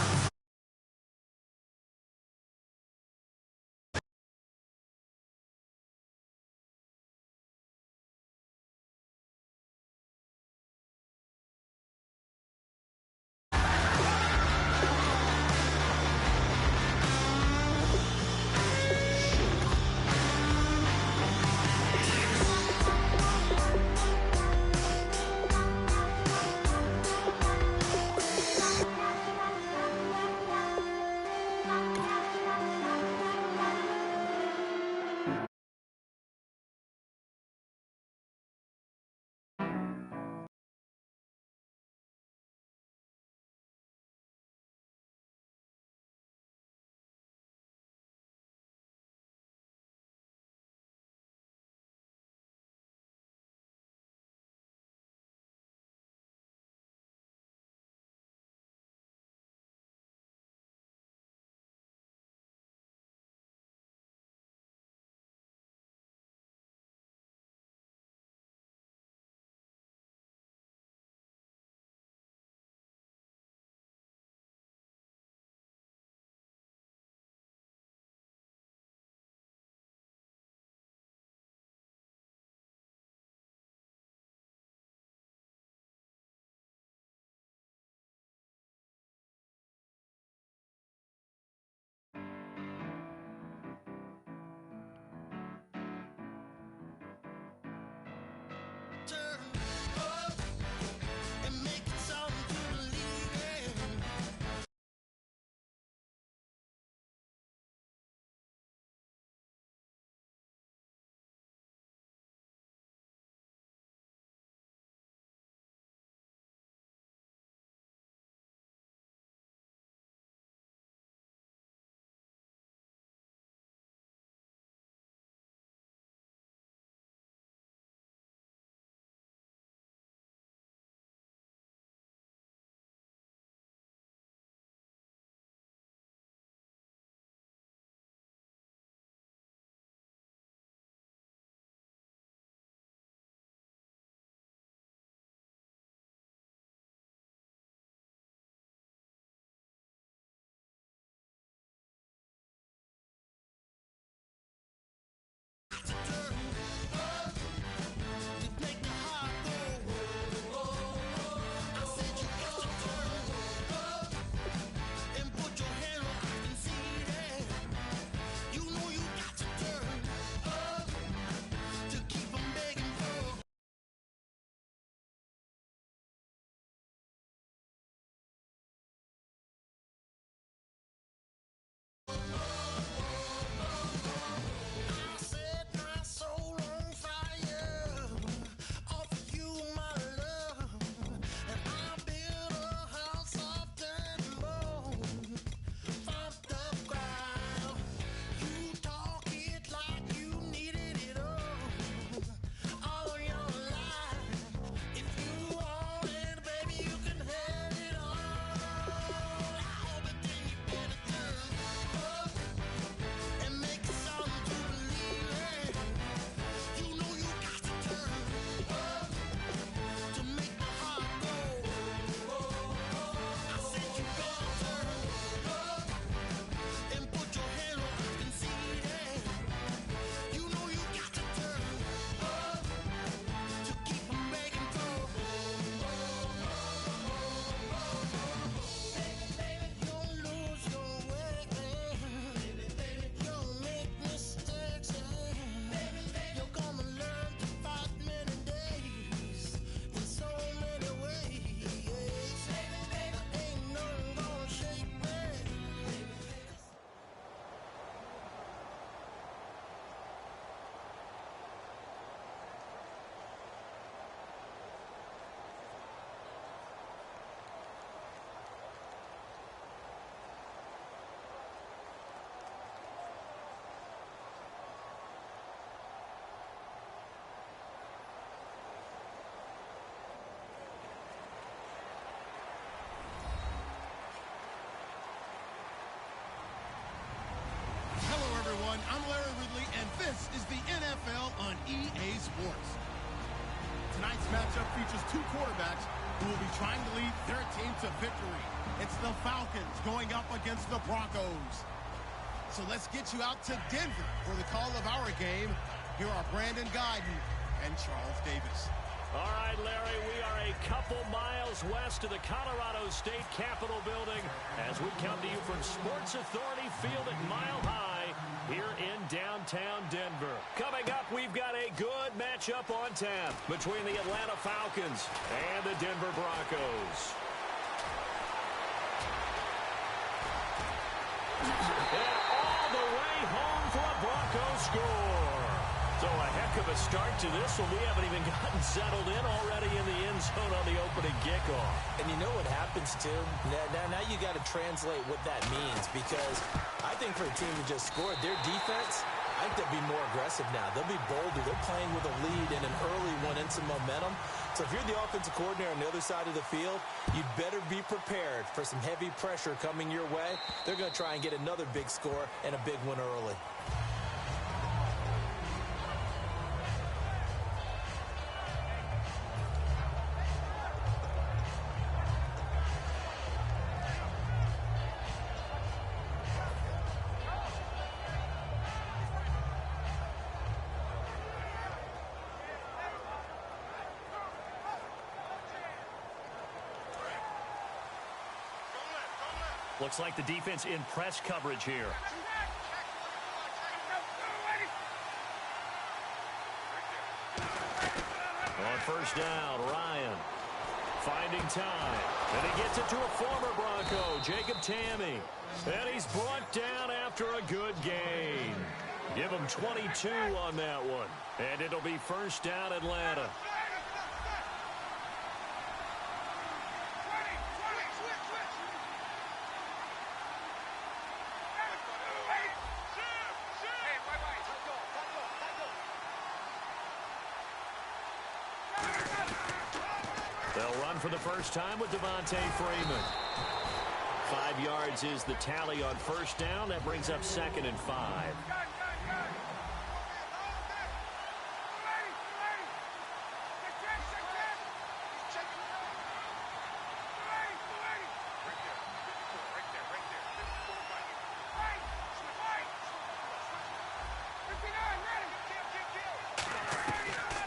Speaker 12: This is the NFL on EA Sports. Tonight's matchup features two quarterbacks who will be trying to lead their team to victory. It's the Falcons going up against the Broncos. So let's get you out to Denver for the call of our game. Here are Brandon Guyton and Charles Davis.
Speaker 1: All right, Larry, we are a couple miles west of the Colorado State Capitol building as we come to you from Sports Authority Field at Mile High here in downtown Denver. Coming up, we've got a good matchup on tap between the Atlanta Falcons and the Denver Broncos. And all the way home for a Broncos score. So a heck of a start to this one. We haven't even gotten settled in already in the end zone on the opening kickoff.
Speaker 2: And you know what happens, too? Now you got to translate what that means, because I think for a team to just score, their defense, I think they'll be more aggressive now. They'll be bolder. They're playing with a lead and an early one and some momentum. So if you're the offensive coordinator on the other side of the field, you'd better be prepared for some heavy pressure coming your way. They're going to try and get another big score and a big one early.
Speaker 1: Looks like the defense in press coverage here. On first down, Ryan finding time. And he gets it to a former Bronco, Jacob Tamme. And he's brought down after a good gain. Give him 22 on that one. And it'll be first down, Atlanta. They'll run for the first time with Devontae Freeman. 5 yards is the tally on first down. That brings up 2nd and 5.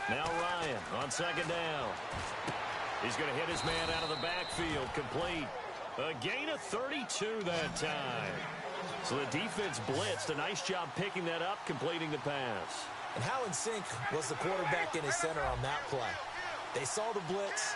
Speaker 1: Now Ryan on 2nd down. He's going to hit his man out of the backfield, complete. A gain of 32 that time. So the defense blitzed. A nice job picking that up, completing the pass.
Speaker 2: And how in sync was the quarterback and his center on that play? They saw the blitz,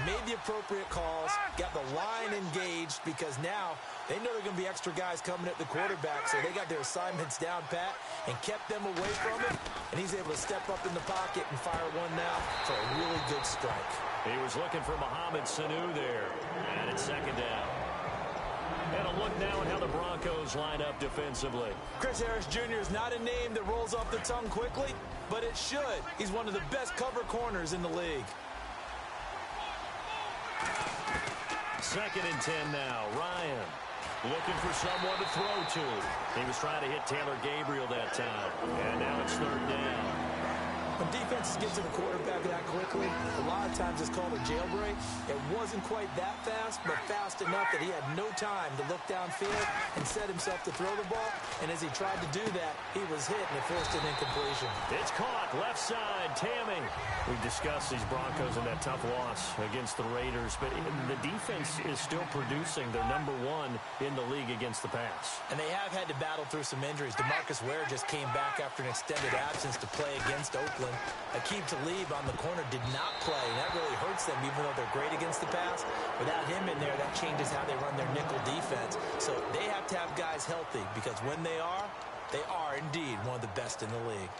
Speaker 2: made the appropriate calls, got the line engaged, because now they know there are going to be extra guys coming at the quarterback, so they got their assignments down pat and kept them away from him, and he's able to step up in the pocket and fire one now for a really good strike.
Speaker 1: He was looking for Mohamed Sanu there, and it's 2nd down. And a look now at how the Broncos line up defensively.
Speaker 2: Chris Harris Jr. is not a name that rolls off the tongue quickly, but it should. He's one of the best cover corners in the league.
Speaker 1: 2nd and 10 now. Ryan looking for someone to throw to. He was trying to hit Taylor Gabriel that time. And now it's 3rd down.
Speaker 2: When defenses get to the quarterback that quickly, a lot of times it's called a jailbreak. It wasn't quite that fast, but fast enough that he had no time to look downfield and set himself to throw the ball. And as he tried to do that, he was hit and it forced an incompletion.
Speaker 1: It's caught, left side, Tamme. We've discussed these Broncos and that tough loss against the Raiders, but the defense is still producing. They're number 1 in the league against the pass. And
Speaker 2: they have had to battle through some injuries. DeMarcus Ware just came back after an extended absence to play against Oakland. Aqib Talib on the corner did not play, and that really hurts them, even though they're great against the pass. Without him in there, that changes how they run their nickel defense. So they have to have guys healthy, because when they are indeed one of the best in the league.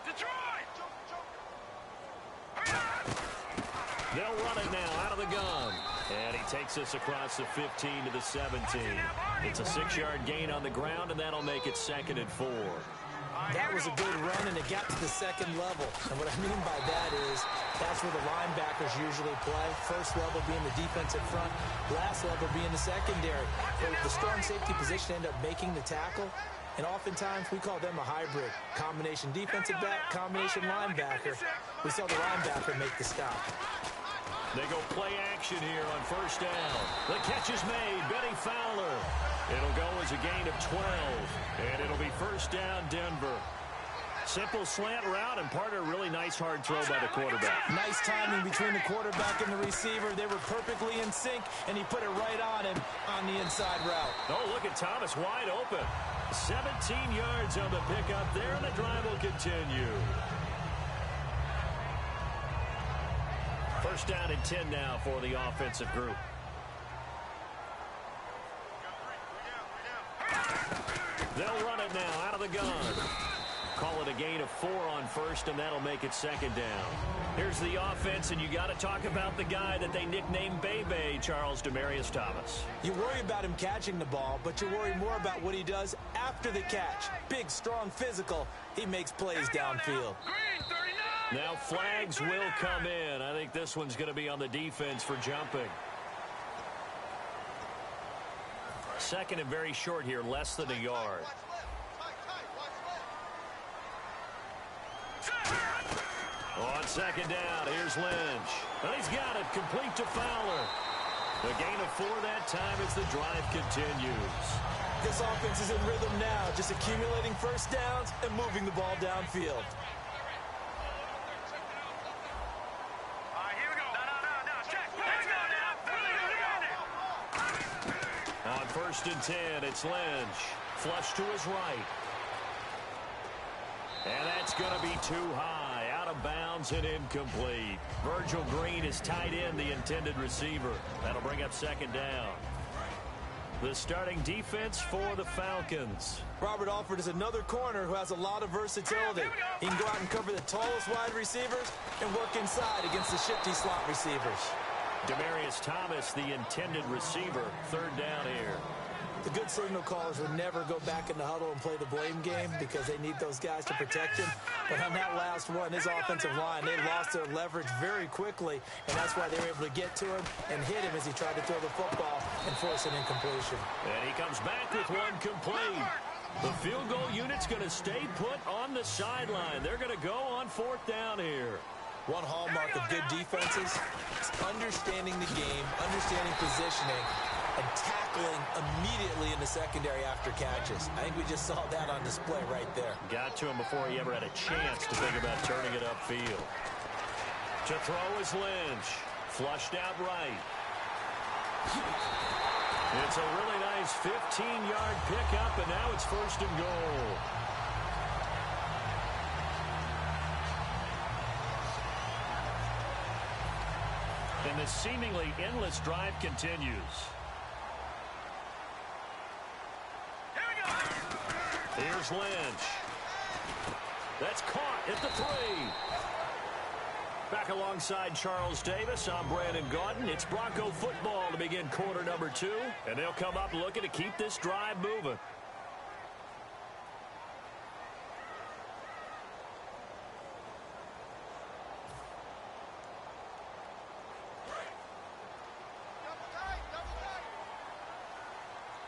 Speaker 3: Detroit!
Speaker 1: They'll run it now out of the gun. And he takes us across the 15 to the 17. It's a 6-yard gain on the ground, and that'll make it 2nd and 4.
Speaker 2: That was a good run, and it got to the second level. And what I mean by that is that's where the linebackers usually play. First level being the defensive front, last level being the secondary. Where the strong safety position end up making the tackle, and oftentimes we call them a hybrid. Combination defensive back, combination linebacker. We saw the linebacker make the stop.
Speaker 1: They go play action here on first down. The catch is made. Benny Fowler. It'll go as a gain of 12. And it'll be first down, Denver. Simple slant route and part of a really nice hard throw by the quarterback.
Speaker 2: Nice timing between the quarterback and the receiver. They were perfectly in sync, and he put it right on him on the inside route.
Speaker 1: Oh, look at Thomas wide open. 17 yards on the pickup there, and the drive will continue. First down and 10 now for the offensive group. They'll run it now out of the gun. Call it a gain of 4 on first, and that'll make it 2nd down. Here's the offense, and you got to talk about the guy that they nicknamed Bebe, Charles Demarius Thomas.
Speaker 2: You worry about him catching the ball, but you worry more about what he does after the catch. Big, strong, physical. He makes plays downfield.
Speaker 1: Now flags will come in. I think this one's going to be on the defense for jumping. 2nd and very short here, less than a yard. On 2nd down, here's Lynch. And he's got it, complete to Fowler. The gain of 4 that time as the drive continues.
Speaker 2: This offense is in rhythm now, just accumulating first downs and moving the ball downfield.
Speaker 1: On 1st and 10, it's Lynch. Flush to his right. And that's going to be too high. Out of bounds and incomplete. Virgil Green is tied in, the intended receiver. That'll bring up 2nd down. The starting defense for the Falcons.
Speaker 2: Robert Alford is another corner who has a lot of versatility. He can go out and cover the tallest wide receivers and work inside against the shifty slot receivers.
Speaker 1: Demarius Thomas, the intended receiver. 3rd down here.
Speaker 2: The good signal callers would never go back in the huddle and play the blame game because they need those guys to protect him. But on that last one, his offensive line, they lost their leverage very quickly, and that's why they were able to get to him and hit him as he tried to throw the football and force an incompletion.
Speaker 1: And he comes back with one complete. The field goal unit's going to stay put on the sideline. They're going to go on 4th down here.
Speaker 2: One hallmark of good defenses is understanding the game, understanding positioning, and tackling immediately in the secondary after catches. I think we just saw that on display right there.
Speaker 1: Got to him before he ever had a chance to think about turning it upfield. To throw is Lynch. Flushed out right. It's a really nice 15-yard pickup, and now it's 1st and goal. And the seemingly endless drive continues. Here's Lynch. That's caught at the 3. Back alongside Charles Davis, I'm Brandon Gaudin. It's Bronco football to begin quarter number 2, and they'll come up looking to keep this drive moving.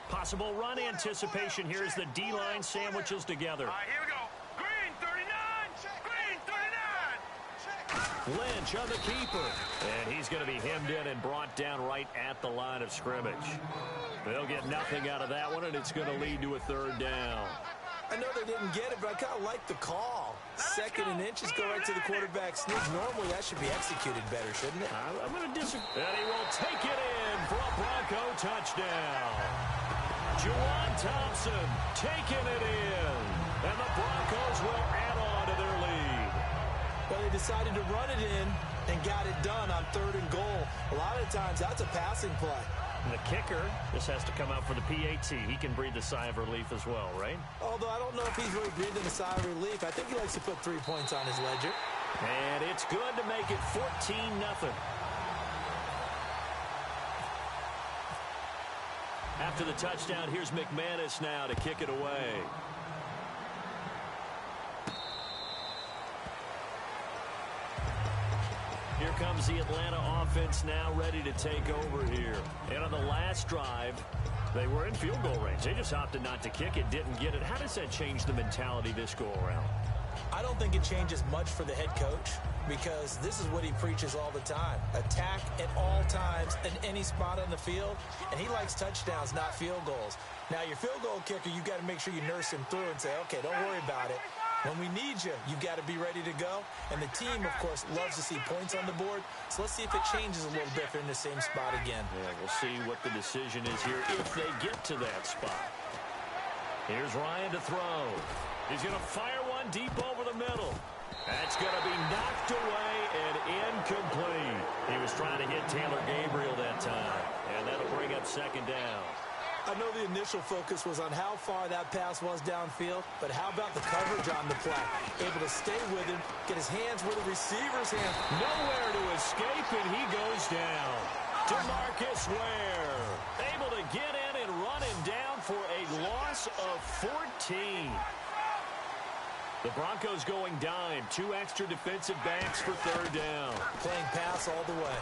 Speaker 1: Possible run anticipation here as the D-line sandwiches together.
Speaker 3: All right, here we go. Green 39. Green 39.
Speaker 1: Lynch on the keeper. And he's going to be hemmed in and brought down right at the line of scrimmage. They'll get nothing out of that one, and it's going to lead to a 3rd down.
Speaker 2: I know they didn't get it, but I kind of like the call. 2nd and inches go right to the quarterback sneak. Normally, that should be executed better, shouldn't it?
Speaker 1: I'm going to disagree. And he will take it in for a Bronco touchdown. Juwan Thompson taking it in. And the Broncos will add on to their lead.
Speaker 2: Well, they decided to run it in and got it done on 3rd and goal. A lot of times, that's a passing play.
Speaker 1: And the kicker just has to come out for the PAT. He can breathe a sigh of relief as well, right?
Speaker 2: Although I don't know if he's really breathing a sigh of relief. I think he likes to put 3 points on his ledger.
Speaker 1: And it's good to make it 14-0. After the touchdown, here's McManus now to kick it away. Here comes the Atlanta offense now ready to take over here. And on the last drive, they were in field goal range. They just opted not to kick it, didn't get it. How does that change the mentality this go around?
Speaker 2: I don't think it changes much for the head coach because this is what he preaches all the time. Attack at all times in any spot on the field, and he likes touchdowns, not field goals. Now, your field goal kicker, you got to make sure you nurse him through and say, okay, don't worry about it. When we need you, you got to be ready to go. And the team, of course, loves to see points on the board. So let's see if it changes a little bit if they're in the same spot again.
Speaker 1: Yeah, we'll see what the decision is here if they get to that spot. Here's Ryan to throw. He's going to fire one deep over the middle. That's going to be knocked away and incomplete. He was trying to hit Taylor Gabriel that time. And that'll bring up second down.
Speaker 2: I know the initial focus was on how far that pass was downfield, but how about the coverage on the play? Able to stay with him, get his hands where the receiver's hands.
Speaker 1: Nowhere to escape, and he goes down. DeMarcus Ware able to get in and run him down for a loss of 14. The Broncos going dime. 2 extra defensive backs for third down.
Speaker 2: Playing pass all the way.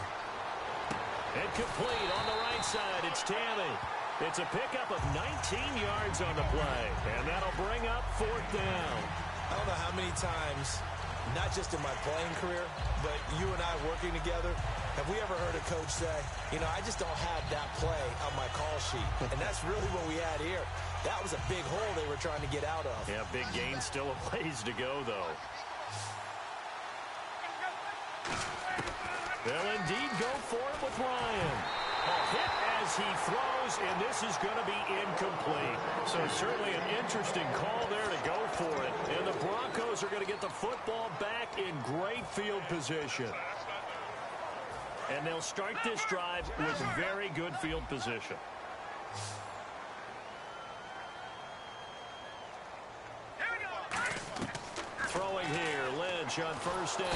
Speaker 1: And complete on the right side. It's Tammy. It's a pickup of 19 yards on the play. And that'll bring up fourth down.
Speaker 2: I don't know how many times, not just in my playing career, but you and I working together, have we ever heard a coach say, you know, I just don't have that play on my call sheet. And that's really what we had here. That was a big hole they were trying to get out of.
Speaker 1: Yeah, big gain, still a ways to go, though. They'll indeed go for it with Ryan. A hit as he throws, and this is going to be incomplete. So certainly an interesting call there to go for it. And the Broncos are going to get the football back in great field position. And they'll start this drive with very good field position. Throwing here, Lynch on first down.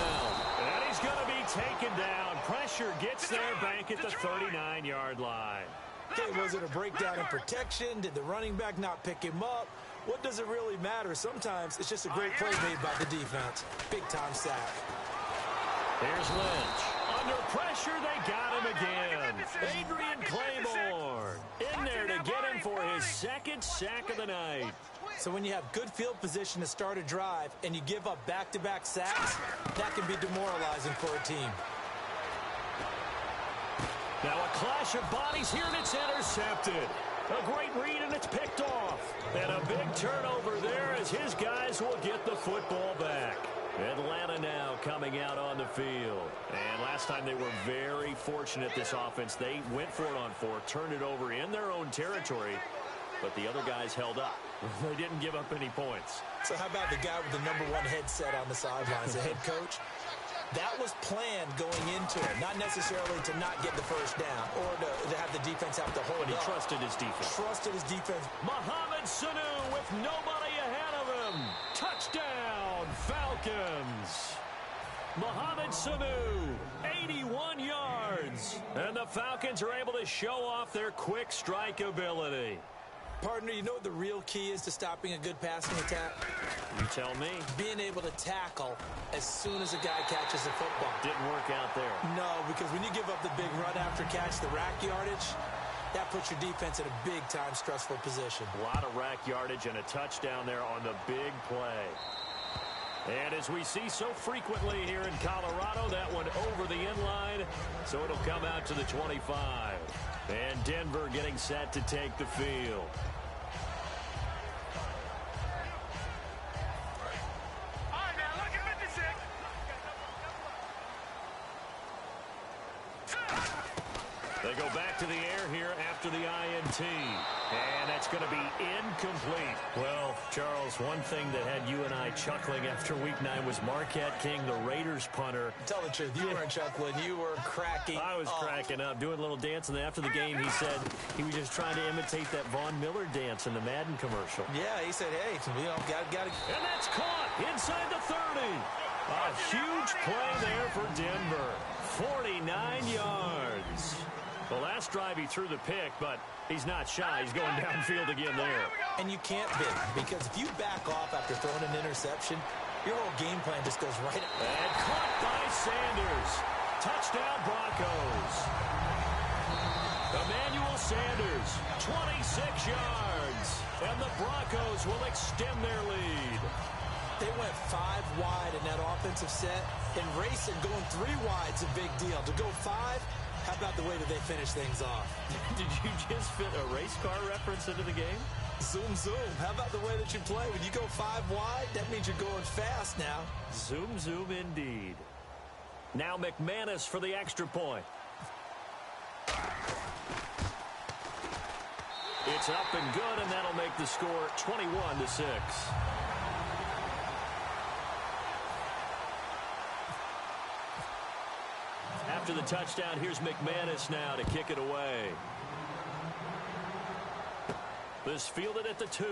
Speaker 1: And he's going to be taken down. Pressure gets there back at the 39-yard line.
Speaker 2: Okay, was it a breakdown in protection? Did the running back not pick him up? What does it really matter? Sometimes it's just a great play made by the defense. Big-time sack.
Speaker 1: Here's Lynch. Under pressure, they got him again. Adrian Claiborne in there to get him for his second sack of the night.
Speaker 2: So when you have good field position to start a drive and you give up back-to-back sacks, that can be demoralizing for a team.
Speaker 1: Now a clash of bodies here, and it's intercepted. A great read, and it's picked off. And a big turnover there as his guys will get the football back. Atlanta now coming out on the field. And last time they were very fortunate, this offense. They went for it on 4, turned it over in their own territory, but the other guys held up. They didn't give up any points.
Speaker 2: So how about the guy with the #1 headset on the sidelines, the head coach? That was planned going into it, not necessarily to not get the first down or to have the defense have to hold
Speaker 1: But he
Speaker 2: up.
Speaker 1: trusted his defense.
Speaker 2: Trusted his defense.
Speaker 1: Mohamed Sanu with nobody ahead of him. Touchdown, Falcons. Mohamed Sanu, 81 yards. And the Falcons are able to show off their quick strike ability.
Speaker 2: Partner, you know what the real key is to stopping a good passing attack?
Speaker 1: You tell me.
Speaker 2: Being able to tackle as soon as a guy catches a football.
Speaker 1: Didn't work out there.
Speaker 2: No, because when you give up the big run after catch, the rack yardage, that puts your defense in a big-time stressful position.
Speaker 1: A lot of rack yardage and a touchdown there on the big play. And as we see so frequently here in Colorado, that one over the end line, so it'll come out to the 25. And Denver getting set to take the field.
Speaker 3: All right, now look at 56.
Speaker 1: They go back to the air here after the INT. And that's going to be incomplete. Well, Charles, one thing that had you and I chuckling after Week 9 was Marquette King, the Raiders punter.
Speaker 2: Tell the truth, you weren't chuckling. You were cracking
Speaker 1: I was cracking up, doing a little dance. And then after the game, he said he was just trying to imitate that Von Miller dance in the Madden commercial.
Speaker 2: Yeah, he said, hey, got to.
Speaker 1: And that's caught inside the 30. A huge play there for Denver. 49 yards. The last drive he threw the pick, but he's not shy. He's going downfield again there.
Speaker 2: And you can't be, because if you back off after throwing an interception, your whole game plan just goes right up.
Speaker 1: And caught by Sanders. Touchdown Broncos. Emmanuel Sanders, 26 yards. And the Broncos will extend their lead.
Speaker 2: They went 5 wide in that offensive set, and racing going 3 wide's a big deal. To go 5, how about the way that they finish things off?
Speaker 1: Did you just fit a race car reference into the game?
Speaker 2: Zoom, zoom. How about the way that you play? When you go 5 wide, that means you're going fast now.
Speaker 1: Zoom, zoom indeed. Now McManus for the extra point. It's up and good, and that'll make the score 21-6. After the touchdown, here's McManus now to kick it away. This fielded at the 2.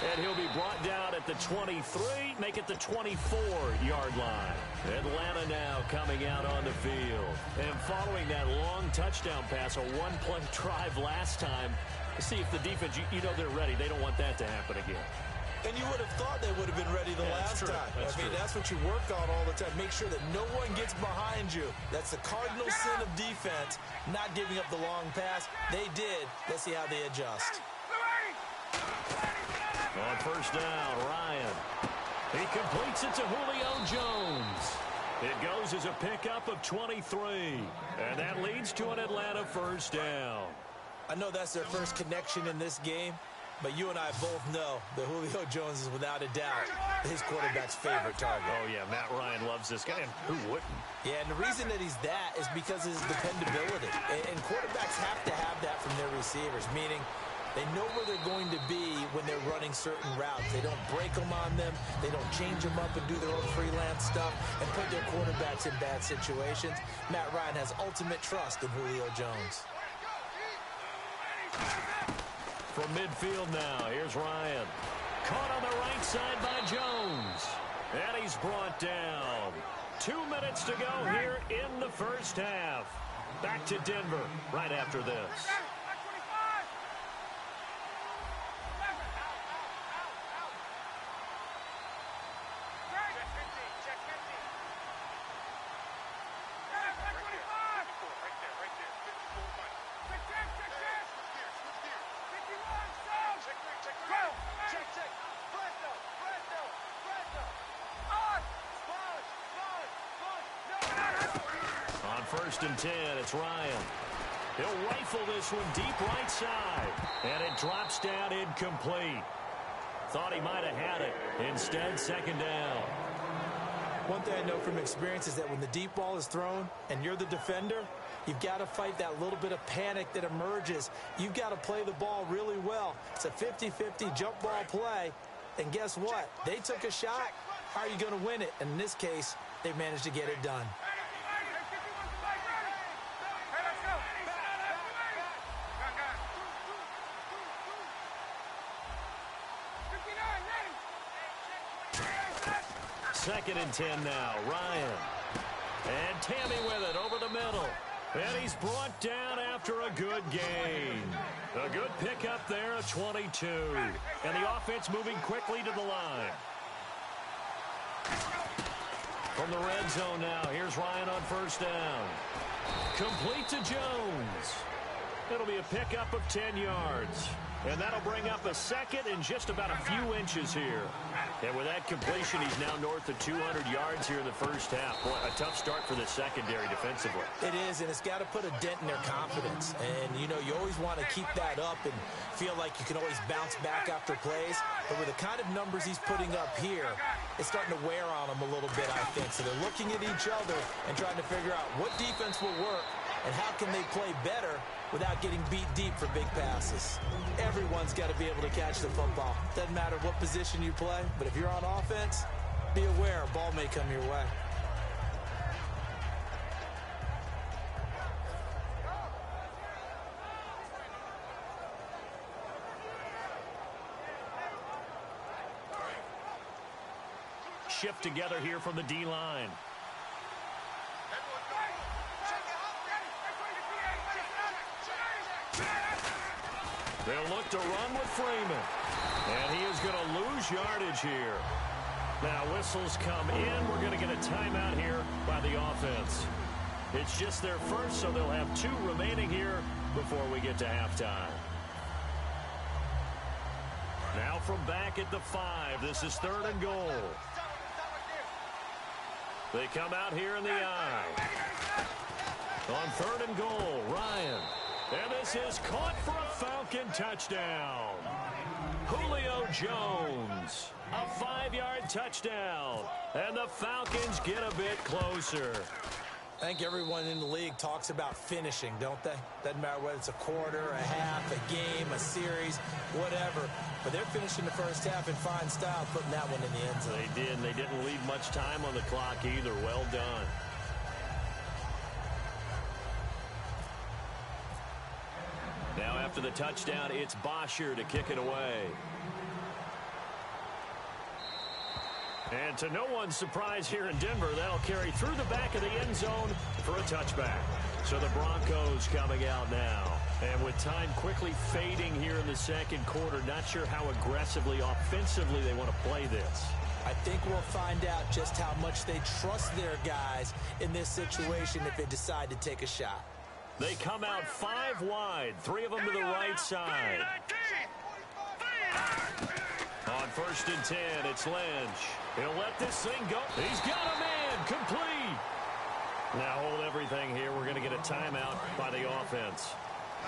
Speaker 1: And he'll be brought down at the 23, make it the 24-yard line. Atlanta now coming out on the field. And following that long touchdown pass, a one-play drive last time, see if the defense, you know they're ready. They don't want that to happen again.
Speaker 2: And you would have thought they would have been ready the last time. That's what you work on all the time. Make sure that no one gets behind you. That's the cardinal sin of defense, not giving up the long pass. They did. Let's see how they adjust.
Speaker 1: On first down, Ryan. He completes it to Julio Jones. It goes as a pickup of 23. And that leads to an Atlanta first down.
Speaker 2: I know that's their first connection in this game, but you and I both know that Julio Jones is without a doubt his quarterback's favorite target.
Speaker 1: Oh, yeah, Matt Ryan loves this guy, and who wouldn't?
Speaker 2: Yeah, and the reason that he's that is because of his dependability. And quarterbacks have to have that from their receivers, meaning they know where they're going to be when they're running certain routes. They don't break them on them. They don't change them up and do their own freelance stuff and put their quarterbacks in bad situations. Matt Ryan has ultimate trust in Julio Jones.
Speaker 1: From midfield now, here's Ryan. Caught on the right side by Jones. And he's brought down. 2 minutes to go here in the first half. Back to Denver right after this. First and 10, it's Ryan. He'll rifle this one deep right side. And it drops down incomplete. Thought he might have had it. Instead, second down.
Speaker 2: One thing I know from experience is that when the deep ball is thrown and you're the defender, you've got to fight that little bit of panic that emerges. You've got to play the ball really well. It's a 50-50 jump ball play. And guess what? They took a shot. How are you going to win it? And in this case, they managed to get it done.
Speaker 1: Second and 10 now, Ryan. And Tammy with it over the middle. And he's brought down after a good gain. A good pickup there, a 22. And the offense moving quickly to the line. From the red zone now, here's Ryan on first down. Complete to Jones. It'll be a pickup of 10 yards. And that'll bring up a second and just about a few inches here. And with that completion, he's now north of 200 yards here in the first half. Boy, a tough start for the secondary defensively.
Speaker 2: It is, and it's got to put a dent in their confidence. And, you know, you always want to keep that up and feel like you can always bounce back after plays. But with the kind of numbers he's putting up here, is starting to wear on them a little bit, I think. So they're looking at each other and trying to figure out what defense will work and how can they play better without getting beat deep for big passes. Everyone's got to be able to catch the football. Doesn't matter what position you play, but if you're on offense, be aware a ball may come your way.
Speaker 1: Shift together here from the D-line. They'll look to run with Freeman. And he is going to lose yardage here. Now whistles come in. We're going to get a timeout here by the offense. It's just their first, so they'll have 2 remaining here before we get to halftime. Now from back at the 5, this is 3rd and goal. They come out here in the I. On 3rd and goal, Ryan. And this is caught for a Falcon touchdown. Julio Jones, a 5-yard touchdown. And the Falcons get a bit closer.
Speaker 2: I think everyone in the league talks about finishing, don't they? Doesn't matter whether it's a quarter, a half, a game, a series, whatever. But they're finishing the first half in fine style, putting that one in the end zone.
Speaker 1: They did, and they didn't leave much time on the clock either. Well done. Now after the touchdown, it's Bosher to kick it away. And to no one's surprise here in Denver, that'll carry through the back of the end zone for a touchback. So the Broncos coming out now. And with time quickly fading here in the second quarter, not sure how aggressively, offensively they want to play this.
Speaker 2: I think we'll find out just how much they trust their guys in this situation if they decide to take a shot.
Speaker 1: They come out 5 wide, 3 of them to the right side. On 1st and 10, it's Lynch. He'll let this thing go. He's got a man, complete. Now hold everything here. We're going to get a timeout by the offense.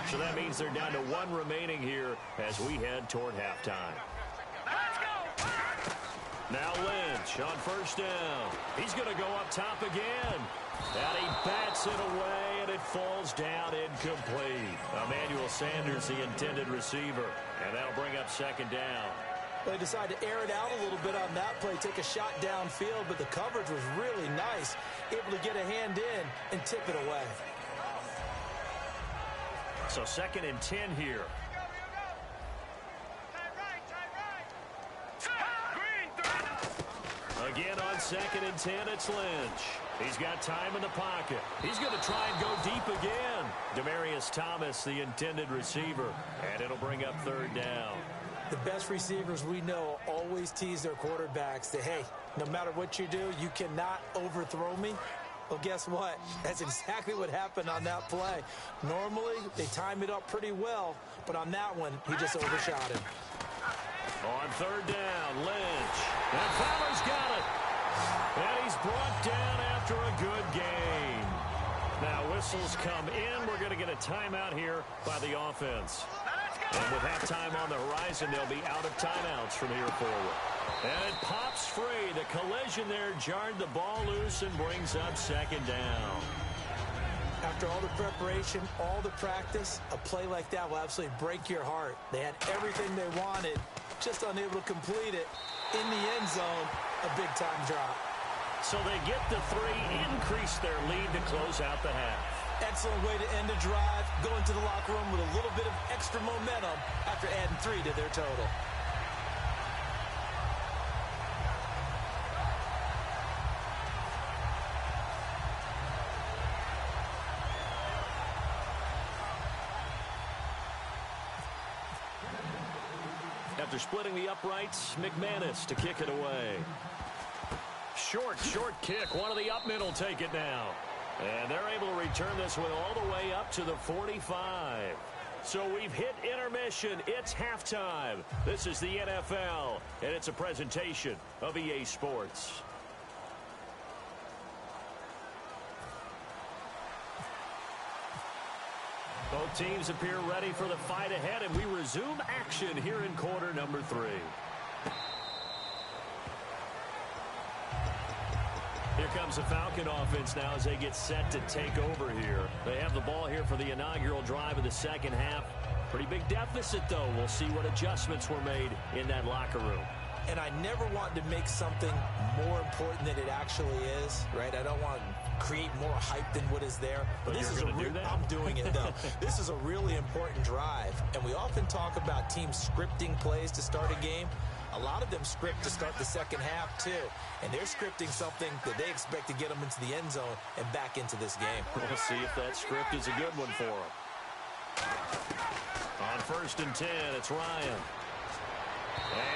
Speaker 1: So that means they're down to 1 remaining here as we head toward halftime. Now Lynch on 1st down. He's going to go up top again. And he bats it away, and it falls down incomplete. Emmanuel Sanders, the intended receiver. And that'll bring up 2nd down.
Speaker 2: They decided to air it out a little bit on that play, take a shot downfield, but the coverage was really nice, able to get a hand in and tip it away.
Speaker 1: So 2nd and 10 here. Again on 2nd and 10, it's Lynch. He's got time in the pocket. He's going to try and go deep again. Demaryius Thomas, the intended receiver, and it'll bring up 3rd down.
Speaker 2: The best receivers we know always tease their quarterbacks that, hey, no matter what you do, you cannot overthrow me. Well, guess what? That's exactly what happened on that play. Normally, they time it up pretty well, but on that one, he just overshot him.
Speaker 1: On 3rd down, Lynch. And Fowler's got it. And he's brought down after a good game. Now whistles come in. We're going to get a timeout here by the offense. And with halftime on the horizon, they'll be out of timeouts from here forward. And it pops free. The collision there jarred the ball loose and brings up 2nd down.
Speaker 2: After all the preparation, all the practice, a play like that will absolutely break your heart. They had everything they wanted, just unable to complete it. In the end zone, a big-time drop.
Speaker 1: So they get the 3, increase their lead to close out the half.
Speaker 2: Excellent way to end a drive, go into the locker room with a little bit of extra momentum after adding 3 to their total.
Speaker 1: After splitting the uprights, McManus to kick it away. Short kick. One of the up men will take it now. And they're able to return this one all the way up to the 45. So we've hit intermission. It's halftime. This is the NFL, and it's a presentation of EA Sports. Both teams appear ready for the fight ahead, and we resume action here in quarter number 3. Here comes the Falcon offense now as they get set to take over here. They have the ball here for the inaugural drive of the second half. Pretty big deficit, though. We'll see what adjustments were made in that locker room.
Speaker 2: And I never want to make something more important than it actually is, right? I don't want to create more hype than what is there.
Speaker 1: But
Speaker 2: this
Speaker 1: you're
Speaker 2: is
Speaker 1: going to do that?
Speaker 2: I'm doing it, though. This is a really important drive. And we often talk about teams scripting plays to start a game. A lot of them script to start the second half, too. And they're scripting something that they expect to get them into the end zone and back into this game.
Speaker 1: We'll see if that script is a good one for them. On 1st and 10, it's Ryan.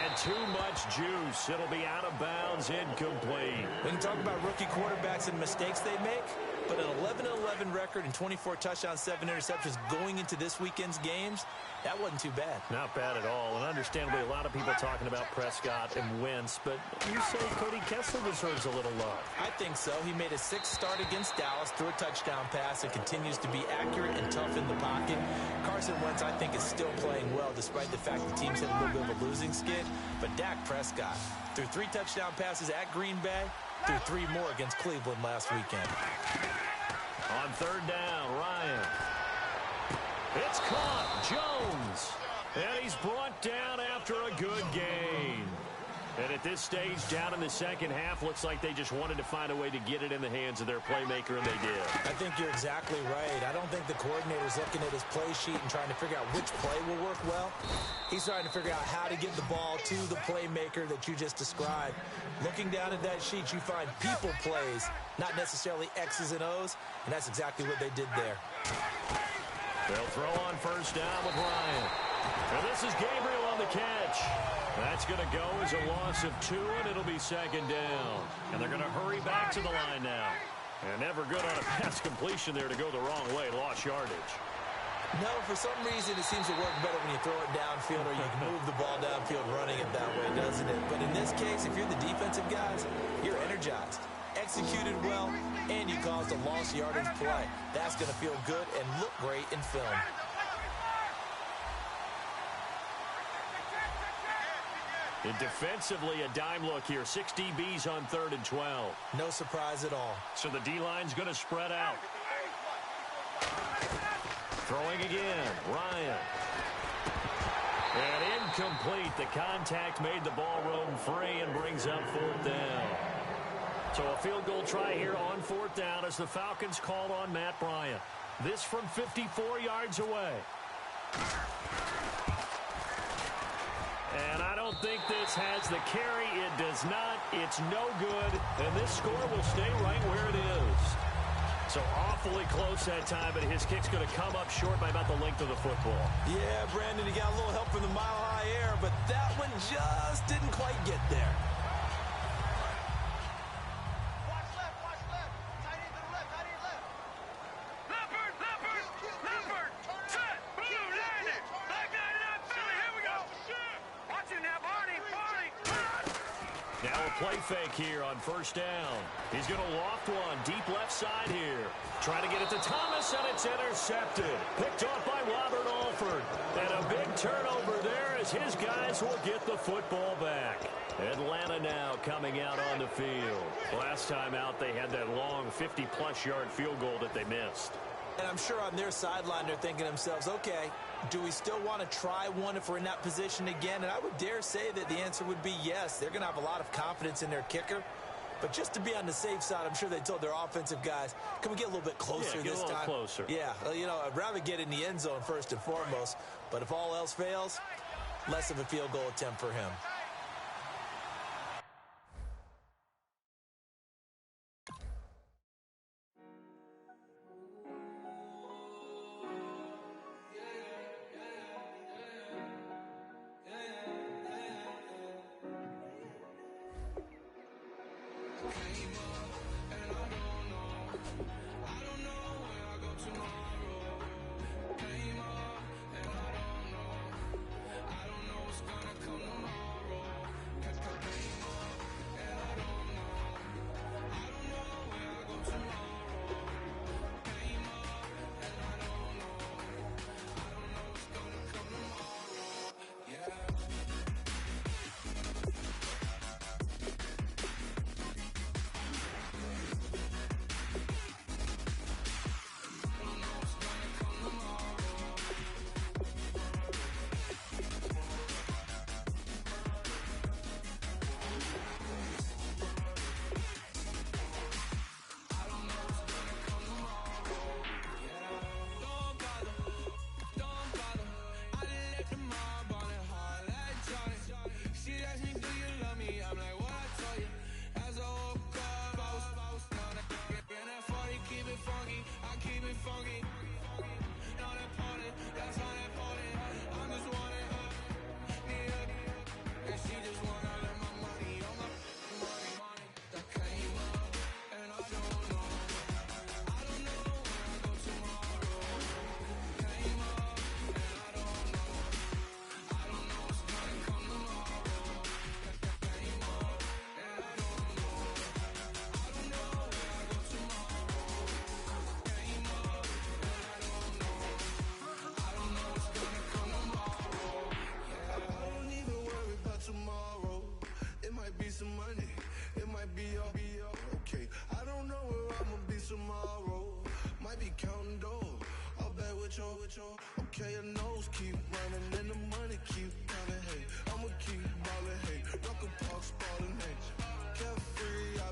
Speaker 1: And too much juice. It'll be out of bounds, incomplete.
Speaker 2: We can talk about rookie quarterbacks and mistakes they make, but an 11-11 record and 24 touchdowns, 7 interceptions going into this weekend's games, that wasn't too bad.
Speaker 1: Not bad at all. And understandably, a lot of people talking about Prescott and Wentz, but you say Cody Kessler deserves a little love.
Speaker 2: I think so. He made a 6th start against Dallas, threw a touchdown pass, and continues to be accurate and tough in the pocket. Carson Wentz, I think, is still playing well, despite the fact the team's had a little bit of a losing skid. But Dak Prescott threw 3 touchdown passes at Green Bay, threw 3 more against Cleveland last weekend.
Speaker 1: On 3rd down, Ryan. It's caught. Jones. And he's brought down after a good gain. And at this stage, down in the second half, looks like they just wanted to find a way to get it in the hands of their playmaker, and they did.
Speaker 2: I think you're exactly right. I don't think the coordinator's looking at his play sheet and trying to figure out which play will work well. He's trying to figure out how to get the ball to the playmaker that you just described. Looking down at that sheet, you find people plays, not necessarily X's and O's, and that's exactly what they did there.
Speaker 1: They'll throw on 1st down with Ryan. And this is Gabriel on the catch. That's going to go as a loss of 2, and it'll be 2nd down. And they're going to hurry back to the line now. And never good on a pass completion there to go the wrong way. Lost yardage.
Speaker 2: No, for some reason it seems to work better when you throw it downfield or you can move the ball downfield running it that way, doesn't it? But in this case, if you're the defensive guys, you're energized, executed well, and you caused a lost yardage play. That's going to feel good and look great in film.
Speaker 1: And defensively, a dime look here. 6 DBs on 3rd and 12.
Speaker 2: No surprise at all.
Speaker 1: So the D-line's going to spread out. Throwing again, Ryan. And incomplete. The contact made the ball roam free and brings up 4th down. So a field goal try here on 4th down as the Falcons call on Matt Bryant. This from 54 yards away. And I don't think this has the carry. It does not. It's no good. And this score will stay right where it is. So awfully close that time, but his kick's going to come up short by about the length of the football.
Speaker 2: Yeah, Brandon, he got a little help from the mile-high air, but that one just didn't quite get there.
Speaker 3: Watch left, tight end to the left, tight end left. Leopard, set, blue, landed, black 99 Philly, here we go. Watch it now, Barney.
Speaker 1: Now a play fake here on 1st down. He's going to loft one deep left side here. Trying to get it to Thomas, and it's intercepted. Picked off by Robert Alford. And a big turnover there as his guys will get the football back. Atlanta now coming out on the field. Last time out, they had that long 50-plus yard field goal that they missed.
Speaker 2: And I'm sure on their sideline they're thinking to themselves, okay, do we still want to try one if we're in that position again? And I would dare say that the answer would be yes. They're going to have a lot of confidence in their kicker. But just to be on the safe side, I'm sure they told their offensive guys, can we get a little bit closer this time?
Speaker 1: Closer.
Speaker 2: Yeah, you know, I'd rather get in the end zone first and foremost. But if all else fails, less of a field goal attempt for him.
Speaker 5: might be counting dough. I'll bet with your. Okay, your nose keep running and the money keep coming. Hey, I'ma keep ballin'. Hey, Rucker Park spallin'. Hey, carefree.